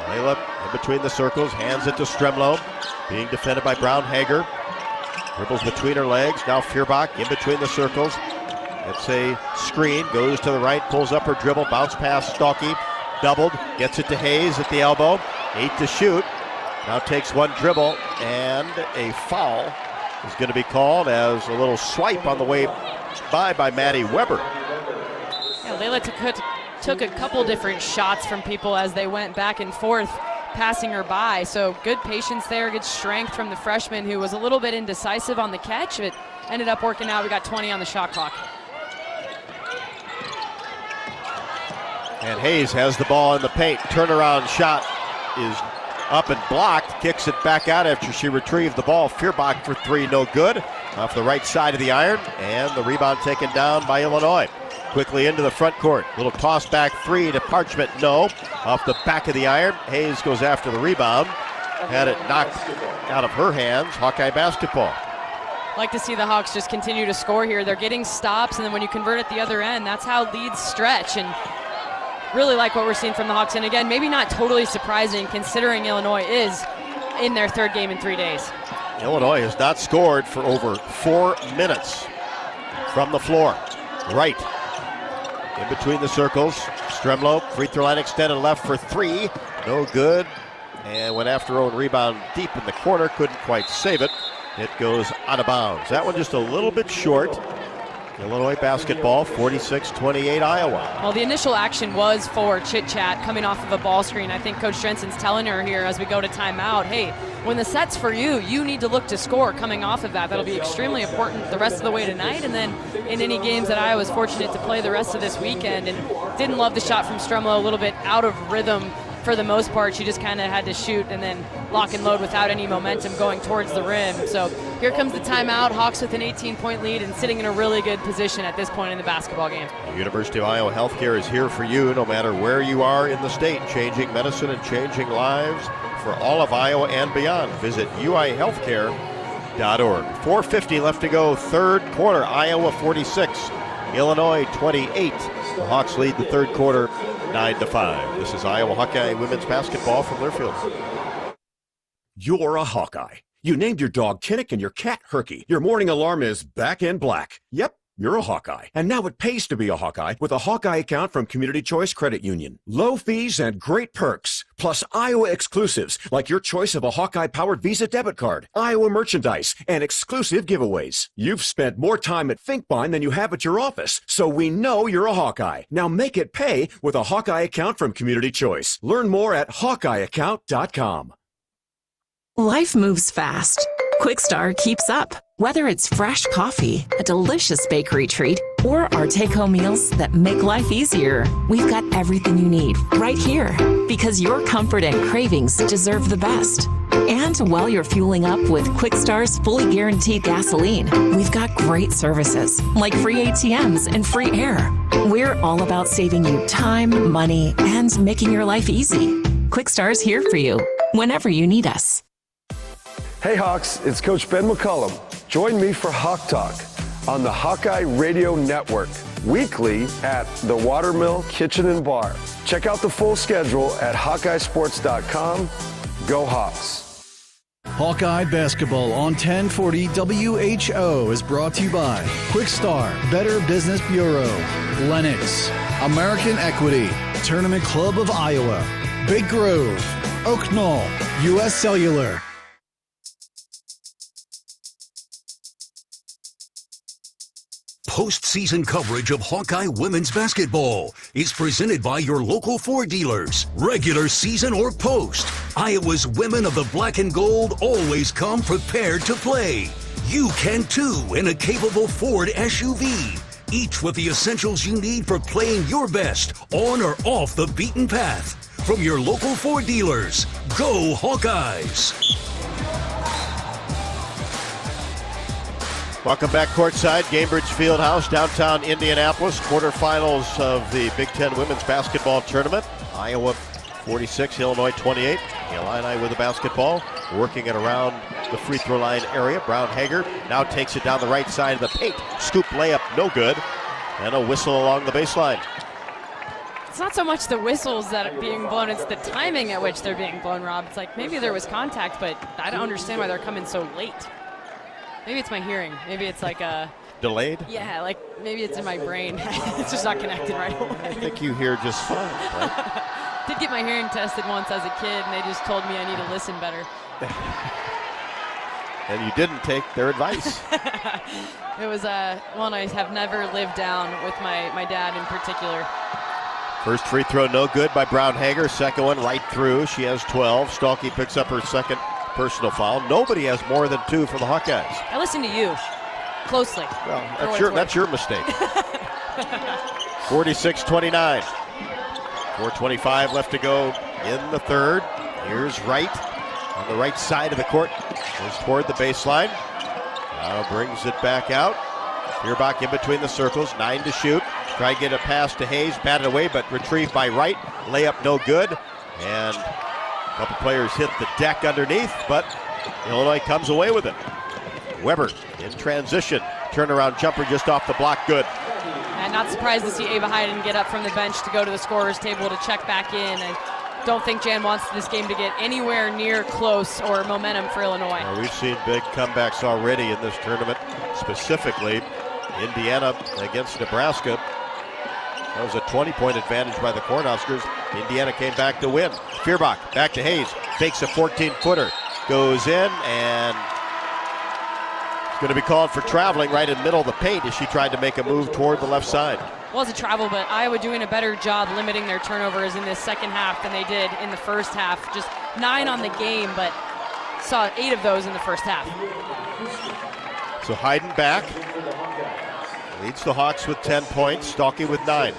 Layla in between the circles, hands it to Stremlow. Being defended by Brown Hager. Dribbles between her legs, now Feuerbach in between the circles. It's a screen, goes to the right, pulls up her dribble, bounce pass, Stalky. Doubled, gets it to Hayes at the elbow. 8 to shoot. Now takes one dribble, and a foul is going to be called as a little swipe on the way by Maddie Weber. Yeah, Layla took a couple different shots from people as they went back and forth, passing her by. So good patience there, good strength from the freshman who was a little bit indecisive on the catch. It ended up working out. We got 20 on the shot clock. And Hayes has the ball in the paint. Turnaround shot is up and blocked, kicks it back out after she retrieved the ball. Feuerbach for 3, no good. Off the right side of the iron, and the rebound taken down by Illinois. Quickly into the front court. Little toss back 3 to Parchment, no. Off the back of the iron, Hayes goes after the rebound. Had it knocked out of her hands. Hawkeye basketball. Like to see the Hawks just continue to score here. They're getting stops, and then when you convert at the other end, that's how leads stretch. And really like what we're seeing from the Hawks. And again, maybe not totally surprising considering Illinois is in their third game in 3 days. Illinois has not scored for over 4 minutes from the floor. Right. In between the circles, Stremlow, free throw line extended left for 3. No good. And went after her own rebound deep in the corner. Couldn't quite save it. It goes out of bounds. That one just a little bit short. Illinois basketball, 46-28 Iowa. Well, the initial action was for Chit Chat coming off of a ball screen. I think Coach Jensen's telling her here as we go to timeout, hey, when the set's for you, you need to look to score coming off of that. That'll be extremely important the rest of the way tonight, and then in any games that I was fortunate to play the rest of this weekend. And didn't love the shot from Stremlow, a little bit out of rhythm for the most part. She just kind of had to shoot and then lock and load without any momentum going towards the rim. So here comes the timeout. Hawks with an 18-point lead and sitting in a really good position at this point in the basketball game. The University of Iowa Healthcare is here for you no matter where you are in the state, changing medicine and changing lives for all of Iowa and beyond. Visit uihealthcare.org. 4:50 left to go, third quarter. Iowa 46, Illinois 28. The Hawks lead the third quarter 9-5. This is Iowa Hawkeye women's basketball from Learfield. You're a Hawkeye. You named your dog Kinnick and your cat Herky. Your morning alarm is back in black. Yep, you're a Hawkeye. And now it pays to be a Hawkeye with a Hawkeye account from Community Choice Credit Union. Low fees and great perks, plus Iowa exclusives like your choice of a Hawkeye-powered Visa debit card, Iowa merchandise, and exclusive giveaways. You've spent more time at Finkbine than you have at your office, so we know you're a Hawkeye. Now make it pay with a Hawkeye account from Community Choice. Learn more at HawkeyeAccount.com. Life moves fast. Quickstar keeps up. Whether it's fresh coffee, a delicious bakery treat, or our take-home meals that make life easier, we've got everything you need right here. Because your comfort and cravings deserve the best. And while you're fueling up with Quickstar's fully guaranteed gasoline, we've got great services like free ATMs and free air. We're all about saving you time, money, and making your life easy. Quickstar's here for you whenever you need us. Hey Hawks, it's Coach Ben McCullum. Join me for Hawk Talk on the Hawkeye Radio Network, weekly at the Watermill Kitchen and Bar. Check out the full schedule at HawkeyeSports.com. Go Hawks. Hawkeye Basketball on 1040 WHO is brought to you by Quickstar, Better Business Bureau, Lennox, American Equity, Tournament Club of Iowa, Big Grove, Oak Knoll, U.S. Cellular. Postseason coverage of Hawkeye women's basketball is presented by your local Ford dealers. Regular season or post, Iowa's women of the black and gold always come prepared to play. You can too in a capable Ford SUV, each with the essentials you need for playing your best on or off the beaten path. From your local Ford dealers, go Hawkeyes! Welcome back courtside, Gamebridge Fieldhouse, downtown Indianapolis. Quarterfinals of the Big Ten Women's Basketball Tournament. Iowa 46, Illinois 28. The Illini with the basketball, working it around the free throw line area. Brown Hager now takes it down the right side of the paint. Scoop layup, no good. And a whistle along the baseline. It's not so much the whistles that are being blown, it's the timing at which they're being blown, Rob. It's like maybe there was contact, but I don't understand why they're coming so late. Maybe it's my hearing. Maybe it's like a... Delayed? Yeah, like maybe it's in my brain. It's just not connected right away. I think you hear just fine, right? Did get my hearing tested once as a kid, and they just told me I need to listen better. And you didn't take their advice. It was one I have never lived down with my dad in particular. First free throw no good by Brown Hager. Second one right through. She has 12. Stalky picks up her second personal foul. Nobody has more than 2 for the Hawkeyes. I listen to you closely. Well, that's your mistake. 46-29. 4:25 left to go in the third. Here's Wright on the right side of the court. Goes toward the baseline. Now brings it back out. Fierbach in between the circles. 9 to shoot. Try to get a pass to Hayes. Batted away, but retrieved by Wright. Layup no good. And a couple players hit the deck underneath, but Illinois comes away with it. Weber in transition. Turnaround jumper just off the block, good. And not surprised to see Ava Hayden get up from the bench to go to the scorer's table to check back in. I don't think Jan wants this game to get anywhere near close or momentum for Illinois. Well, we've seen big comebacks already in this tournament, specifically Indiana against Nebraska. That was a 20-point advantage by the Cornhuskers. Indiana came back to win. Fierbach back to Hayes. Fakes a 14-footer. Goes in and it's going to be called for traveling right in the middle of the paint as she tried to make a move toward the left side. Well, it's a travel, but Iowa doing a better job limiting their turnovers in this second half than they did in the first half. Just 9 on the game, but saw 8 of those in the first half. So Hayden back. Leads the Hawks with 10 points. Stalky with 9.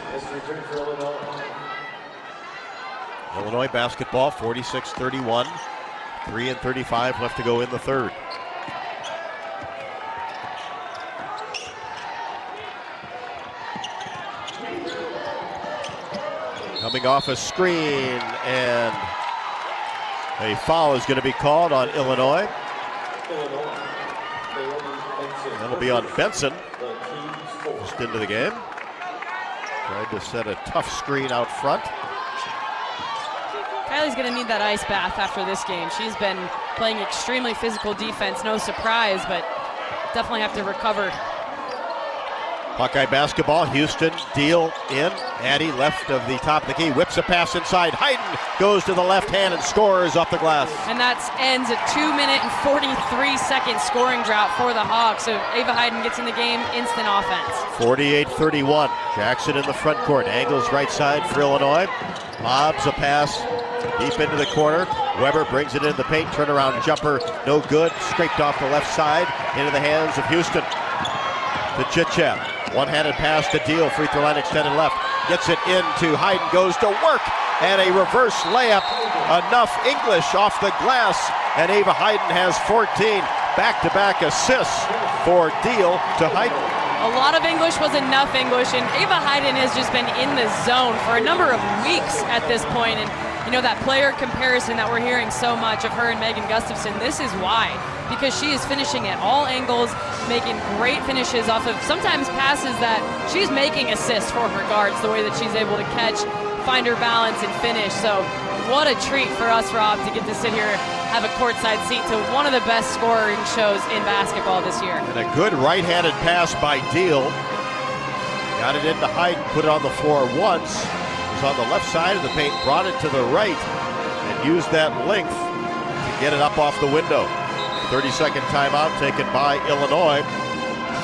Illinois basketball, 46-31. 3:35 left to go in the third. Coming off a screen, and a foul is going to be called on Illinois. That'll be on Benson, just into the game. Tried to set a tough screen out front. Kylie's going to need that ice bath after this game. She's been playing extremely physical defense, no surprise, but definitely have to recover. Hawkeye basketball, Houston, Deal in. Addie left of the top of the key, whips a pass inside. Hayden goes to the left hand and scores off the glass. And that ends a 2-minute and 43-second scoring drought for the Hawks. So Ava Hayden gets in the game, instant offense. 48-31. Jackson in the front court, angles right side for Illinois. Lobs a pass deep into the corner. Weber brings it into the paint, turnaround jumper, no good. Scraped off the left side, into the hands of Houston. To Chitchap. One-handed pass to Deal, free throw line extended left. Gets it into Hayden, goes to work, and a reverse layup. Enough English off the glass, and Ava Hayden has 14 back-to-back assists for Deal to Hayden. A lot of English was enough English, and Ava Hayden has just been in the zone for a number of weeks at this point. And you know, that player comparison that we're hearing so much of her and Megan Gustafson, this is why. Because she is finishing at all angles, making great finishes off of sometimes passes that she's making assists for her guards, the way that she's able to catch, find her balance, and finish. So what a treat for us, Rob, to get to sit here, have a courtside seat to one of the best scoring shows in basketball this year. And a good right-handed pass by Deal. Got it into Hayden, put it on the floor once. Was on the left side of the paint, brought it to the right, and used that length to get it up off the window. 30-second timeout taken by Illinois.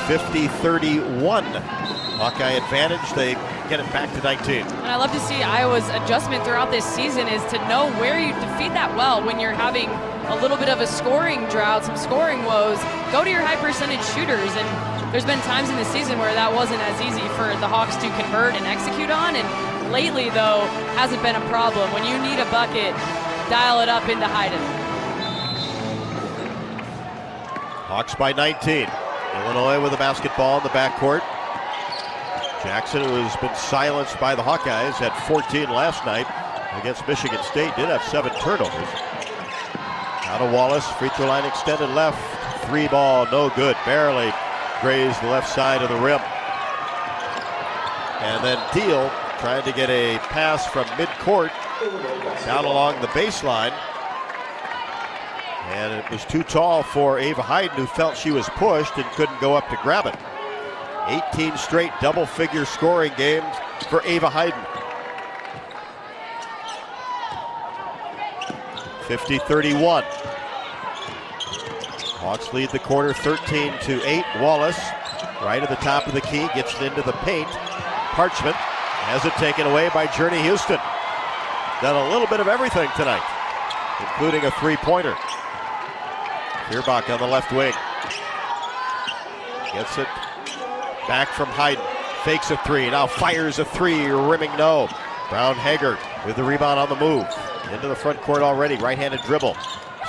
50-31. Hawkeye advantage. They get it back to 19. And I love to see Iowa's adjustment throughout this season is to know where you defeat that well when you're having a little bit of a scoring drought, some scoring woes. Go to your high percentage shooters, and there's been times in the season where that wasn't as easy for the Hawks to convert and execute on, and lately, though, hasn't been a problem. When you need a bucket, dial it up into Hayden. Hawks by 19. Illinois with a basketball in the backcourt. Jackson, who has been silenced by the Hawkeyes, had 14 last night against Michigan State. Did have 7 turnovers. Out of Wallace, free throw line extended left. 3 ball, no good. Barely grazed the left side of the rim. And then Deal trying to get a pass from midcourt down along the baseline. And it was too tall for Ava Hayden, who felt she was pushed and couldn't go up to grab it. 18 straight double-figure scoring games for Ava Hayden. 50-31. Hawks lead the quarter 13-8. Wallace, right at the top of the key, gets it into the paint. Parchment has it taken away by Journey Houston. Done a little bit of everything tonight, including a three-pointer. Feuerbach on the left wing. Gets it back from Hayden. Fakes a three, now fires a three, rimming no. Brown Hager with the rebound on the move. Into the front court already, right-handed dribble.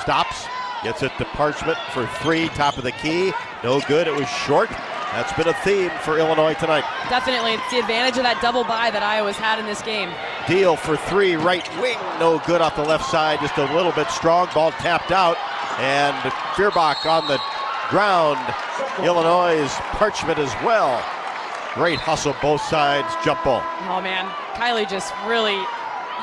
Stops, gets it to Parchment for three, top of the key. No good, it was short. That's been a theme for Illinois tonight. Definitely, it's the advantage of that double bye that Iowa's had in this game. Deal for three, right wing, no good off the left side, just a little bit strong. Ball tapped out, and Feuerbach on the ground. Illinois' Parchment as well. Great hustle, both sides, jump ball. Oh man, Kylie just really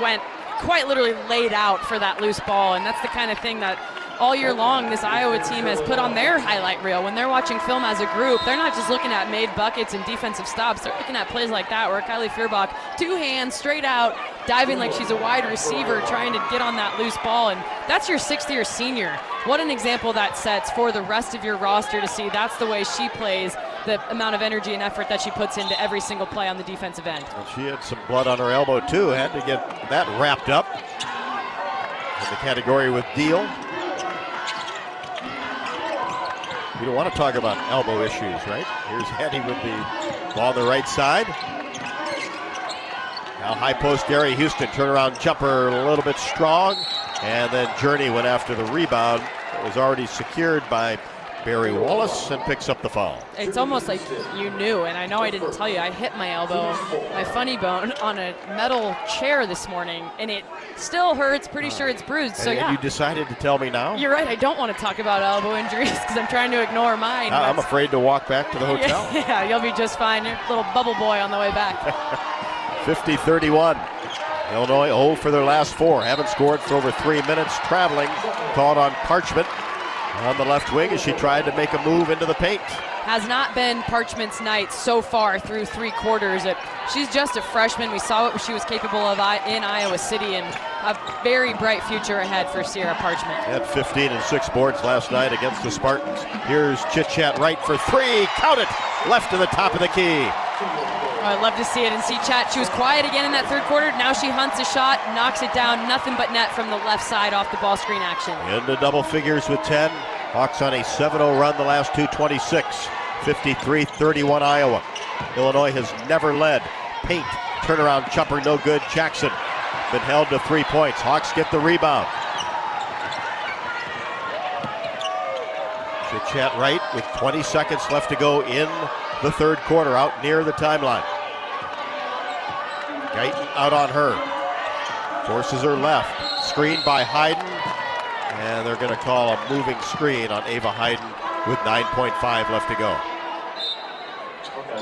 went quite literally laid out for that loose ball, and that's the kind of thing that all year long this Iowa team has put on their highlight reel. When they're watching film as a group, they're not just looking at made buckets and defensive stops. They're looking at plays like that where Kylie Feuerbach, two hands, straight out, diving like she's a wide receiver, trying to get on that loose ball. And that's your sixth-year senior. What an example that sets for the rest of your roster to see. That's the way she plays, the amount of energy and effort that she puts into every single play on the defensive end. And she had some blood on her elbow, too. Had to get that wrapped up in the category with Deal. We don't want to talk about elbow issues, right? Here's Hetty with the ball on the right side. Now high post area, Houston, turnaround jumper, a little bit strong. And then Journey went after the rebound. It was already secured by Barry Wallace, and picks up the foul. It's almost like you knew, and I know I didn't tell you, I hit my elbow, my funny bone, on a metal chair this morning, and it still hurts. Pretty sure it's bruised. So and you decided to tell me now? You're right. I don't want to talk about elbow injuries because I'm trying to ignore mine. I'm afraid to walk back to the hotel. Yeah, you'll be just fine. You're a little bubble boy on the way back. 50-31. Illinois 0 for their last 4. Haven't scored for over 3 minutes. Traveling, caught on Parchment on the left wing as she tried to make a move into the paint. Has not been Parchment's night so far through 3 quarters. She's just a freshman. We saw what she was capable of in Iowa City, and a very bright future ahead for Sierra Parchment. Had 15 and 6 boards last night against the Spartans. Here's Chit-Chat right for 3. Count it! Left to the top of the key. I'd love to see it and see Chat. She was quiet again in that third quarter. Now she hunts a shot, knocks it down. Nothing but net from the left side off the ball screen action. Into double figures with 10. Hawks on a 7-0 run the last 2:26. 53-31 Iowa. Illinois has never led. Paint, turnaround jumper, no good. Jackson been held to 3 points. Hawks get the rebound. Chit-Chat right with 20 seconds left to go in the third quarter, out near the timeline. Guyton out on her. Forces her left. Screen by Hayden. And they're going to call a moving screen on Ava Hayden with 9.5 left to go.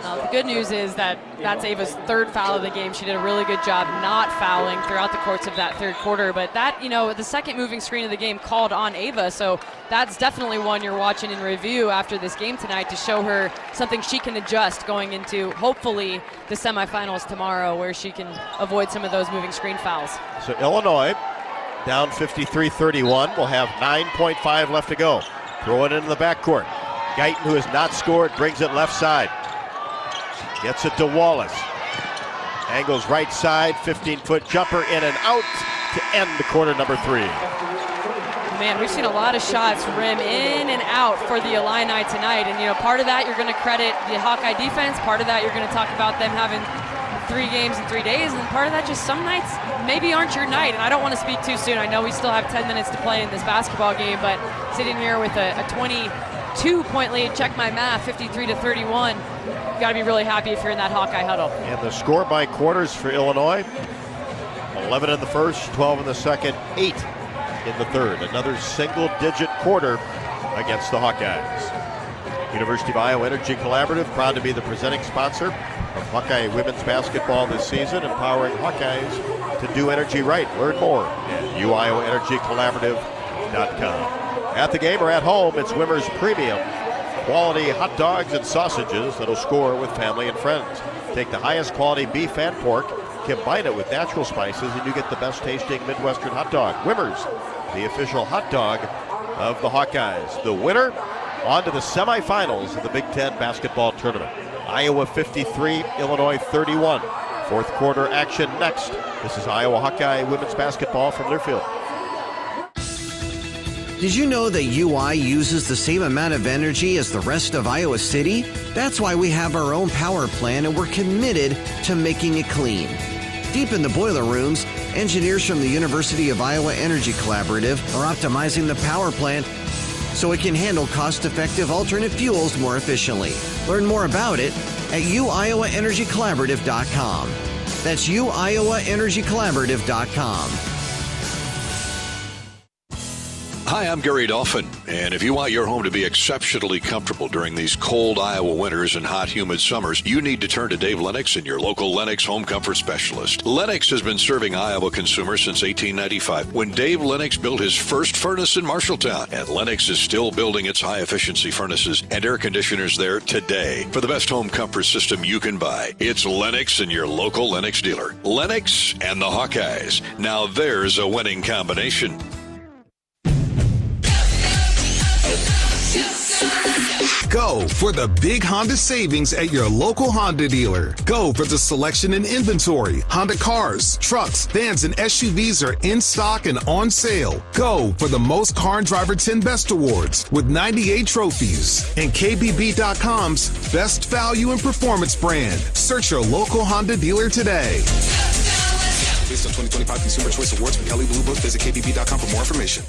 The good news is that that's Ava's third foul of the game. She did a really good job not fouling throughout the course of that third quarter. But that, the second moving screen of the game called on Ava. So that's definitely one you're watching in review after this game tonight to show her something she can adjust going into, hopefully, the semifinals tomorrow, where she can avoid some of those moving screen fouls. So Illinois down 53-31. Will have 9.5 left to go. Throw it into the backcourt. Guyton, who has not scored, brings it left side. Gets it to Wallace. Angles right side, 15-foot jumper in and out to end the quarter number 3. Man, we've seen a lot of shots rim in and out for the Illini tonight. And, part of that you're going to credit the Hawkeye defense. Part of that you're going to talk about them having 3 games in 3 days. And part of that just some nights maybe aren't your night. And I don't want to speak too soon. I know we still have 10 minutes to play in this basketball game. But sitting here with a 22-point lead, check my math, 53-31. You've got to be really happy if you're in that Hawkeye huddle. And the score by quarters for Illinois, 11 in the first, 12 in the second, 8 in the third. Another single-digit quarter against the Hawkeyes. University of Iowa Energy Collaborative, proud to be the presenting sponsor of Hawkeye women's basketball this season, empowering Hawkeyes to do energy right. Learn more at uiowaenergycollaborative.com. At the game or at home, it's Wimmer's Premium quality hot dogs and sausages that'll score with family and friends. Take the highest quality beef and pork, combine it with natural spices, and you get the best tasting Midwestern hot dog. Wimmer's, the official hot dog of the Hawkeyes. The winner on to the semifinals of the Big Ten basketball tournament. Iowa 53, Illinois 31. Fourth quarter action next. This is Iowa Hawkeye women's basketball from Learfield. Did you know that UI uses the same amount of energy as the rest of Iowa City? That's why we have our own power plant, and we're committed to making it clean. Deep in the boiler rooms, engineers from the University of Iowa Energy Collaborative are optimizing the power plant so it can handle cost-effective alternate fuels more efficiently. Learn more about it at uiowaenergycollaborative.com. That's uiowaenergycollaborative.com. Hi, I'm Gary Dolphin, and if you want your home to be exceptionally comfortable during these cold Iowa winters and hot, humid summers, you need to turn to Dave Lennox and your local Lennox home comfort specialist. Lennox has been serving Iowa consumers since 1895, when Dave Lennox built his first furnace in Marshalltown, and Lennox is still building its high-efficiency furnaces and air conditioners there today. For the best home comfort system you can buy, it's Lennox and your local Lennox dealer. Lennox and the Hawkeyes. Now there's a winning combination. Go for the big Honda savings at your local Honda dealer. Go for the selection and inventory. Honda cars, trucks, vans, and SUVs are in stock and on sale. Go for the most Car and Driver 10 Best Awards with 98 trophies. And KBB.com's Best Value and Performance brand. Search your local Honda dealer today. Based on 2025 Consumer Choice Awards from Kelley Blue Book, visit KBB.com for more information.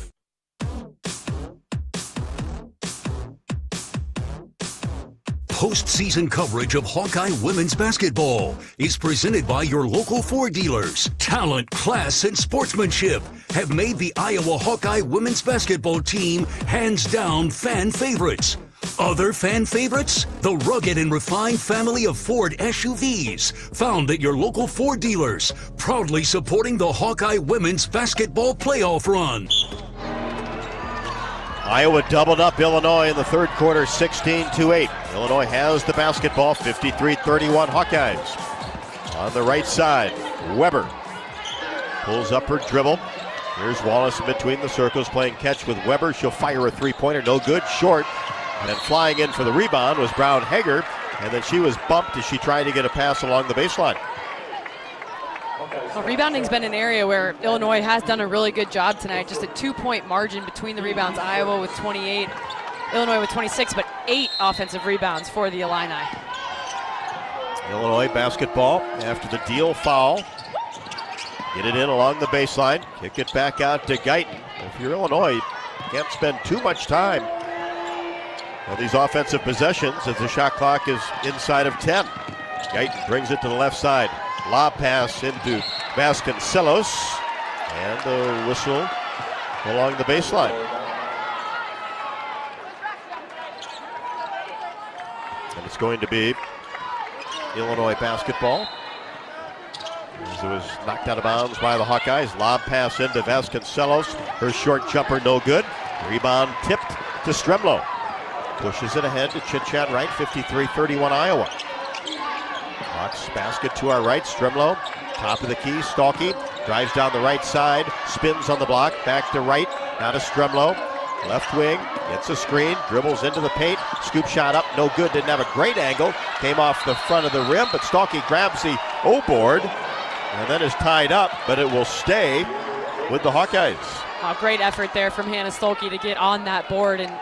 Postseason coverage of Hawkeye women's basketball is presented by your local Ford dealers. Talent, class, and sportsmanship have made the Iowa Hawkeye women's basketball team hands down fan favorites. Other fan favorites? The rugged and refined family of Ford SUVs, found at your local Ford dealers, proudly supporting the Hawkeye women's basketball playoff run. Iowa doubled up Illinois in the third quarter, 16-8. Illinois has the basketball, 53-31 Hawkeyes. On the right side, Weber pulls up her dribble. Here's Wallace in between the circles playing catch with Weber. She'll fire a three-pointer, no good, short. And then flying in for the rebound was Brown Hager, and then she was bumped as she tried to get a pass along the baseline. Well, rebounding's been an area where Illinois has done a really good job tonight. Just a 2-point margin between the rebounds. Iowa with 28, Illinois with 26, but 8 offensive rebounds for the Illini. Illinois basketball after the Deal foul. Get it in along the baseline. Kick it back out to Guyton. If you're Illinois, you can't spend too much time on these offensive possessions as the shot clock is inside of 10. Guyton brings it to the left side. Lob pass into Vasconcelos, and a whistle along the baseline. And it's going to be Illinois basketball. As it was knocked out of bounds by the Hawkeyes. Lob pass into Vasconcelos. Her short jumper no good. Rebound tipped to Stremlo. Pushes it ahead to Chit-Chat right, 53-31 Iowa. Hawks basket to our right, Stremlo, top of the key, Stalky, drives down the right side, spins on the block, back to right, now to Stremlo, left wing, gets a screen, dribbles into the paint, scoop shot up, no good, didn't have a great angle, came off the front of the rim, but Stalky grabs the O-board, and then is tied up, but it will stay with the Hawkeyes. Oh, great effort there from Hannah Stolke to get on that board, and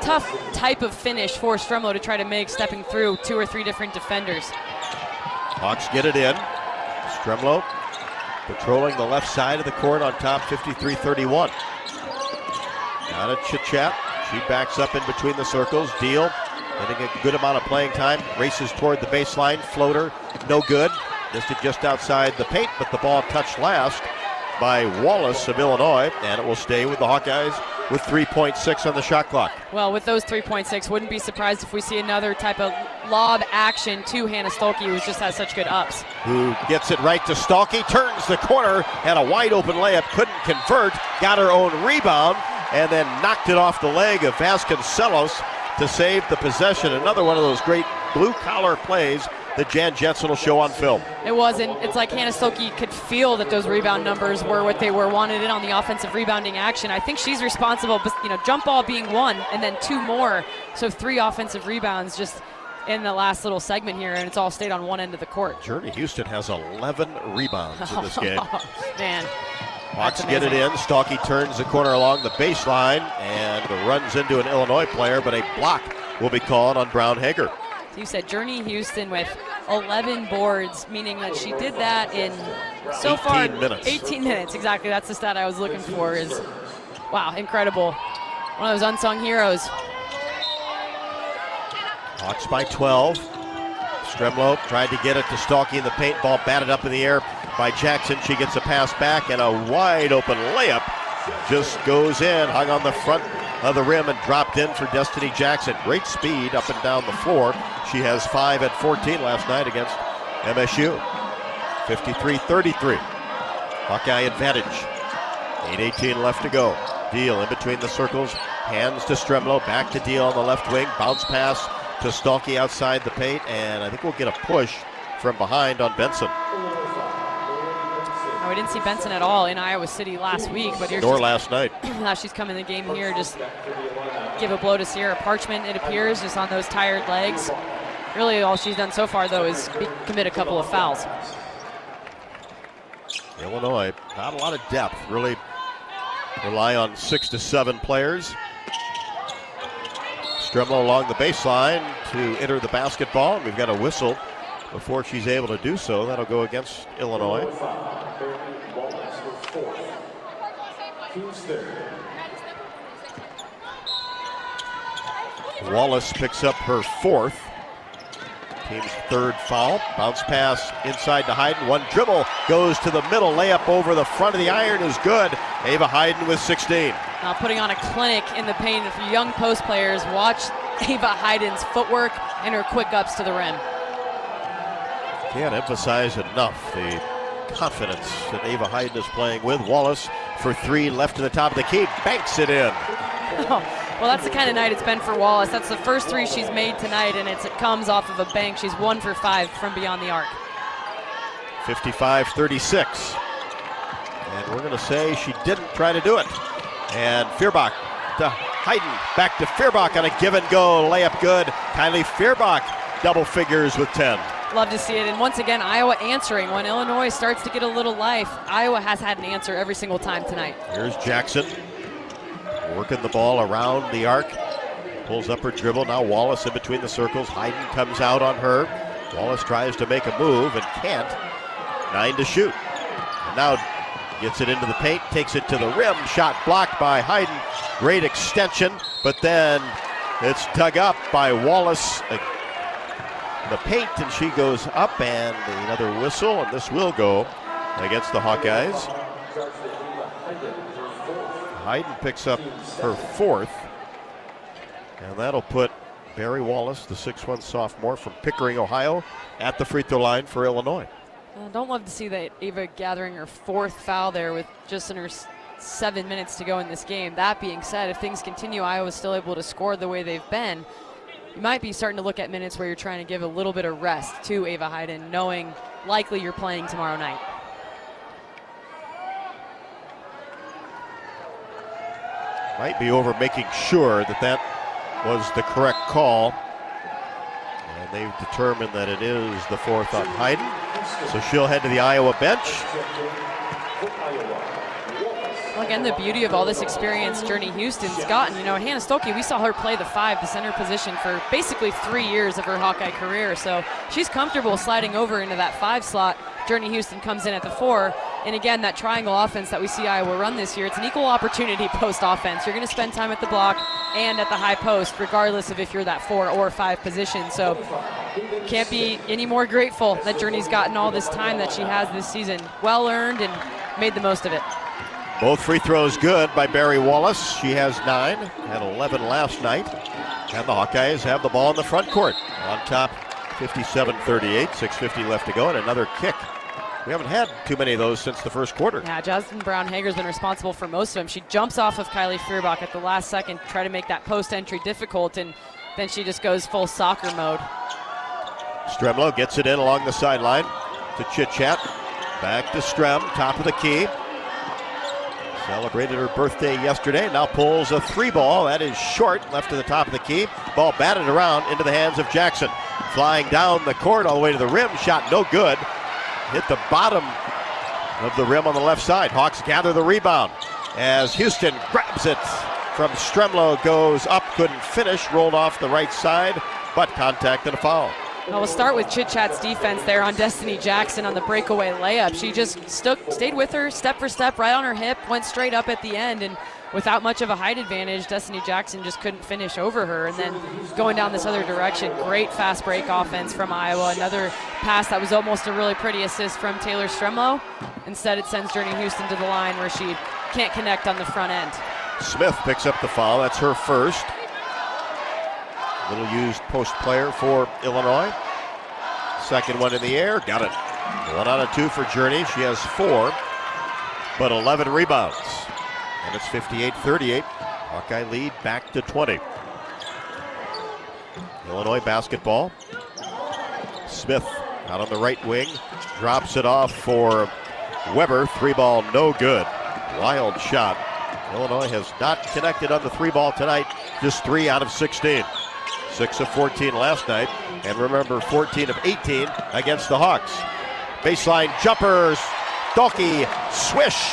tough type of finish for Stremlo to try to make, stepping through 2 or 3 different defenders. Hawks get it in. Stremlo patrolling the left side of the court on top, 53-31. Now to Chit-Chat. She backs up in between the circles. Deal getting a good amount of playing time. Races toward the baseline. Floater, no good. Missed it just outside the paint, but the ball touched last by Wallace of Illinois, and it will stay with the Hawkeyes with 3.6 on the shot clock. Well, with those 3.6, wouldn't be surprised if we see another type of lob action to Hannah Stolke, who just has such good ups. Who gets it right to Stalky, turns the corner, had a wide open layup, couldn't convert, got her own rebound, and then knocked it off the leg of Vasconcelos to save the possession. Another one of those great blue-collar plays that Jan Jensen will show on film. It wasn't. It's like Hannah Stolke could feel that those rebound numbers were what they were, wanted in on the offensive rebounding action. I think she's responsible, jump ball being 1 and then 2 more. So 3 offensive rebounds just in the last little segment here, and it's all stayed on one end of the court. Journey Houston has 11 rebounds in this game. Man. Hawks get it in. Stalky turns the corner along the baseline and runs into an Illinois player, but a block will be called on Brown Hager. You said Journey Houston with 11 boards, meaning that she did that in so 18 far minutes. 18 minutes. Exactly. That's the stat I was looking for. Is wow, incredible. One of those unsung heroes. Hawks by 12. Stremlo tried to get it to Stalky in the paint. Ball batted up in the air by Jackson. She gets a pass back, and a wide open layup just goes in, hung on the front of the rim and dropped in for Destiny Jackson. Great speed up and down the floor. She has 5 at 14 last night against MSU. 53-33. Hawkeye advantage. 8:18 left to go. Deal in between the circles. Hands to Stremlo. Back to Deal on the left wing. Bounce pass to Stalky outside the paint. And I think we'll get a push from behind on Benson. Oh, we didn't see Benson at all in Iowa City last week, but Nor last night. Now she's come in the game here, just give a blow to Sierra Parchment, it appears, just on those tired legs. Really all she's done so far, though, is commit a couple of fouls. Illinois, not a lot of depth, really rely on 6 to 7 players. Stremlo along the baseline to enter the basketball. We've got a whistle before she's able to do so. That'll go against Illinois. Wallace picks up her 4th. Team's third foul. Bounce pass inside to Hayden. One dribble goes to the middle. Layup over the front of the iron is good. Ava Hayden with 16. Now putting on a clinic in the paint for young post players. Watch Ava Hayden's footwork and her quick ups to the rim. Can't emphasize enough the confidence that Ava Hayden is playing with. Wallace for three, left to the top of the key, banks it in. Oh, well, that's the kind of night it's been for Wallace. That's the first three she's made tonight, and it comes off of a bank. She's 1 for 5 from beyond the arc. 55-36. And we're going to say she didn't try to do it. And Feuerbach to Hayden, back to Feuerbach on a give and go. Layup good. Kylie Feuerbach double figures with 10. Love to see it. And once again, Iowa answering. When Illinois starts to get a little life, Iowa has had an answer every single time tonight. Here's Jackson working the ball around the arc. Pulls up her dribble. Now Wallace in between the circles. Hayden comes out on her. Wallace tries to make a move and can't. 9 to shoot. And now gets it into the paint, takes it to the rim. Shot blocked by Hayden. Great extension, but then it's dug up by Wallace. The paint, and she goes up, and another whistle, and this will go against the Hawkeyes. Hayden picks up her fourth, and that'll put Barry Wallace, the 6'1 sophomore from Pickering, Ohio, at the free throw line for Illinois. I don't love to see that Ava gathering her fourth foul there with just under 7 minutes to go in this game. That being said, if things continue, Iowa's still able to score the way they've been. You might be starting to look at minutes where you're trying to give a little bit of rest to Ava Hayden, knowing likely you're playing tomorrow night. Might be over making sure that that was the correct call. And they've determined that it is the fourth on Hayden. So she'll head to the Iowa bench. Well, again, the beauty of all this experience Journey Houston's gotten. You know, Hannah Stolke, we saw her play the 5, the center position, for basically 3 years of her Hawkeye career. So she's comfortable sliding over into that 5 slot. Journey Houston comes in at the 4. And again, that triangle offense that we see Iowa run this year, it's an equal opportunity post offense. You're going to spend time at the block and at the high post, regardless of if you're that 4 or 5 position. So can't be any more grateful that Journey's gotten all this time that she has this season. Well earned and made the most of it. Both free throws good by Barry Wallace. She has 9, had 11 last night. And the Hawkeyes have the ball in the front court. On top, 57-38, 6:50 left to go, and another kick. We haven't had too many of those since the first quarter. Yeah, Jasmine Brown-Hager's been responsible for most of them. She jumps off of Kylie Feuerbach at the last second, try to make that post entry difficult, and then she just goes full soccer mode. Stremlo gets it in along the sideline to Chit-Chat. Back to Strem, top of the key. Celebrated her birthday yesterday, now pulls a 3-ball. That is short, left to the top of the key. Ball batted around into the hands of Jackson. Flying down the court all the way to the rim, shot no good. Hit the bottom of the rim on the left side. Hawks gather the rebound as Houston grabs it from Stremlo, goes up, couldn't finish, rolled off the right side, but contact and a foul. Well, we'll start with Chit-Chat's defense there on Destiny Jackson on the breakaway layup. She just stayed with her step for step, right on her hip, went straight up at the end, and without much of a height advantage, Destiny Jackson just couldn't finish over her. And then going down this other direction, great fast break offense from Iowa. Another pass that was almost a really pretty assist from Taylor Stremlo. Instead, it sends Journey Houston to the line where she can't connect on the front end. Smith picks up the foul. That's her first. Little used post player for Illinois. Second one in the air, got it. 1 out of 2 for Journey. She has 4, but 11 rebounds. And it's 58-38. Hawkeye lead back to 20. Illinois basketball. Smith out on the right wing. Drops it off for Weber. 3-ball, no good. Wild shot. Illinois has not connected on the 3-ball tonight. Just 3 out of 16. 6 of 14 last night. And remember, 14 of 18 against the Hawks. Baseline jumpers. Stolke, swish.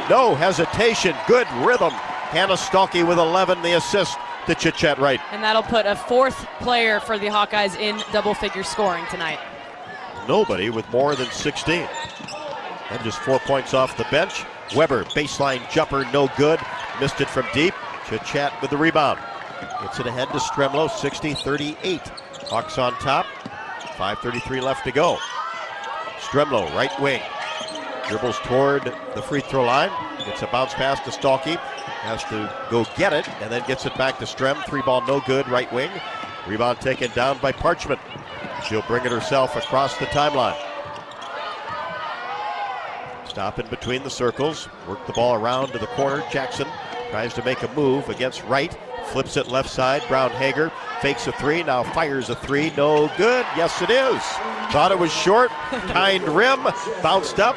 No hesitation, good rhythm. Hannah Stolke with 11, the assist to Chit-Chat Wright. And that'll put a 4th player for the Hawkeyes in double-figure scoring tonight. Nobody with more than 16. And just 4 points off the bench. Weber, baseline jumper, no good. Missed it from deep. Chit-Chat with the rebound. Gets it ahead to Stremlo, 60-38. Hawks on top. 5:33 left to go. Stremlo, right wing. Dribbles toward the free throw line. Gets a bounce pass to Stalky. Has to go get it and then gets it back to Strem. 3-ball no good, right wing. Rebound taken down by Parchment. She'll bring it herself across the timeline. Stop in between the circles. Work the ball around to the corner. Jackson tries to make a move against Wright. Flips it left side. Brown Hager fakes a three. Now fires a three. No good. Yes, it is. Thought it was short. Kind rim. Bounced up.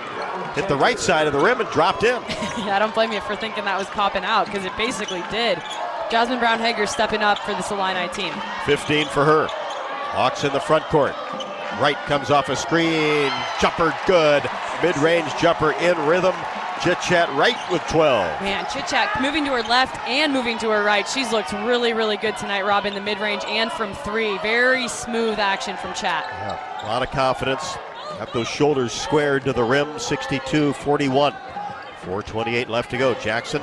Hit the right side of the rim and dropped in. Yeah, I don't blame you for thinking that was popping out because it basically did. Jasmine Brown Hager stepping up for this Illini team. 15 for her. Hawks in the front court. Wright comes off a screen. Jumper good. Mid-range jumper in rhythm. Chit-Chat Wright with 12. Man, Chit-Chat moving to her left and moving to her right. She's looked really, really good tonight, Rob, in the mid-range and from three. Very smooth action from Chat. Yeah, a lot of confidence. Got those shoulders squared to the rim. 62-41. 4:28 left to go. Jackson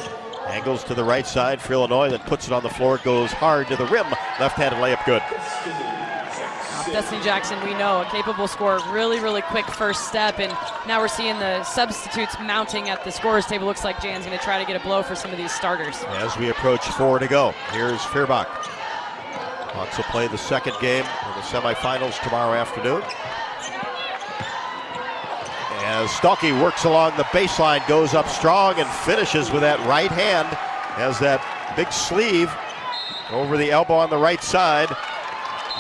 angles to the right side for Illinois, then puts it on the floor, goes hard to the rim. Left-handed layup good. Destiny Jackson, we know, a capable scorer, really, really quick first step, and now we're seeing the substitutes mounting at the scorer's table. Looks like Jan's going to try to get a blow for some of these starters. As we approach 4 to go, here's Feuerbach. Hawks will play the second game in the semifinals tomorrow afternoon. As Stalky works along the baseline, goes up strong and finishes with that right hand. Has that big sleeve over the elbow on the right side.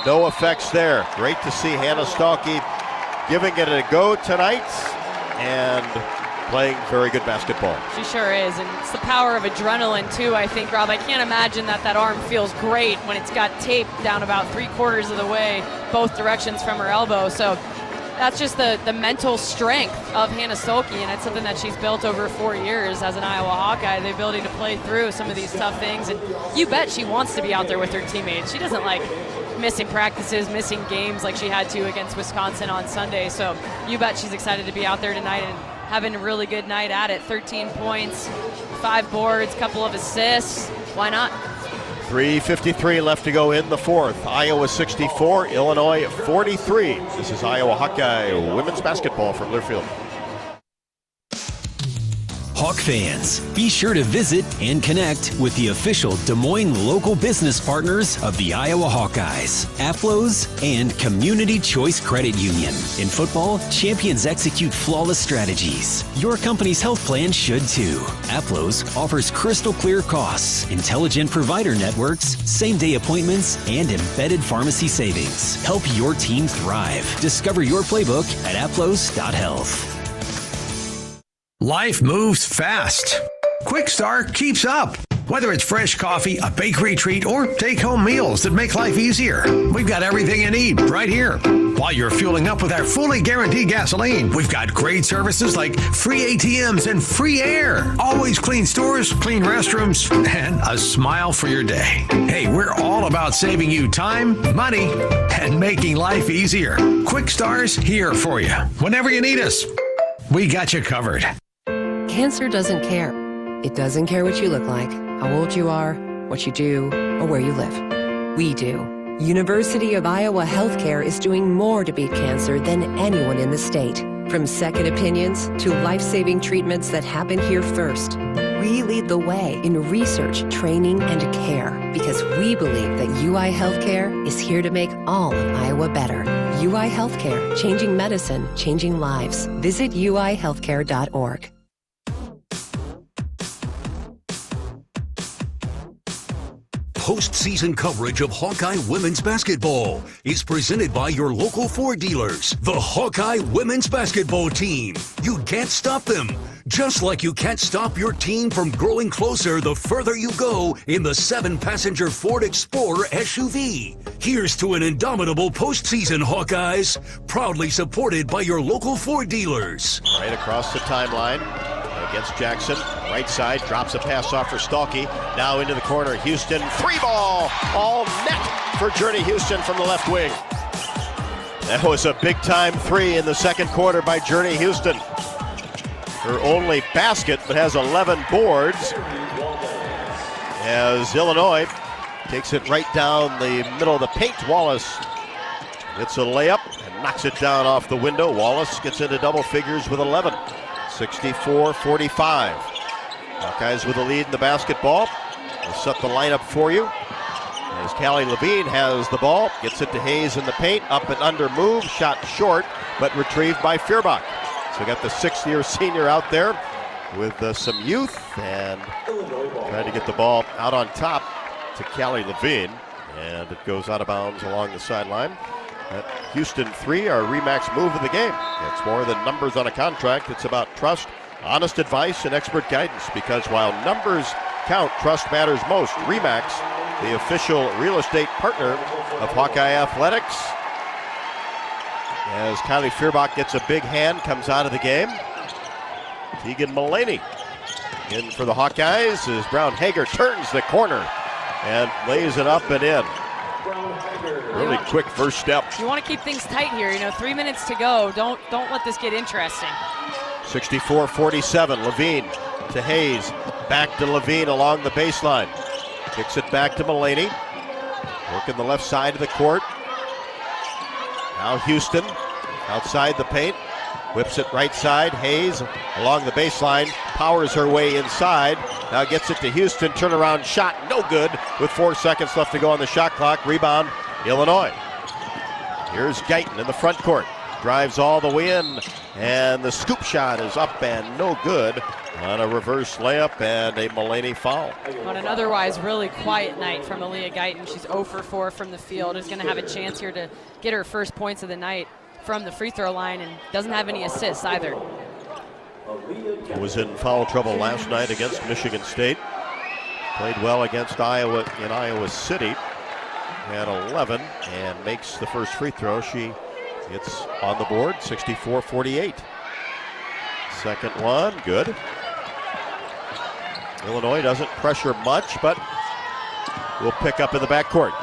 No effects there. Great to see Hannah Stalky giving it a go tonight and playing very good basketball. She sure is, and it's the power of adrenaline too, I think, Rob. I can't imagine that arm feels great when it's got tape down about 3/4 of the way, both directions from her elbow. So that's just the mental strength of Hannah Stolke, and it's something that she's built over 4 years as an Iowa Hawkeye, the ability to play through some of these tough things. And you bet she wants to be out there with her teammates. She doesn't like missing practices, missing games like she had to against Wisconsin on Sunday. So you bet she's excited to be out there tonight and having a really good night at it. 13 points, 5 boards, couple of assists. Why not? 3:53 left to go in the fourth. Iowa 64, Illinois 43. This is Iowa Hawkeye women's basketball from Learfield. Hawk fans, be sure to visit and connect with the official Des Moines local business partners of the Iowa Hawkeyes, AFLOS, and Community Choice Credit Union. In football, champions execute flawless strategies. Your company's health plan should too. AFLOS offers crystal clear costs, intelligent provider networks, same-day appointments, and embedded pharmacy savings. Help your team thrive. Discover your playbook at aflos.health. Life moves fast. Quick Start keeps up. Whether it's fresh coffee, a bakery treat, or take-home meals that make life easier, we've got everything you need right here. While you're fueling up with our fully guaranteed gasoline, we've got great services like free ATMs and free air. Always clean stores, clean restrooms, and a smile for your day. Hey, we're all about saving you time, money, and making life easier. Quick Star's here for you. Whenever you need us, we got you covered. Cancer doesn't care. It doesn't care what you look like, how old you are, what you do, or where you live. We do. University of Iowa Healthcare is doing more to beat cancer than anyone in the state. From second opinions to life-saving treatments that happen here first. We lead the way in research, training, and care because we believe that UI Healthcare is here to make all of Iowa better. UI Healthcare, changing medicine, changing lives. Visit uihealthcare.org. Postseason coverage of Hawkeye women's basketball is presented by your local Ford dealers. The Hawkeye women's basketball team. You can't stop them. Just like you can't stop your team from growing closer the further you go in the 7-passenger Ford Explorer SUV. Here's to an indomitable postseason, Hawkeyes. Proudly supported by your local Ford dealers. Right across the timeline against Jackson. Right side, drops a pass off for Stalky. Now into the corner, Houston. 3-ball, all net for Journey Houston from the left wing. That was a big-time 3 in the second quarter by Journey Houston. Her only basket, but has 11 boards. As Illinois takes it right down the middle of the paint. Wallace It's a layup and knocks it down off the window. Wallace gets into double figures with 11. 64-45. Hawkeyes with a lead in the basketball. We'll set the lineup for you. As Callie Levine has the ball, gets it to Hayes in the paint, up and under move, shot short, but retrieved by Feuerbach. So we got the 6th-year senior out there with some youth and trying to get the ball out on top to Callie Levine. And it goes out of bounds along the sideline. That Houston 3, our RE/MAX move of the game. It's more than numbers on a contract. It's about trust, honest advice, and expert guidance. Because while numbers count, trust matters most. RE/MAX, the official real estate partner of Hawkeye Athletics. As Kylie Feuerbach gets a big hand, comes out of the game. Tegan Mullaney in for the Hawkeyes as Brown Hager turns the corner and lays it up and in. Really quick first step. You want to keep things tight here. 3 minutes to go. Don't let this get interesting. 64-47. Levine to Hayes. Back to Levine along the baseline. Kicks it back to Mullaney. Working the left side of the court. Now Houston outside the paint. Whips it right side. Hayes along the baseline. Powers her way inside. Now gets it to Houston. Turnaround shot. No good with 4 seconds left to go on the shot clock. Rebound, Illinois. Here's Guyton in the front court. Drives all the way in. And the scoop shot is up and no good on a reverse layup and a Mullaney foul. On an otherwise really quiet night from Aaliyah Guyton. She's 0 for 4 from the field. Is going to have a chance here to get her first points of the night from the free throw line, and doesn't have any assists either. Was in foul trouble last night against Michigan State. Played well against Iowa in Iowa City. Had 11 and makes the first free throw. She gets on the board, 64-48. Second one, good. Illinois doesn't pressure much, but will pick up in the backcourt.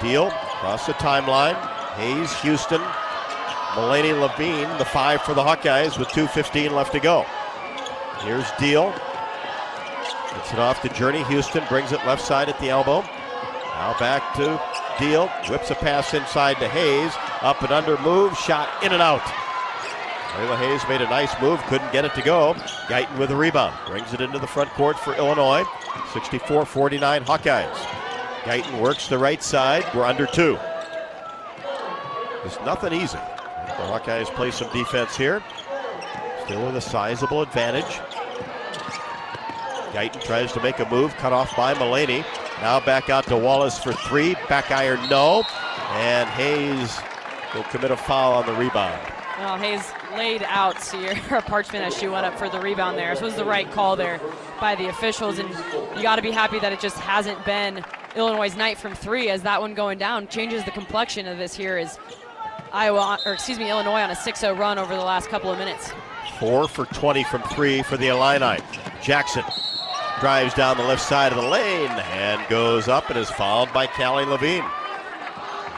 Deal across the timeline. Hayes, Houston, Mullaney, Levine, the 5 for the Hawkeyes with 2:15 left to go. Here's Deal. Gets it off to Journey. Houston brings it left side at the elbow. Now back to Deal. Whips a pass inside to Hayes. Up and under move. Shot in and out. Layla Hayes made a nice move. Couldn't get it to go. Guyton with a rebound. Brings it into the front court for Illinois. 64-49 Hawkeyes. Guyton works the right side. We're under 2. It's nothing easy. The Hawkeyes play some defense here. Still with a sizable advantage. Guyton tries to make a move, cut off by Mullaney. Now back out to Wallace for 3. Back iron, no. And Hayes will commit a foul on the rebound. Well, Hayes laid out Sierra Parchment as she went up for the rebound there. So it was the right call there by the officials. And you got to be happy that it just hasn't been Illinois' night from 3, as that one going down changes the complexion of this here as Illinois on a 6-0 run over the last couple of minutes. 4 for 20 from 3 for the Illini. Jackson drives down the left side of the lane and goes up and is fouled by Callie Levine.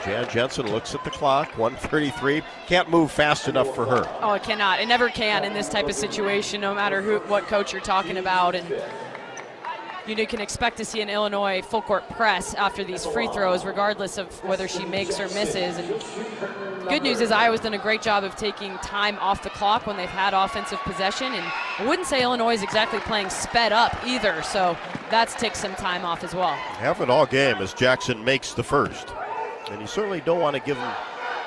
Jan Jensen looks at the clock, 1:33. Can't move fast enough for her. Oh, it cannot. It never can in this type of situation, no matter what coach you're talking about. And you can expect to see an Illinois full court press after these free throws, regardless of whether she makes or misses. And good news is Iowa's done a great job of taking time off the clock when they've had offensive possession. And I wouldn't say Illinois is exactly playing sped up either, so that's taken some time off as well. Have it all game as Jackson makes the first. And you certainly don't want to give him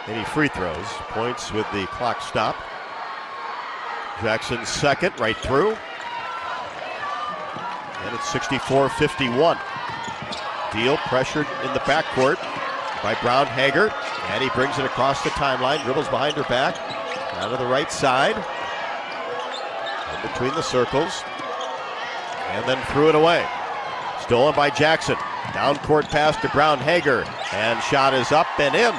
any free throws. Points with the clock stopped. Jackson's second, right through. And it's 64-51. Deal pressured in the backcourt by Brown Hager. And he brings it across the timeline, dribbles behind her back, down to the right side, in between the circles, and then threw it away. Stolen by Jackson. Down court pass to Brown Hager, and shot is up and in.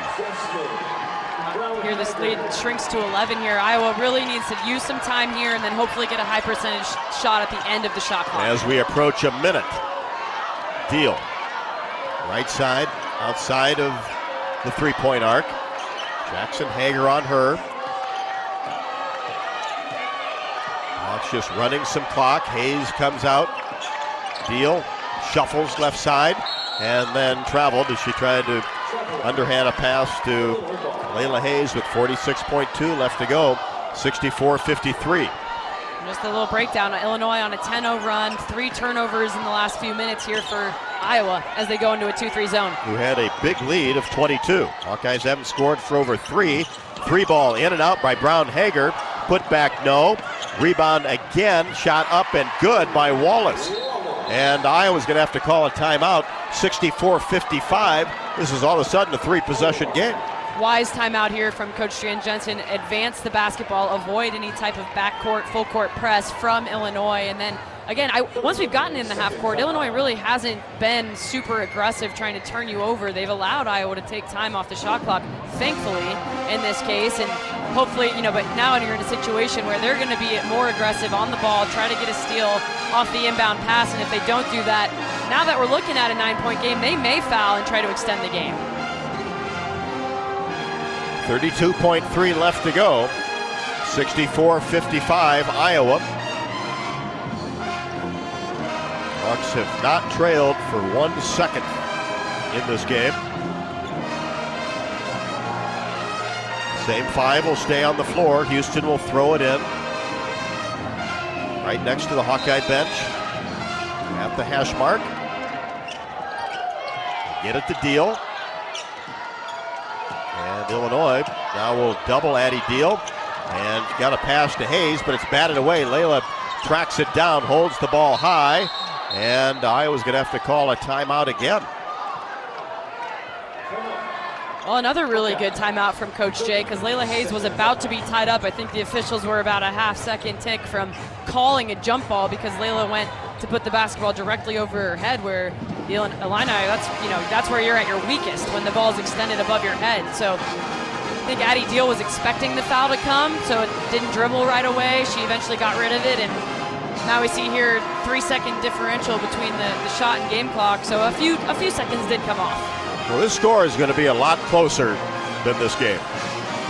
Here this lead shrinks to 11 here. Iowa really needs to use some time here and then hopefully get a high percentage shot at the end of the shot clock. As we approach a minute. Deal. Right side, outside of the three-point arc. Jackson Hager on her. That's just running some clock. Hayes comes out. Deal. Shuffles left side and then traveled as she tried to underhand a pass to Layla Hayes with 46.2 left to go, 64-53. Just a little breakdown. Illinois on a 10-0 run, 3 turnovers in the last few minutes here for Iowa as they go into a 2-3 zone. Who had a big lead of 22. Hawkeyes haven't scored for over 3. 3 ball in and out by Brown Hager. Put back, no. Rebound again, shot up and good by Wallace. And Iowa's going to have to call a timeout, 64-55. This is all of a sudden a 3-possession game. Wise timeout here from Coach Jan Jensen. Advance the basketball, avoid any type of backcourt, full court press from Illinois. And then again, once we've gotten in the half court, Illinois really hasn't been super aggressive trying to turn you over. They've allowed Iowa to take time off the shot clock, thankfully, in this case. And hopefully, but now you're in a situation where they're going to be more aggressive on the ball, try to get a steal off the inbound pass. And if they don't do that, now that we're looking at a 9-point game, they may foul and try to extend the game. 32.3 left to go. 64-55 Iowa. Hawks have not trailed for 1 second in this game. Same 5 will stay on the floor. Houston will throw it in. Right next to the Hawkeye bench. At the hash mark. Get it to Deal. And Illinois now will double Addie Deal. And got a pass to Hayes, but it's batted away. Layla tracks it down, holds the ball high. And Iowa's going to have to call a timeout again. Well, another really good timeout from Coach Jay, because Layla Hayes was about to be tied up. I think the officials were about a half-second tick from calling a jump ball because Layla went to put the basketball directly over her head, where the Illini, that's where you're at your weakest, when the ball is extended above your head. So I think Addie Deal was expecting the foul to come, so it didn't dribble right away. She eventually got rid of it, and now we see here 3-second differential between the shot and game clock. So a few seconds did come off. Well, this score is going to be a lot closer than this game.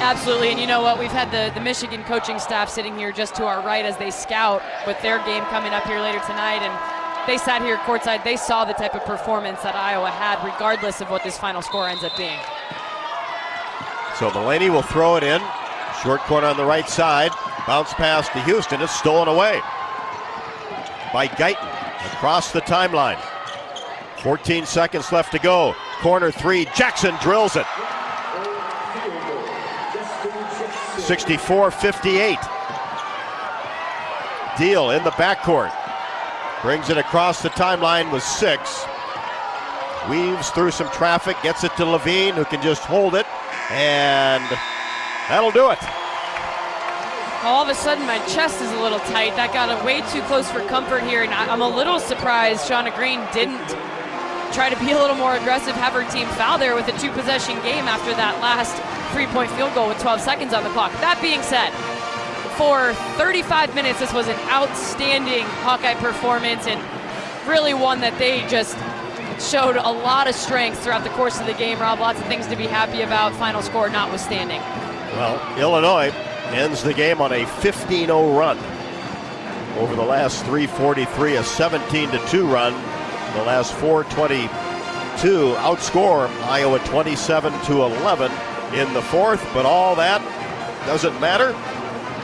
Absolutely, and you know what? We've had the Michigan coaching staff sitting here just to our right as they scout with their game coming up here later tonight, and they sat here courtside. They saw the type of performance that Iowa had regardless of what this final score ends up being. So Mulaney will throw it in. Short corner on the right side. Bounce pass to Houston. It's stolen away by Guyton across the timeline. 14 seconds left to go. Corner 3, Jackson drills it. 64-58. Deal in the backcourt. Brings it across the timeline with 6. Weaves through some traffic, gets it to Levine, who can just hold it, and that'll do it. All of a sudden, my chest is a little tight. That got way too close for comfort here, and I'm a little surprised Shauna Green didn't try to be a little more aggressive, have her team foul there with a 2-possession game after that last 3-point field goal with 12 seconds on the clock. That being said, for 35 minutes, this was an outstanding Hawkeye performance, and really one that they just showed a lot of strength throughout the course of the game. Rob, lots of things to be happy about, final score notwithstanding. Well, Illinois ends the game on a 15-0 run. Over the last 3:43, a 17-2 run. The last 4:22 outscore Iowa 27-11 in the fourth, but all that doesn't matter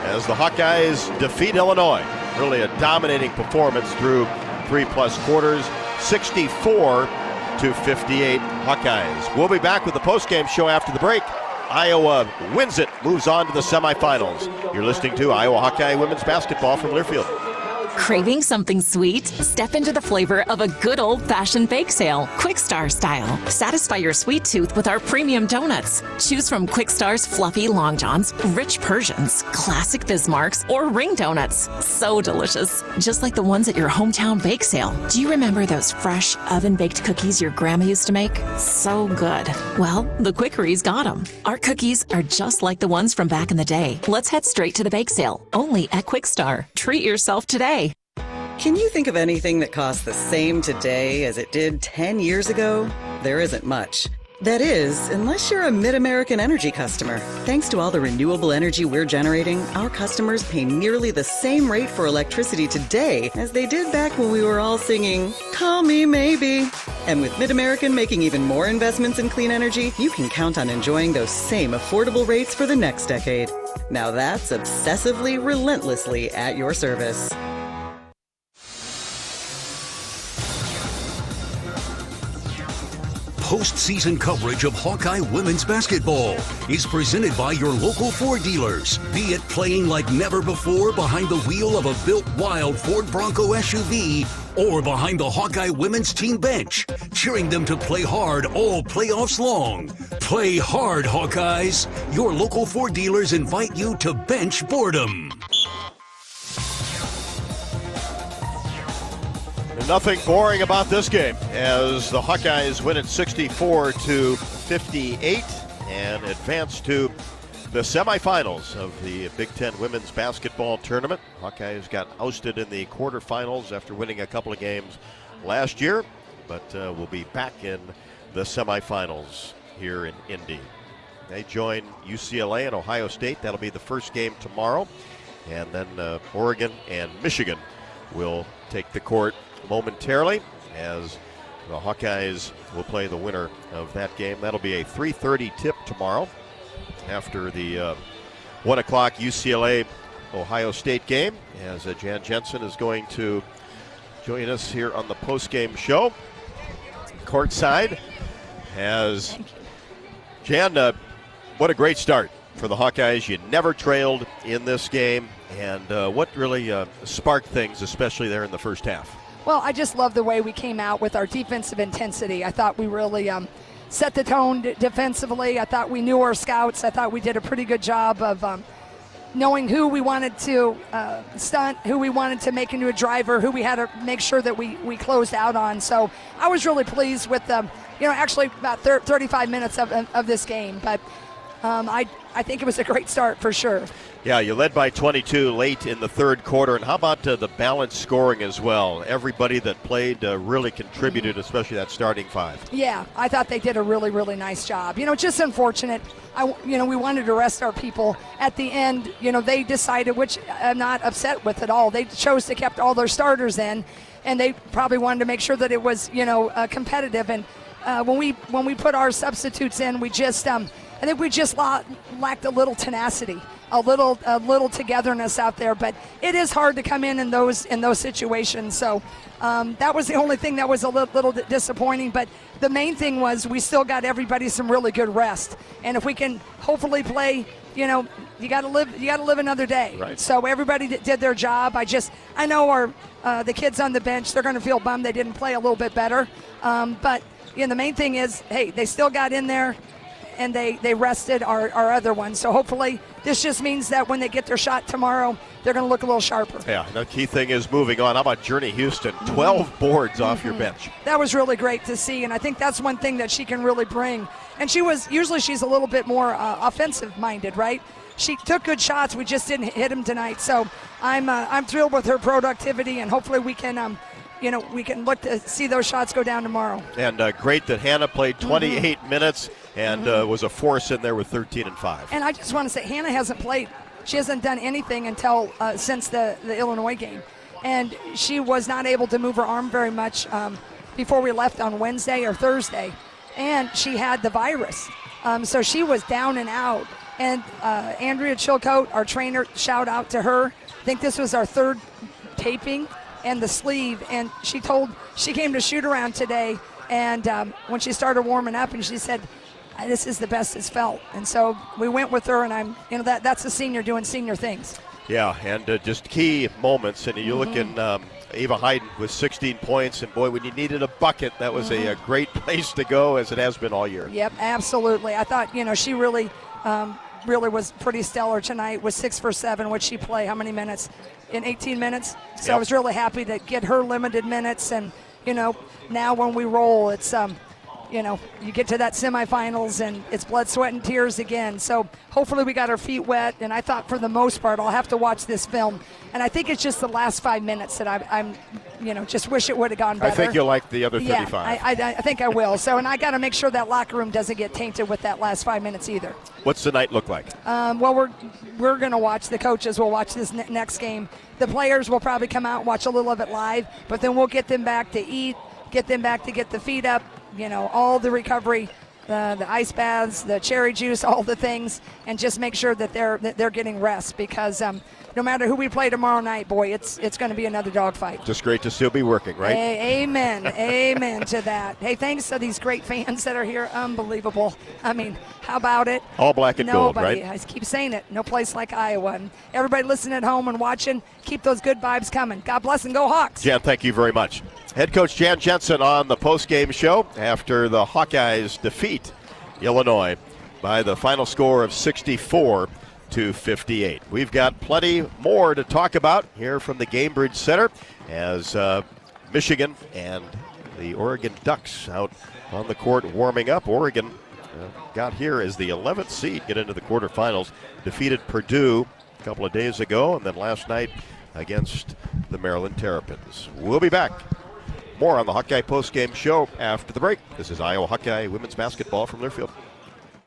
as the Hawkeyes defeat Illinois. Really a dominating performance through 3+ quarters, 64-58 Hawkeyes. We'll be back with the postgame show after the break. Iowa wins it, moves on to the semifinals. You're listening to Iowa Hawkeye women's basketball from Learfield. Craving something sweet? Step into the flavor of a good old-fashioned bake sale, Quick Star style. Satisfy your sweet tooth with our premium donuts. Choose from Quick Star's fluffy Long Johns, rich Persians, classic Bismarcks, or ring donuts. So delicious, just like the ones at your hometown bake sale. Do you remember those fresh, oven-baked cookies your grandma used to make? So good. Well, the Quickery's got them. Our cookies are just like the ones from back in the day. Let's head straight to the bake sale, only at Quick Star. Treat yourself today. Can you think of anything that costs the same today as it did 10 years ago? There isn't much. That is, unless you're a Mid-American Energy customer. Thanks to all the renewable energy we're generating, our customers pay nearly the same rate for electricity today as they did back when we were all singing, "Call Me Maybe." And with Mid-American making even more investments in clean energy, you can count on enjoying those same affordable rates for the next decade. Now that's obsessively, relentlessly at your service. Postseason coverage of Hawkeye women's basketball is presented by your local Ford dealers. Be it playing like never before behind the wheel of a built wild Ford Bronco SUV or behind the Hawkeye women's team bench, cheering them to play hard all playoffs long. Play hard, Hawkeyes. Your local Ford dealers invite you to bench boredom. Nothing boring about this game as the Hawkeyes win it 64-58 and advance to the semifinals of the Big Ten women's basketball tournament. Hawkeyes got ousted in the quarterfinals after winning a couple of games last year, but will be back in the semifinals here in Indy. They join UCLA and Ohio State. That'll be the first game tomorrow, and then Oregon and Michigan will take the court momentarily as the Hawkeyes will play the winner of that game. That'll be a 3:30 tip tomorrow after the 1 o'clock UCLA Ohio State game, as Jan Jensen is going to join us here on the postgame show courtside. As Jan, what a great start for the Hawkeyes. You never trailed in this game, and what really sparked things, especially there in the first half? Well, I just love the way we came out with our defensive intensity. I thought we really set the tone defensively. I thought we knew our scouts. I thought we did a pretty good job of knowing who we wanted to stunt, who we wanted to make into a driver, who we had to make sure that we closed out on. So I was really pleased with actually about 35 minutes of this game. But I think it was a great start for sure. Yeah, you led by 22 late in the third quarter. And how about the balanced scoring as well? Everybody that played really contributed, especially that starting five. Yeah, I thought they did a really, really nice job. Just unfortunate. We wanted to rest our people. At the end, they decided, which I'm not upset with at all. They chose to keep all their starters in, and they probably wanted to make sure that it was, competitive. And when we put our substitutes in, we just I think we just lacked a little tenacity, a little togetherness out there. But it is hard to come in those situations. So that was the only thing that was a little disappointing. But the main thing was we still got everybody some really good rest. And if we can hopefully play, you got to live another day. Right. So everybody did their job. I know the kids on the bench, they're going to feel bummed they didn't play a little bit better. But the main thing is, hey, they still got in there. And they rested our other ones. So hopefully this just means that when they get their shot tomorrow, they're going to look a little sharper. Yeah, the key thing is moving on. How about Journey Houston? 12 boards off your bench. That was really great to see, and I think that's one thing that she can really bring. And usually she's a little bit more offensive-minded, right? She took good shots. We just didn't hit them tonight. So I'm thrilled with her productivity, and hopefully we can we can look to see those shots go down tomorrow. And great that Hannah played 28 minutes and was a force in there with 13 and 5. And I just want to say, Hannah hasn't played. She hasn't done anything until since the Illinois game. And she was not able to move her arm very much before we left on Wednesday or Thursday. And she had the virus. So she was down and out. And Andrea Chilcote, our trainer, shout out to her. I think this was our third taping and the sleeve. And she came to shoot around today. And when she started warming up, and she said, this is the best it's felt. And so we went with her, and that's a senior doing senior things. Yeah, and just key moments. And you look in Ava Hayden with 16 points, and boy, when you needed a bucket, that was a great place to go, as it has been all year. Yep, absolutely. I thought, she really was pretty stellar tonight with 6 for 7. What'd she play? How many minutes? In 18 minutes. So yep. I was really happy to get her limited minutes. And, now when we roll, it's you get to that semifinals and it's blood, sweat, and tears again. So hopefully we got our feet wet. And I thought for the most part, I'll have to watch this film. And I think it's just the last 5 minutes that I'm just wish it would have gone better. I think you'll like the other 35. Yeah, I think I will. So, and I got to make sure that locker room doesn't get tainted with that last 5 minutes either. What's the night look like? Well, we're going to watch. The coaches will watch this next game. The players will probably come out and watch a little of it live, but then we'll get them back to eat, get them back to get the feet up, all the recovery, the ice baths, the cherry juice, all the things, and just make sure that they're getting rest, because no matter who we play tomorrow night, boy, it's going to be another dogfight. Just great to still be working, right? Hey, amen. Amen to that. Hey, thanks to these great fans that are here. Unbelievable. I mean, how about it? All black and gold, Nobody, right? I keep saying it. No place like Iowa. And everybody listening at home and watching, keep those good vibes coming. God bless and go Hawks. Jan, thank you very much. Head coach Jan Jensen on the postgame show after the Hawkeyes defeat Illinois by the final score of 64-58. We've got plenty more to talk about here from the Gamebridge Center as Michigan and the Oregon Ducks out on the court warming up. Oregon got here as the 11th seed, get into the quarterfinals, defeated Purdue a couple of days ago, and then last night against the Maryland Terrapins. We'll be back. More on the Hawkeye postgame show after the break. This is Iowa Hawkeye women's basketball from Learfield.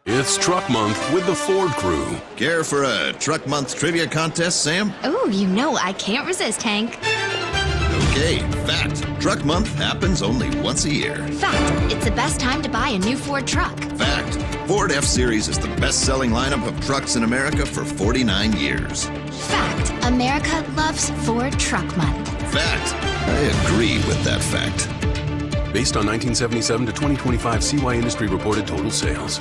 It's Truck Month with the Ford Crew. Care for a Truck Month trivia contest, Sam? Oh, I can't resist, Hank. Okay, fact. Truck Month happens only once a year. Fact. It's the best time to buy a new Ford truck. Fact. Ford F-Series is the best-selling lineup of trucks in America for 49 years. Fact. America loves Ford Truck Month. Fact. I agree with that fact. Based on 1977 to 2025 CY industry reported total sales.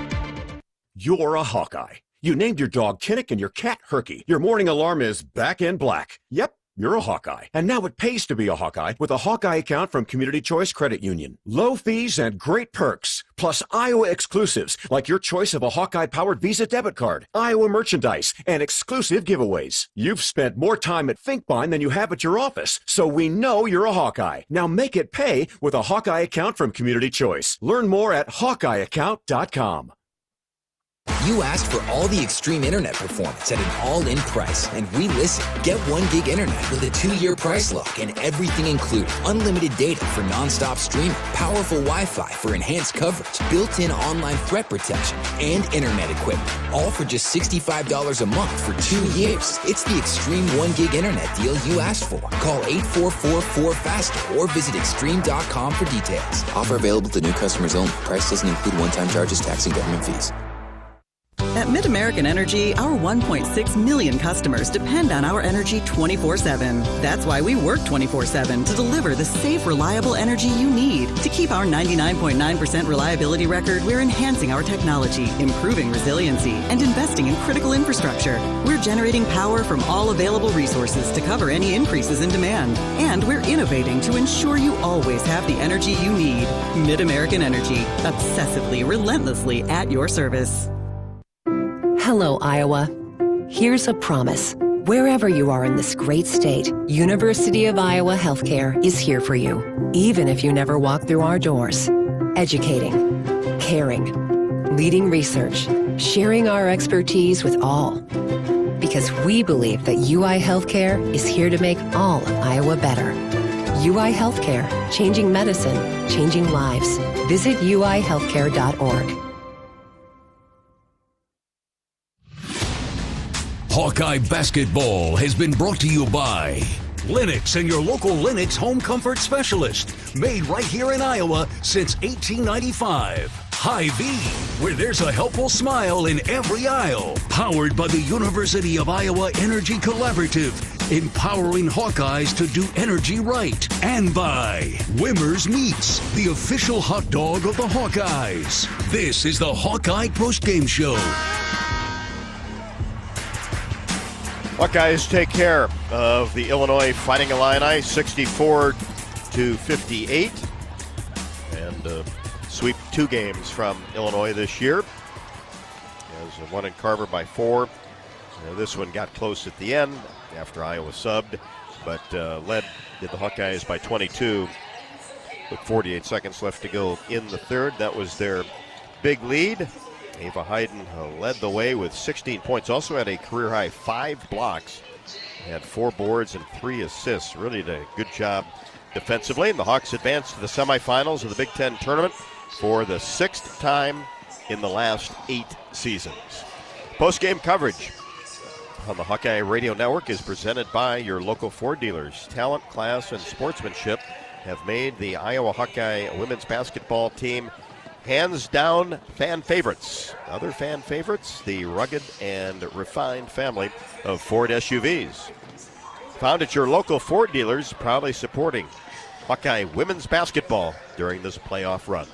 You're a Hawkeye. You named your dog Kinnick and your cat Herky. Your morning alarm is back in black. Yep, you're a Hawkeye. And now it pays to be a Hawkeye with a Hawkeye account from Community Choice Credit Union. Low fees and great perks, plus Iowa exclusives like your choice of a Hawkeye-powered Visa debit card, Iowa merchandise, and exclusive giveaways. You've spent more time at Finkbine than you have at your office, so we know you're a Hawkeye. Now make it pay with a Hawkeye account from Community Choice. Learn more at HawkeyeAccount.com. You asked for all the extreme internet performance at an all-in price, and we listened. Get 1 gig internet with a 2-year price lock and everything included. Unlimited data for non-stop streaming, powerful Wi-Fi for enhanced coverage, built-in online threat protection, and internet equipment. All for just $65 a month for 2 years. It's the extreme 1 gig internet deal you asked for. Call 844-4FASTER or visit extreme.com for details. Offer available to new customers only. Price doesn't include one-time charges, tax, and government fees. At MidAmerican Energy, our 1.6 million customers depend on our energy 24/7. That's why we work 24/7 to deliver the safe, reliable energy you need. To keep our 99.9% reliability record, we're enhancing our technology, improving resiliency, and investing in critical infrastructure. We're generating power from all available resources to cover any increases in demand. And we're innovating to ensure you always have the energy you need. MidAmerican Energy, obsessively, relentlessly at your service. Hello, Iowa. Here's a promise. Wherever you are in this great state, University of Iowa Healthcare is here for you, even if you never walk through our doors. Educating, caring, leading research, sharing our expertise with all. Because we believe that UI Healthcare is here to make all of Iowa better. UI Healthcare, changing medicine, changing lives. Visit uihealthcare.org. Hawkeye Basketball has been brought to you by Lennox and your local Lennox home comfort specialist. Made right here in Iowa since 1895. Hy-Vee, where there's a helpful smile in every aisle. Powered by the University of Iowa Energy Collaborative, empowering Hawkeyes to do energy right. And by Wimmer's Meats, the official hot dog of the Hawkeyes. This is the Hawkeye Postgame Show. Hawkeyes take care of the Illinois Fighting Illini 64-58 and sweep 2 games from Illinois this year. As one in Carver by 4. This one got close at the end after Iowa subbed, but did the Hawkeyes by 22 with 48 seconds left to go in the third. That was their big lead. Ava Hayden led the way with 16 points. Also had a career-high 5 blocks. Had 4 boards and 3 assists. Really did a good job defensively. And the Hawks advanced to the semifinals of the Big Ten tournament for the 6th time in the last 8 seasons. Post-game coverage on the Hawkeye Radio Network is presented by your local Ford dealers. Talent, class, and sportsmanship have made the Iowa Hawkeye women's basketball team hands down fan favorites. Other fan favorites, the rugged and refined family of Ford SUVs. Found at your local Ford dealers, proudly supporting Hawkeye women's basketball during this playoff run.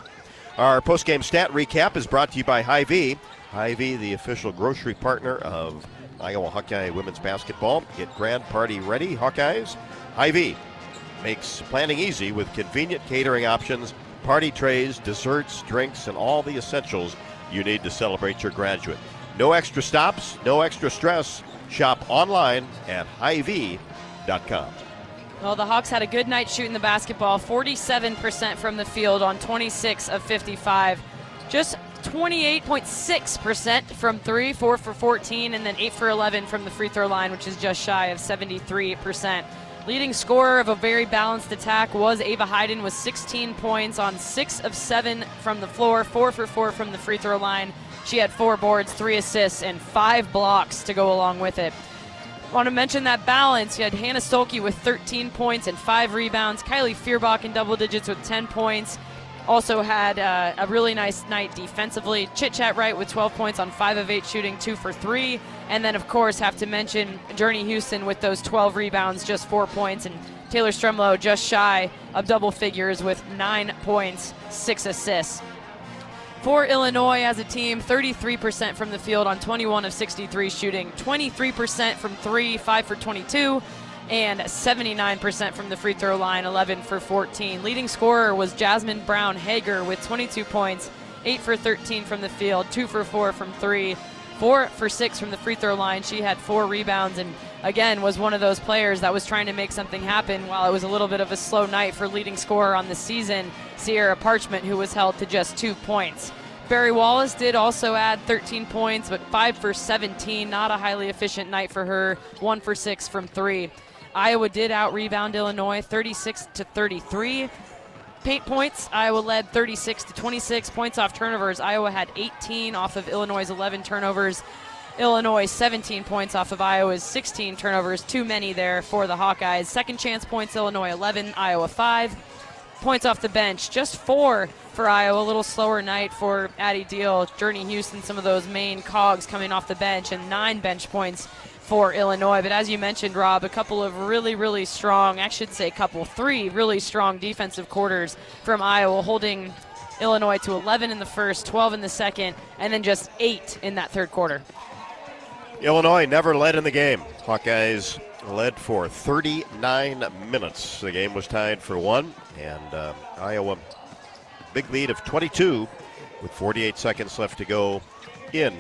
Our postgame stat recap is brought to you by Hy-Vee. Hy-Vee, the official grocery partner of Iowa Hawkeye women's basketball. Get grand party ready, Hawkeyes. Hy-Vee makes planning easy with convenient catering options, party trays, desserts, drinks, and all the essentials you need to celebrate your graduate. No extra stops, no extra stress. Shop online at Hy-Vee.com. Well, the Hawks had a good night shooting the basketball, 47% from the field on 26 of 55. Just 28.6% from 3, 4 for 14, and then 8 for 11 from the free throw line, which is just shy of 73%. Leading scorer of a very balanced attack was Ava Hayden with 16 points on 6 of 7 from the floor, 4 for 4 from the free throw line. She had 4 boards, 3 assists, and 5 blocks to go along with it. I want to mention that balance. You had Hannah Stolke with 13 points and 5 rebounds. Kylie Fierbach in double digits with 10 points. Also had a really nice night defensively. Chit Chat Wright with 12 points on 5 of 8 shooting, 2 for 3. And then, of course, have to mention Journey Houston with those 12 rebounds, just 4 points. And Taylor Strumlow just shy of double figures with 9 points, 6 assists. For Illinois as a team, 33% from the field on 21 of 63 shooting, 23% from 3, 5 for 22, and 79% from the free throw line, 11 for 14. Leading scorer was Jasmine Brown Hager with 22 points, 8 for 13 from the field, 2 for 4 from 3, 4 for 6 from the free throw line. She had 4 rebounds and, again, was one of those players that was trying to make something happen while it was a little bit of a slow night for leading scorer on the season, Sierra Parchment, who was held to just 2 points. Barry Wallace did also add 13 points, but 5 for 17, not a highly efficient night for her, 1 for 6 from 3. Iowa did out-rebound Illinois 36-33. Paint points, Iowa led 36-26. Points off turnovers, Iowa had 18 off of Illinois' 11 turnovers. Illinois 17 points off of Iowa's 16 turnovers. Too many there for the Hawkeyes. Second chance points, Illinois 11, Iowa 5. Points off the bench, just 4 for Iowa. A little slower night for Addie Deal, Journey Houston, some of those main cogs coming off the bench, and 9 bench points for Illinois. But as you mentioned, Rob, a couple of really strong, I should say 3 really strong defensive quarters from Iowa, holding Illinois to 11 in the first, 12 in the second, and then just 8 in that third quarter. Illinois never led in the game. Hawkeyes led for 39 minutes. The game was tied for 1, and Iowa, big lead of 22 with 48 seconds left to go in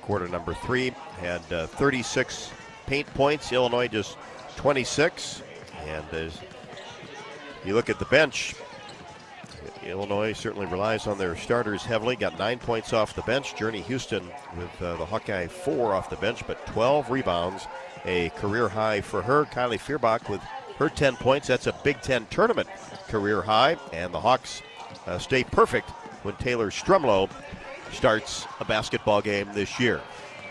quarter number 3. Had 36 paint points. Illinois just 26. And as you look at the bench, Illinois certainly relies on their starters heavily. Got 9 points off the bench. Journey Houston with the Hawkeye 4 off the bench, but 12 rebounds, a career high for her. Kylie Fierbach with her 10 points. That's a Big Ten tournament career high. And the Hawks stay perfect when Taylor Strumlow starts a basketball game this year.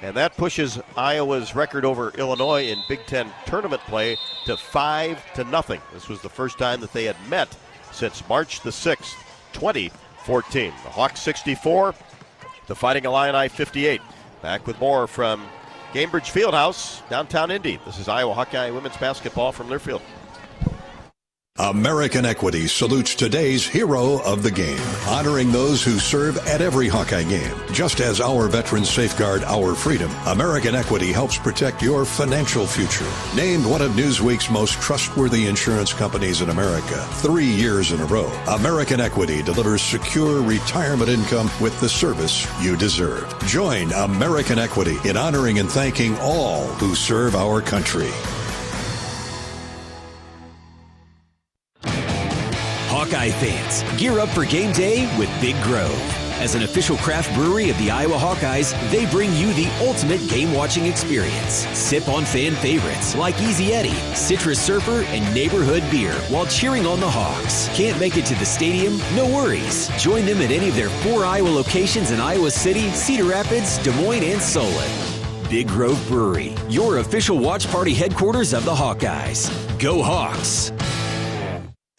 And that pushes Iowa's record over Illinois in Big Ten tournament play to 5-0. This was the first time that they had met since March the 6th, 2014. The Hawks 64, the Fighting Illini 58. Back with more from Gamebridge Fieldhouse, downtown Indy. This is Iowa Hawkeye women's basketball from Learfield. American Equity salutes today's hero of the game, honoring those who serve at every Hawkeye game. Just as our veterans safeguard our freedom, American Equity helps protect your financial future. Named one of Newsweek's most trustworthy insurance companies in America 3 years in a row, American Equity delivers secure retirement income with the service you deserve. Join American Equity in honoring and thanking all who serve our country. Hawkeye fans, gear up for game day with Big Grove. As an official craft brewery of the Iowa Hawkeyes, they bring you the ultimate game-watching experience. Sip on fan favorites like Easy Eddie, Citrus Surfer, and Neighborhood Beer while cheering on the Hawks. Can't make it to the stadium? No worries. Join them at any of their 4 Iowa locations in Iowa City, Cedar Rapids, Des Moines, and Solon. Big Grove Brewery, your official watch party headquarters of the Hawkeyes. Go Hawks!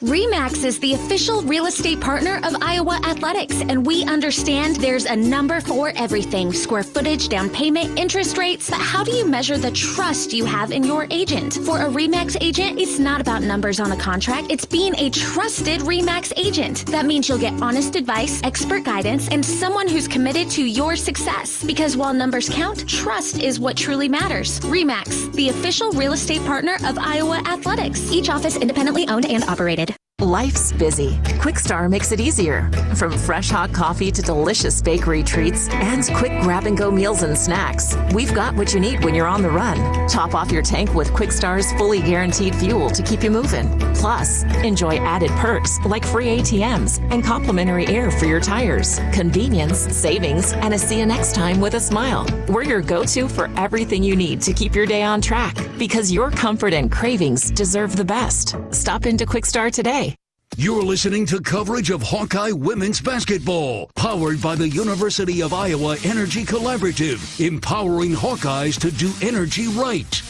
RE/MAX is the official real estate partner of Iowa Athletics, and we understand there's a number for everything: square footage, down payment, interest rates. But how do you measure the trust you have in your agent? For a RE/MAX agent, it's not about numbers on a contract. It's being a trusted RE/MAX agent. That means you'll get honest advice, expert guidance, and someone who's committed to your success. Because while numbers count, trust is what truly matters. RE/MAX, the official real estate partner of Iowa Athletics. Each office independently owned and operated. Life's busy. Quick-Star makes it easier. From fresh hot coffee to delicious bakery treats and quick grab-and-go meals and snacks, we've got what you need when you're on the run. Top off your tank with Quick-Star's fully guaranteed fuel to keep you moving. Plus, enjoy added perks like free ATMs and complimentary air for your tires. Convenience, savings, and a see you next time with a smile. We're your go-to for everything you need to keep your day on track, because your comfort and cravings deserve the best. Stop into Quick-Star today. You're listening to coverage of Hawkeye women's basketball, powered by the University of Iowa Energy Collaborative, empowering Hawkeyes to do energy right.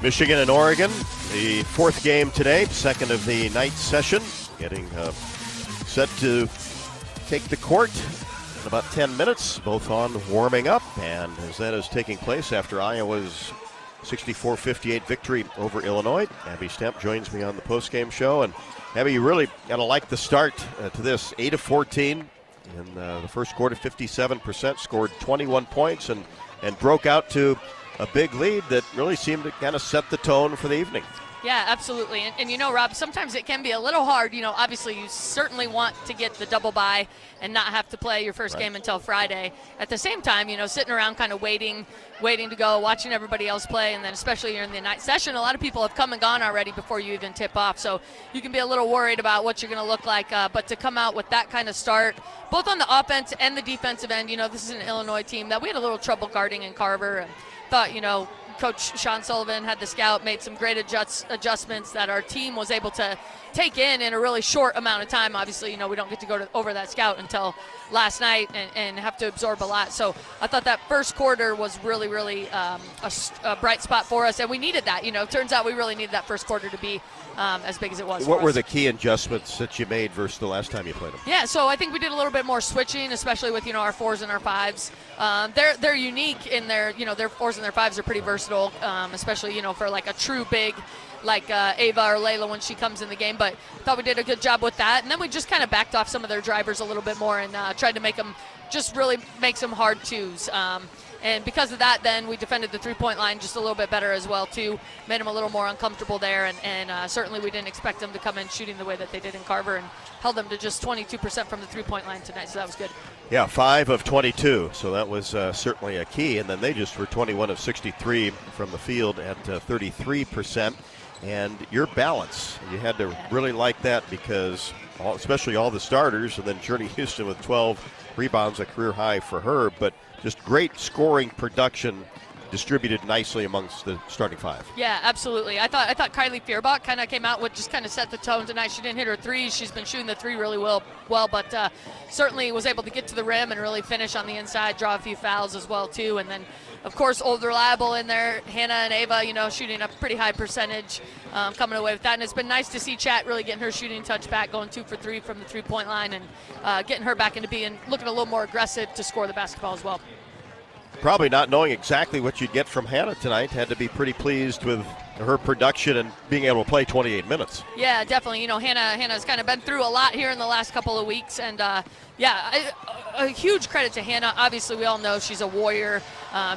Michigan and Oregon, the 4th game today, 2nd of the night session, getting set to take the court in about 10 minutes, both on warming up. And as that is taking place after Iowa's 64-58 victory over Illinois, Abby Stemp joins me on the postgame show. And Abby, you really got to like the start to this. 8 of 14 in the first quarter, 57%, scored 21 points and broke out to a big lead that really seemed to kind of set the tone for the evening. Yeah, absolutely. And you know, Rob, sometimes it can be a little hard. You know, obviously you certainly want to get the double bye and not have to play your first game until Friday. At the same time, you know, sitting around kind of waiting to go, watching everybody else play, and then especially here in the night session, a lot of people have come and gone already before you even tip off. So you can be a little worried about what you're going to look like. But to come out with that kind of start, both on the offense and the defensive end, you know, this is an Illinois team that we had a little trouble guarding in Carver, and thought, you know, Coach Sean Sullivan had the scout, made some great adjustments that our team was able to take in a really short amount of time. Obviously, you know, we don't get to go over that scout until last night and have to absorb a lot. So I thought that first quarter was really, really a bright spot for us, and we needed that. You know, it turns out we really needed that first quarter to be as big as it was. What were the key adjustments that you made versus the last time you played them? Yeah, so I think we did a little bit more switching, especially with, you know, our 4s and our 5s. They're unique in their, you know, their 4s and their 5s are pretty versatile, especially, you know, for like a true big like Ava or Layla when she comes in the game. But I thought we did a good job with that. And then we just kind of backed off some of their drivers a little bit more and tried to make them just really make some hard twos. And because of that, then we defended the three-point line just a little bit better as well, too. Made them a little more uncomfortable there, and certainly we didn't expect them to come in shooting the way that they did in Carver, and held them to just 22% from the three-point line tonight, so that was good. Yeah, 5 of 22, so that was certainly a key. And then they just were 21 of 63 from the field at 33%. And your balance, you had to really like that because especially all the starters, and then Journey Houston with 12 rebounds, a career high for her, but just great scoring production distributed nicely amongst the starting 5. Yeah, absolutely. I thought Kylie Fierbach kind of came out with just kind of set the tone tonight. She didn't hit her threes. She's been shooting the three really well, but certainly was able to get to the rim and really finish on the inside, draw a few fouls as well too. And then, of course, old reliable in there, Hannah and Ava, you know, shooting a pretty high percentage, coming away with that. And it's been nice to see Chat really getting her shooting touch back, going 2 for 3 from the three-point line, and getting her back into being looking a little more aggressive to score the basketball as well. Probably not knowing exactly what you'd get from Hannah tonight, had to be pretty pleased with her production and being able to play 28 minutes. Yeah, definitely. You know, Hannah's kind of been through a lot here in the last couple of weeks, and a huge credit to Hannah. Obviously, we all know she's a warrior.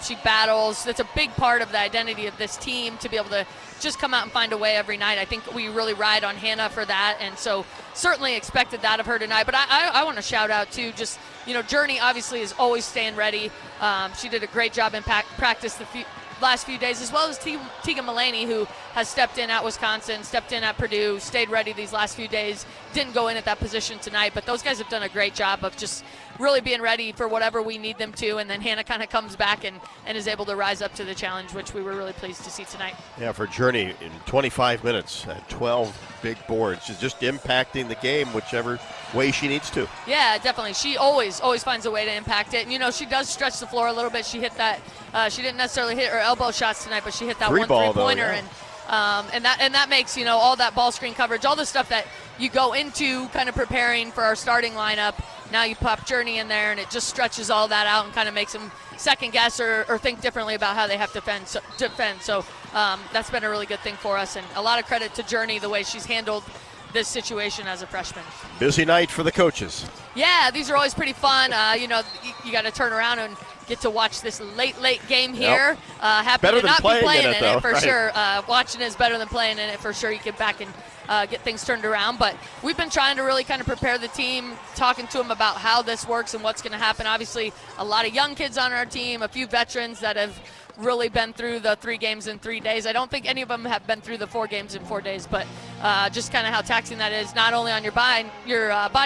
She battles. That's a big part of the identity of this team, to be able to just come out and find a way every night. I think we really ride on Hannah for that, and so certainly expected that of her tonight. But I want to shout out too, just, you know, Journey obviously is always staying ready. She did a great job in practice last few days, as well as Tegan Mullaney, who has stepped in at Wisconsin, stepped in at Purdue, stayed ready these last few days, didn't go in at that position tonight, but those guys have done a great job of just really being ready for whatever we need them to, and then Hannah kind of comes back and is able to rise up to the challenge, which we were really pleased to see tonight. Yeah, for Journey in 25 minutes at 12 big boards. She's just impacting the game whichever way she needs to. Yeah, definitely. She always finds a way to impact it. And, she does stretch the floor a little bit. She hit that. She didn't necessarily hit her elbow shots tonight, but she hit that three-pointer. Yeah. And that makes, all that ball screen coverage, all the stuff that you go into kind of preparing for our starting lineup. Now you pop Journey in there, and it just stretches all that out and kind of makes them second guess or think differently about how they have to defend. So that's been a really good thing for us, and a lot of credit to Journey, the way she's handled this situation as a freshman. Busy night for the coaches. Yeah, these are always pretty fun. You got to turn around and get to watch this late game here. Happy better to not be playing in it for sure. Watching is better than playing in it for sure. You get back and get things turned around. But we've been trying to really kind of prepare the team, talking to them about how this works and what's going to happen. Obviously, a lot of young kids on our team, a few veterans that have really been through the 3 games in 3 days. I don't think any of them have been through the 4 games in 4 days, but just kind of how taxing that is, not only on your body,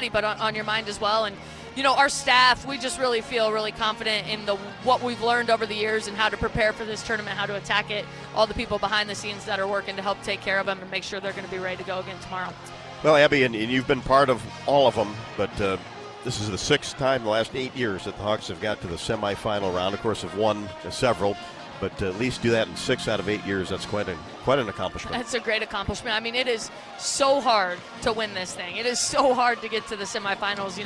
but on your mind as well. And our staff, we just really feel really confident in what we've learned over the years and how to prepare for this tournament, how to attack it, all the people behind the scenes that are working to help take care of them and make sure they're going to be ready to go again tomorrow. Well, Abby, and you've been part of all of them, but this is the 6th time in the last 8 years that the Hawks have got to the semifinal round. Of course, have won several, but at least do that in 6 out of 8 years. That's quite an accomplishment. That's a great accomplishment. I mean, it is so hard to win this thing. It is so hard to get to the semifinals.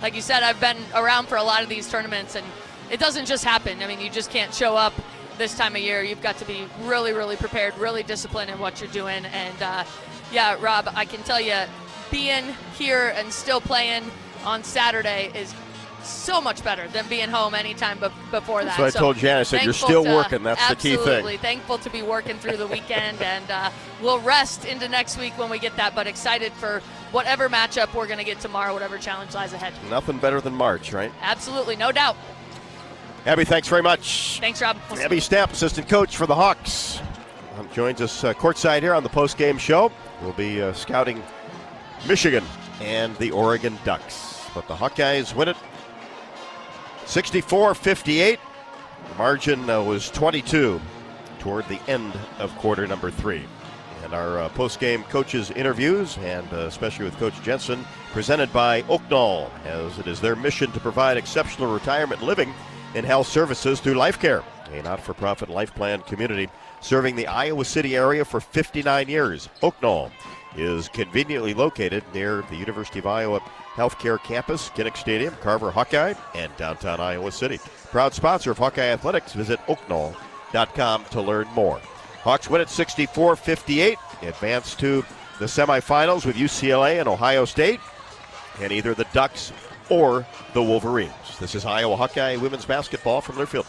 Like you said, I've been around for a lot of these tournaments, and it doesn't just happen. I mean, you just can't show up this time of year. You've got to be really, really prepared, really disciplined in what you're doing. And yeah, Rob, I can tell you, being here and still playing on Saturday is so much better than being home anytime before that. So I told Jan, I said, you're still working. That's the key thing. Absolutely. Thankful to be working through the weekend, and we'll rest into next week when we get that, but excited for whatever matchup we're going to get tomorrow, whatever challenge lies ahead. Nothing better than March, right? Absolutely, no doubt. Abby, thanks very much. Thanks, Rob. Abby Stamp, assistant coach for the Hawks, joins us courtside here on the postgame show. We'll be scouting Michigan and the Oregon Ducks, but the Hawkeyes win it 64-58. The margin was 22 toward the end of quarter number 3. And our post-game coaches interviews, and especially with Coach Jensen, presented by Oaknall, as it is their mission to provide exceptional retirement living and health services through Life Care, a not-for-profit life plan community serving the Iowa City area for 59 years. Oaknall is conveniently located near the University of Iowa Healthcare Campus, Kinnick Stadium, Carver Hawkeye, and downtown Iowa City. Proud sponsor of Hawkeye Athletics. Visit oaknall.com to learn more. Hawks win at 64-58, advance to the semifinals with UCLA and Ohio State, and either the Ducks or the Wolverines. This is Iowa Hawkeye women's basketball from Learfield.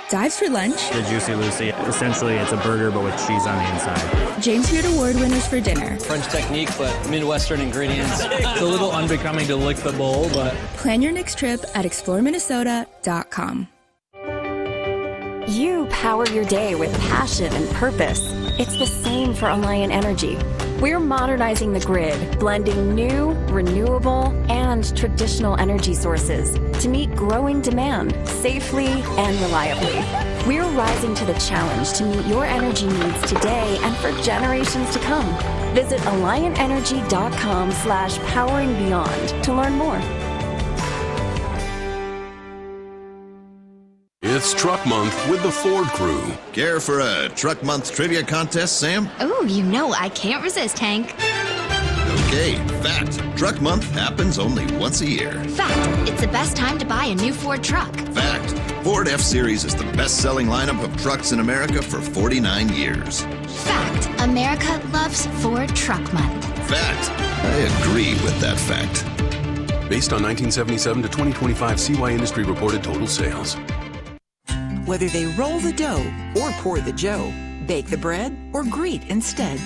Dives for lunch. The Juicy Lucy. Essentially, it's a burger, but with cheese on the inside. James Beard Award winners for dinner. French technique, but Midwestern ingredients. It's a little unbecoming to lick the bowl, but... Plan your next trip at exploreminnesota.com. You power your day with passion and purpose. It's the same for Alliant Energy. We're modernizing the grid, blending new, renewable, and traditional energy sources to meet growing demand safely and reliably. We're rising to the challenge to meet your energy needs today and for generations to come. Visit AlliantEnergy.com/poweringbeyond to learn more. It's Truck Month with the Ford Crew. Care for a Truck Month trivia contest, Sam? Oh, I can't resist, Hank. Okay, fact. Truck Month happens only once a year. Fact. It's the best time to buy a new Ford truck. Fact. Ford F-Series is the best-selling lineup of trucks in America for 49 years. Fact. America loves Ford Truck Month. Fact. I agree with that fact. Based on 1977 to 2025 CY Industry reported total sales. Whether they roll the dough or pour the joe, bake the bread or greet instead.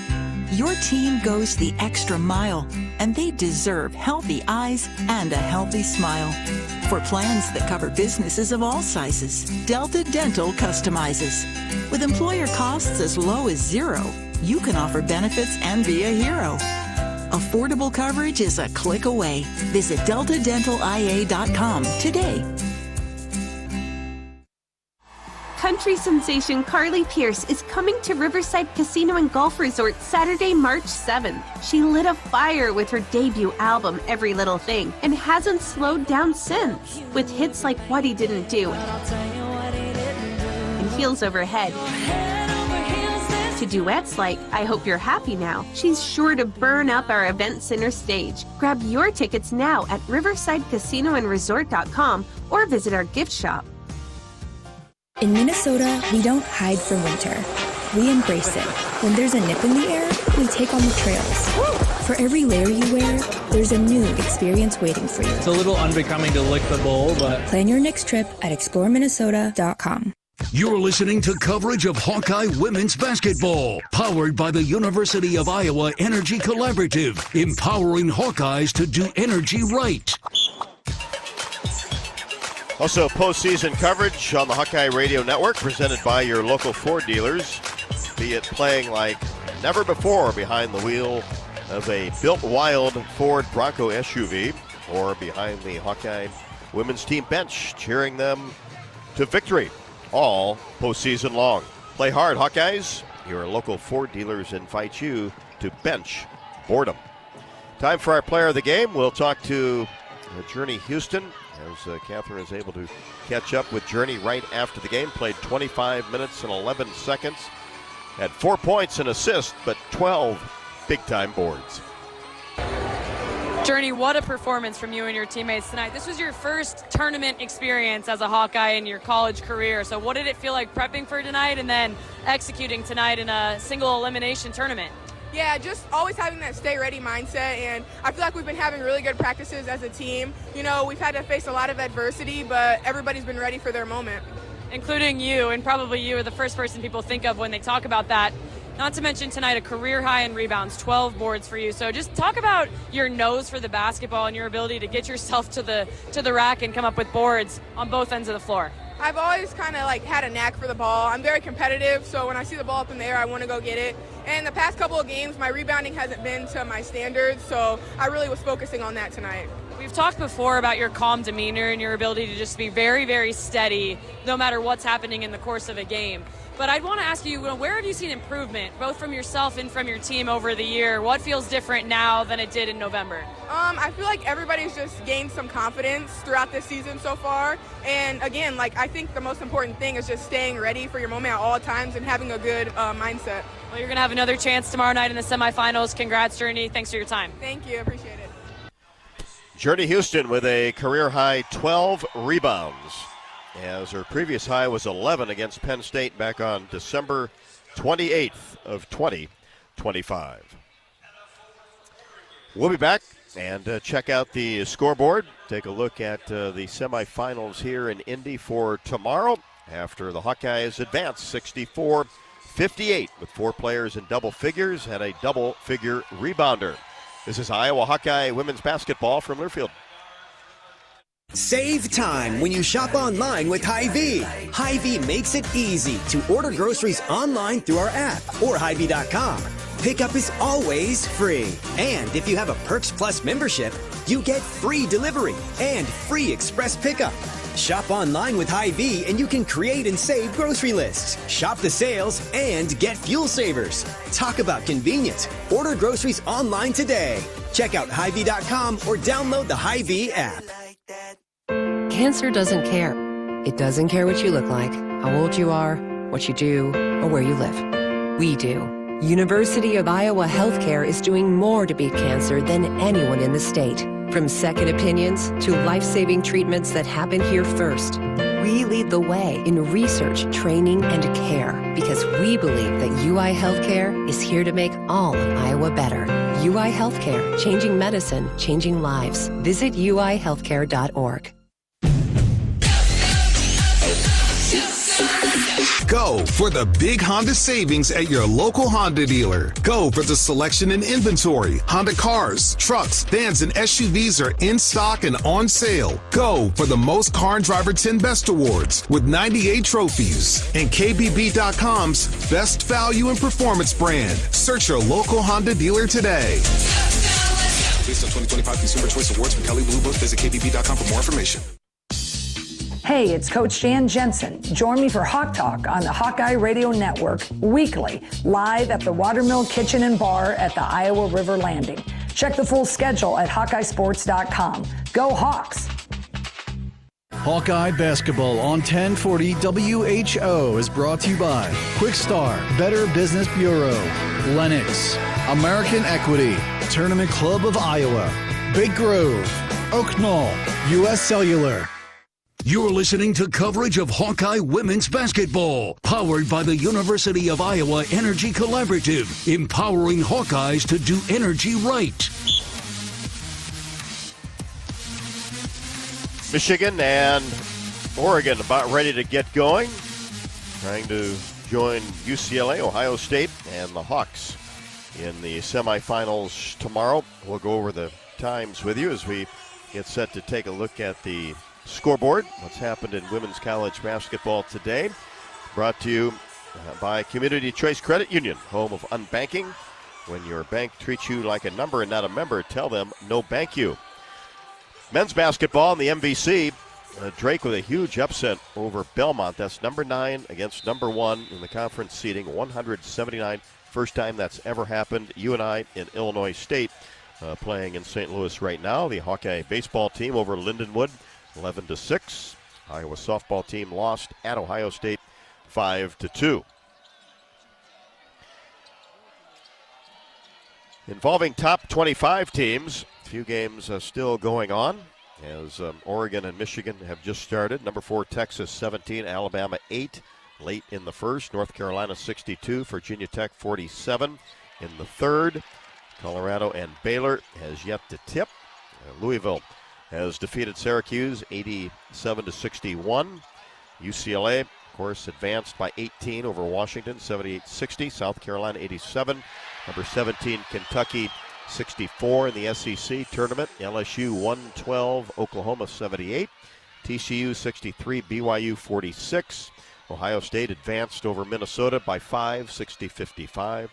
Your team goes the extra mile, and they deserve healthy eyes and a healthy smile. For plans that cover businesses of all sizes, Delta Dental customizes. With employer costs as low as $0, you can offer benefits and be a hero. Affordable coverage is a click away. Visit deltadentalia.com today. Country sensation Carly Pierce is coming to Riverside Casino and Golf Resort Saturday, March 7th. She lit a fire with her debut album, Every Little Thing, and hasn't slowed down since, with hits like What He Didn't Do and Heels Overhead. To duets like I Hope You're Happy Now, she's sure to burn up our event center stage. Grab your tickets now at riversidecasinoandresort.com or visit our gift shop. In Minnesota, we don't hide from winter. We embrace it. When there's a nip in the air, we take on the trails. For every layer you wear, there's a new experience waiting for you. It's a little unbecoming to lick the bowl, but... Plan your next trip at exploreminnesota.com. You're listening to coverage of Hawkeye women's basketball, powered by the University of Iowa Energy Collaborative, empowering Hawkeyes to do energy right. Also, postseason coverage on the Hawkeye Radio Network, presented by your local Ford dealers. Be it playing like never before behind the wheel of a built wild Ford Bronco SUV, or behind the Hawkeye women's team bench, cheering them to victory all postseason long. Play hard, Hawkeyes. Your local Ford dealers invite you to bench boredom. Time for our player of the game. We'll talk to Journey Houston, as Catherine is able to catch up with Journey right after the game. Played 25 minutes and 11 seconds. Had 4 points and assists, but 12 big-time boards. Journey, what a performance from you and your teammates tonight. This was your first tournament experience as a Hawkeye in your college career. So what did it feel like prepping for tonight and then executing tonight in a single elimination tournament? Yeah, just always having that stay ready mindset, and I feel like we've been having really good practices as a team. You know, we've had to face a lot of adversity, but everybody's been ready for their moment. Including you, and probably you are the first person people think of when they talk about that. Not to mention tonight a career high in rebounds, 12 boards for you. So just talk about your nose for the basketball and your ability to get yourself to the rack and come up with boards on both ends of the floor. I've always kind of had a knack for the ball. I'm very competitive, so when I see the ball up in the air, I want to go get it. And the past couple of games, my rebounding hasn't been to my standards, so I really was focusing on that tonight. We've talked before about your calm demeanor and your ability to just be very, very steady no matter what's happening in the course of a game. But I'd want to ask you, where have you seen improvement, both from yourself and from your team over the year? What feels different now than it did in November? I feel like everybody's just gained some confidence throughout this season so far. And again, I think the most important thing is just staying ready for your moment at all times and having a good mindset. Well, you're going to have another chance tomorrow night in the semifinals. Congrats, Journey. Thanks for your time. Thank you. Appreciate it. Journey Houston with a career-high 12 rebounds, as her previous high was 11 against Penn State back on December 28th of 2025. We'll be back and check out the scoreboard. Take a look at the semifinals here in Indy for tomorrow after the Hawkeyes advanced 64-58 with 4 players in double figures and a double-figure rebounder. This is Iowa Hawkeye women's basketball from Learfield. Save time when you shop online with Hy-Vee. Hy-Vee makes it easy to order groceries online through our app or Hy-Vee.com. Pickup is always free. And if you have a Perks Plus membership, you get free delivery and free express pickup. Shop online with Hy-Vee and you can create and save grocery lists, shop the sales, and get fuel savers. Talk about convenience. Order groceries online today. Check out Hy-Vee.com or download the Hy-Vee app. Cancer doesn't care. It doesn't care what you look like, how old you are, what you do, or where you live. We do. University of Iowa Healthcare is doing more to beat cancer than anyone in the state. From second opinions to life-saving treatments that happen here first. We lead the way in research, training, and care because we believe that UI Healthcare is here to make all of Iowa better. UI Healthcare, changing medicine, changing lives. Visit uihealthcare.org. Go for the big Honda savings at your local Honda dealer. Go for the selection and inventory. Honda cars, trucks, vans, and SUVs are in stock and on sale. Go for the most Car and Driver 10 Best Awards with 98 trophies. And KBB.com's Best Value and Performance brand. Search your local Honda dealer today. Based on 2025 Consumer Choice Awards from Kelley Blue Book, visit KBB.com for more information. Hey, it's Coach Jan Jensen. Join me for Hawk Talk on the Hawkeye Radio Network weekly, live at the Watermill Kitchen and Bar at the Iowa River Landing. Check the full schedule at HawkeyeSports.com. Go Hawks! Hawkeye Basketball on 1040 WHO is brought to you by Quickstar, Better Business Bureau, Lennox, American Equity, Tournament Club of Iowa, Big Grove, Oak Knoll, U.S. Cellular. You're listening to coverage of Hawkeye women's basketball, powered by the University of Iowa Energy Collaborative, empowering Hawkeyes to do energy right. Michigan and Oregon about ready to get going, trying to join UCLA, Ohio State, and the Hawks in the semifinals tomorrow. We'll go over the times with you as we get set to take a look at the scoreboard, what's happened in women's college basketball today. Brought to you by Community Choice Credit Union, home of unbanking. When your bank treats you like a number and not a member, tell them no bank you. Men's basketball in the MVC, Drake with a huge upset over Belmont. That's number 9 against number 1 in the conference seeding, 179. First time that's ever happened. UNI in Illinois State playing in St. Louis right now. The Hawkeye baseball team over Lindenwood, 11-6. Iowa softball team lost at Ohio State 5-2. Involving top 25 teams, a few games still going on as Oregon and Michigan have just started. Number 4 Texas 17, Alabama 8 late in the first. North Carolina 62, Virginia Tech 47 in the third. Colorado and Baylor has yet to tip. Louisville has defeated Syracuse 87-61. UCLA, of course, advanced by 18 over Washington, 78-60. South Carolina 87. Number 17 Kentucky 64 in the SEC tournament. LSU 112, Oklahoma 78. TCU 63, BYU 46. Ohio State advanced over Minnesota by 5, 60-55.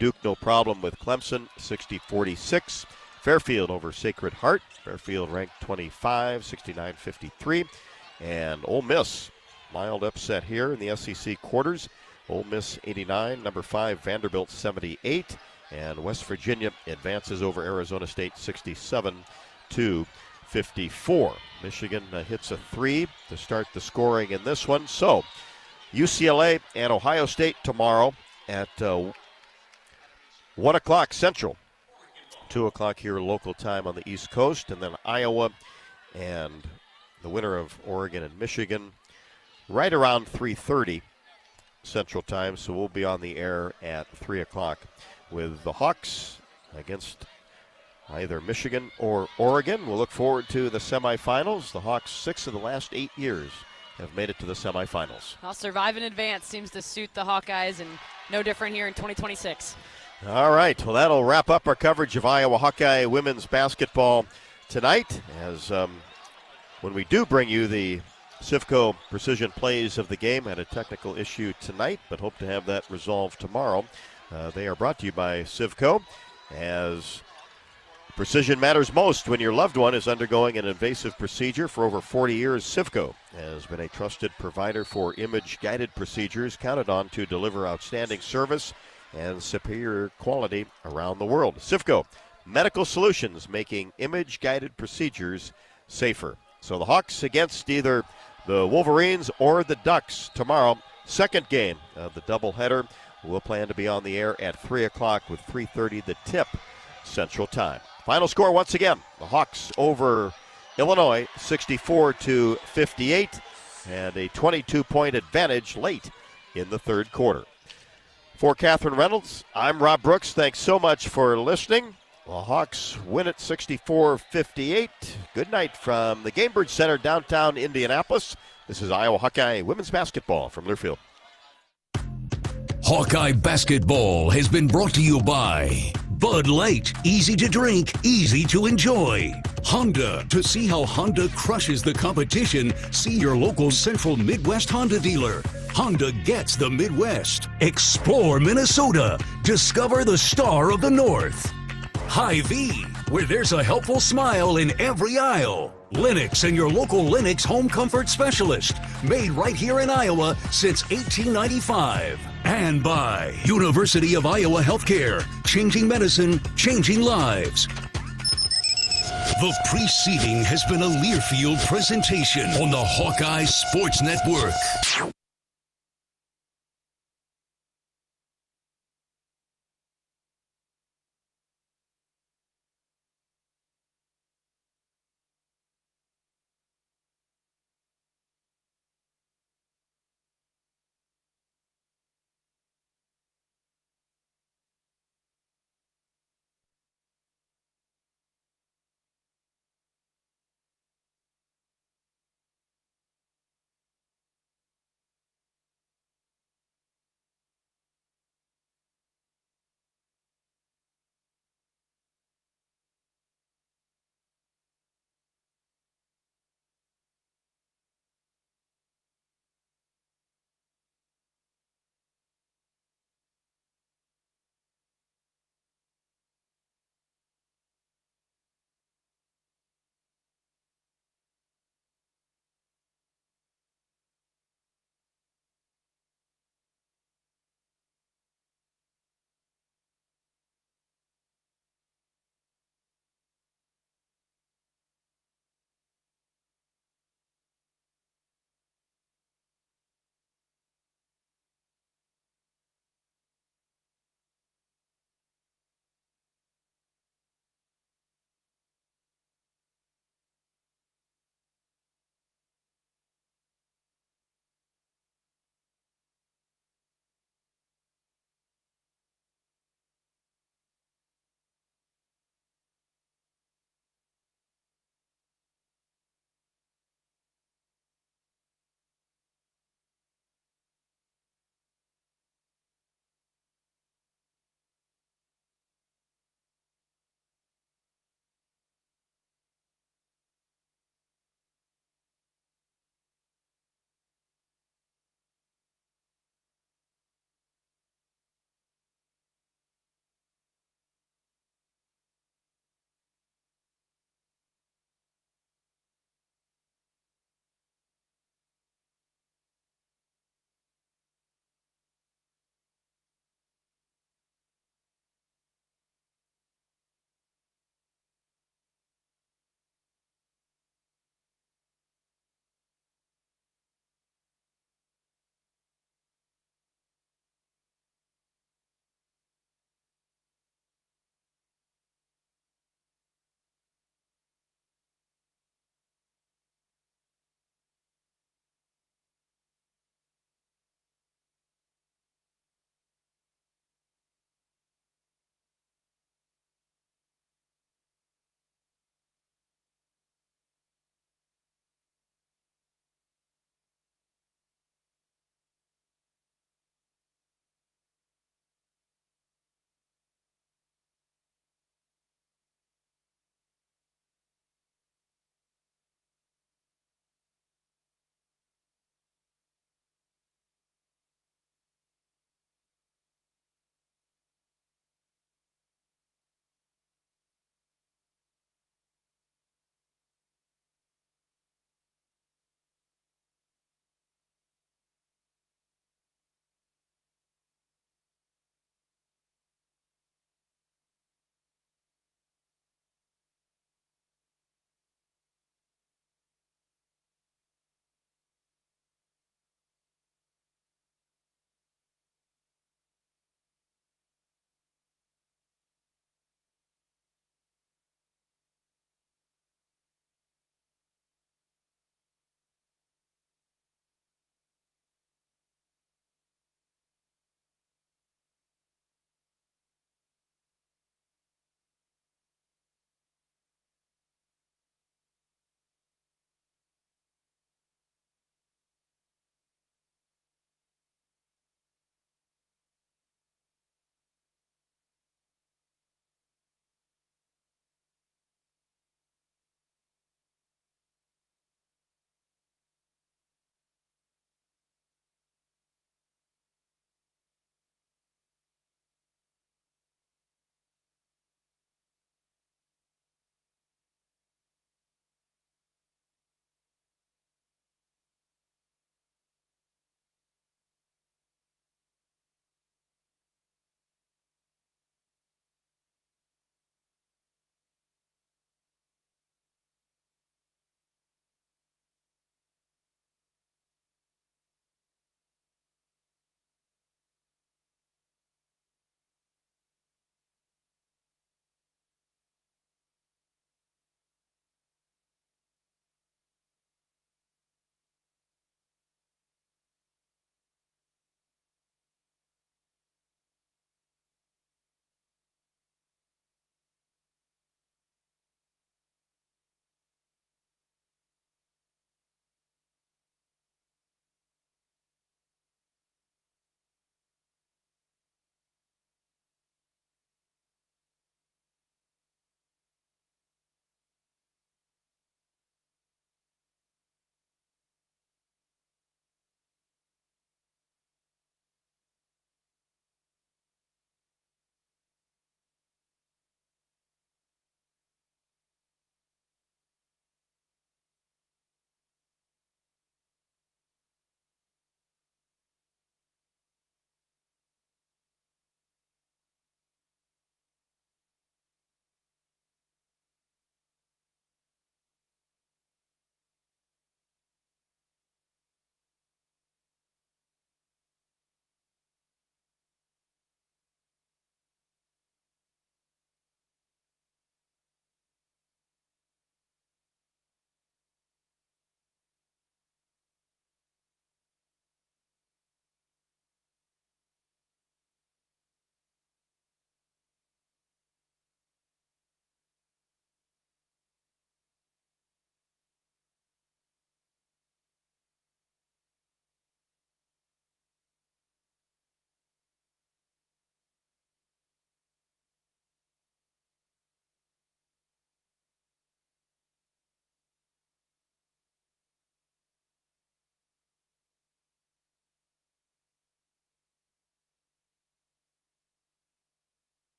Duke no problem with Clemson, 60-46. Fairfield over Sacred Heart. Fairfield ranked 25, 69-53. And Ole Miss, mild upset here in the SEC quarters. Ole Miss 89, number 5 Vanderbilt 78. And West Virginia advances over Arizona State 67-54. Michigan hits a 3 to start the scoring in this one. So UCLA and Ohio State tomorrow at 1 o'clock Central. 2 o'clock here local time on the East Coast, and then Iowa and the winner of Oregon and Michigan right around 3:30 Central Time, so we'll be on the air at 3 o'clock with the Hawks against either Michigan or Oregon. We'll look forward to the semifinals. The Hawks, 6 of the last 8 years, have made it to the semifinals. Well, survive in advance seems to suit the Hawkeyes, and no different here in 2026. All right, well, that'll wrap up our coverage of Iowa Hawkeye women's basketball tonight. As when we do bring you the Civco Precision Plays of the game, had a technical issue tonight, but hope to have that resolved tomorrow. They are brought to you by Civco, as precision matters most when your loved one is undergoing an invasive procedure. For over 40 years, Civco has been a trusted provider for image-guided procedures, counted on to deliver outstanding service and superior quality around the world. Civco, medical solutions making image-guided procedures safer. So the Hawks against either the Wolverines or the Ducks tomorrow. Second game of the doubleheader. We'll plan to be on the air at 3 o'clock with 3:30 the tip Central Time. Final score once again, the Hawks over Illinois 64-58, and a 22-point advantage late in the third quarter. For Catherine Reynolds, I'm Rob Brooks. Thanks so much for listening. The Hawks win it 64-58. Good night from the Gamebridge Center, downtown Indianapolis. This is Iowa Hawkeye women's basketball from Learfield. Hawkeye Basketball has been brought to you by Bud Light, easy to drink, easy to enjoy. Honda, to see how Honda crushes the competition, see your local Central Midwest Honda dealer. Honda gets the Midwest. Explore Minnesota. Discover the star of the North. Hy-Vee, where there's a helpful smile in every aisle. Lennox and your local Lennox home comfort specialist. Made right here in Iowa since 1895. And by University of Iowa Healthcare. Changing medicine, changing lives. The preceding has been a Learfield presentation on the Hawkeye Sports Network.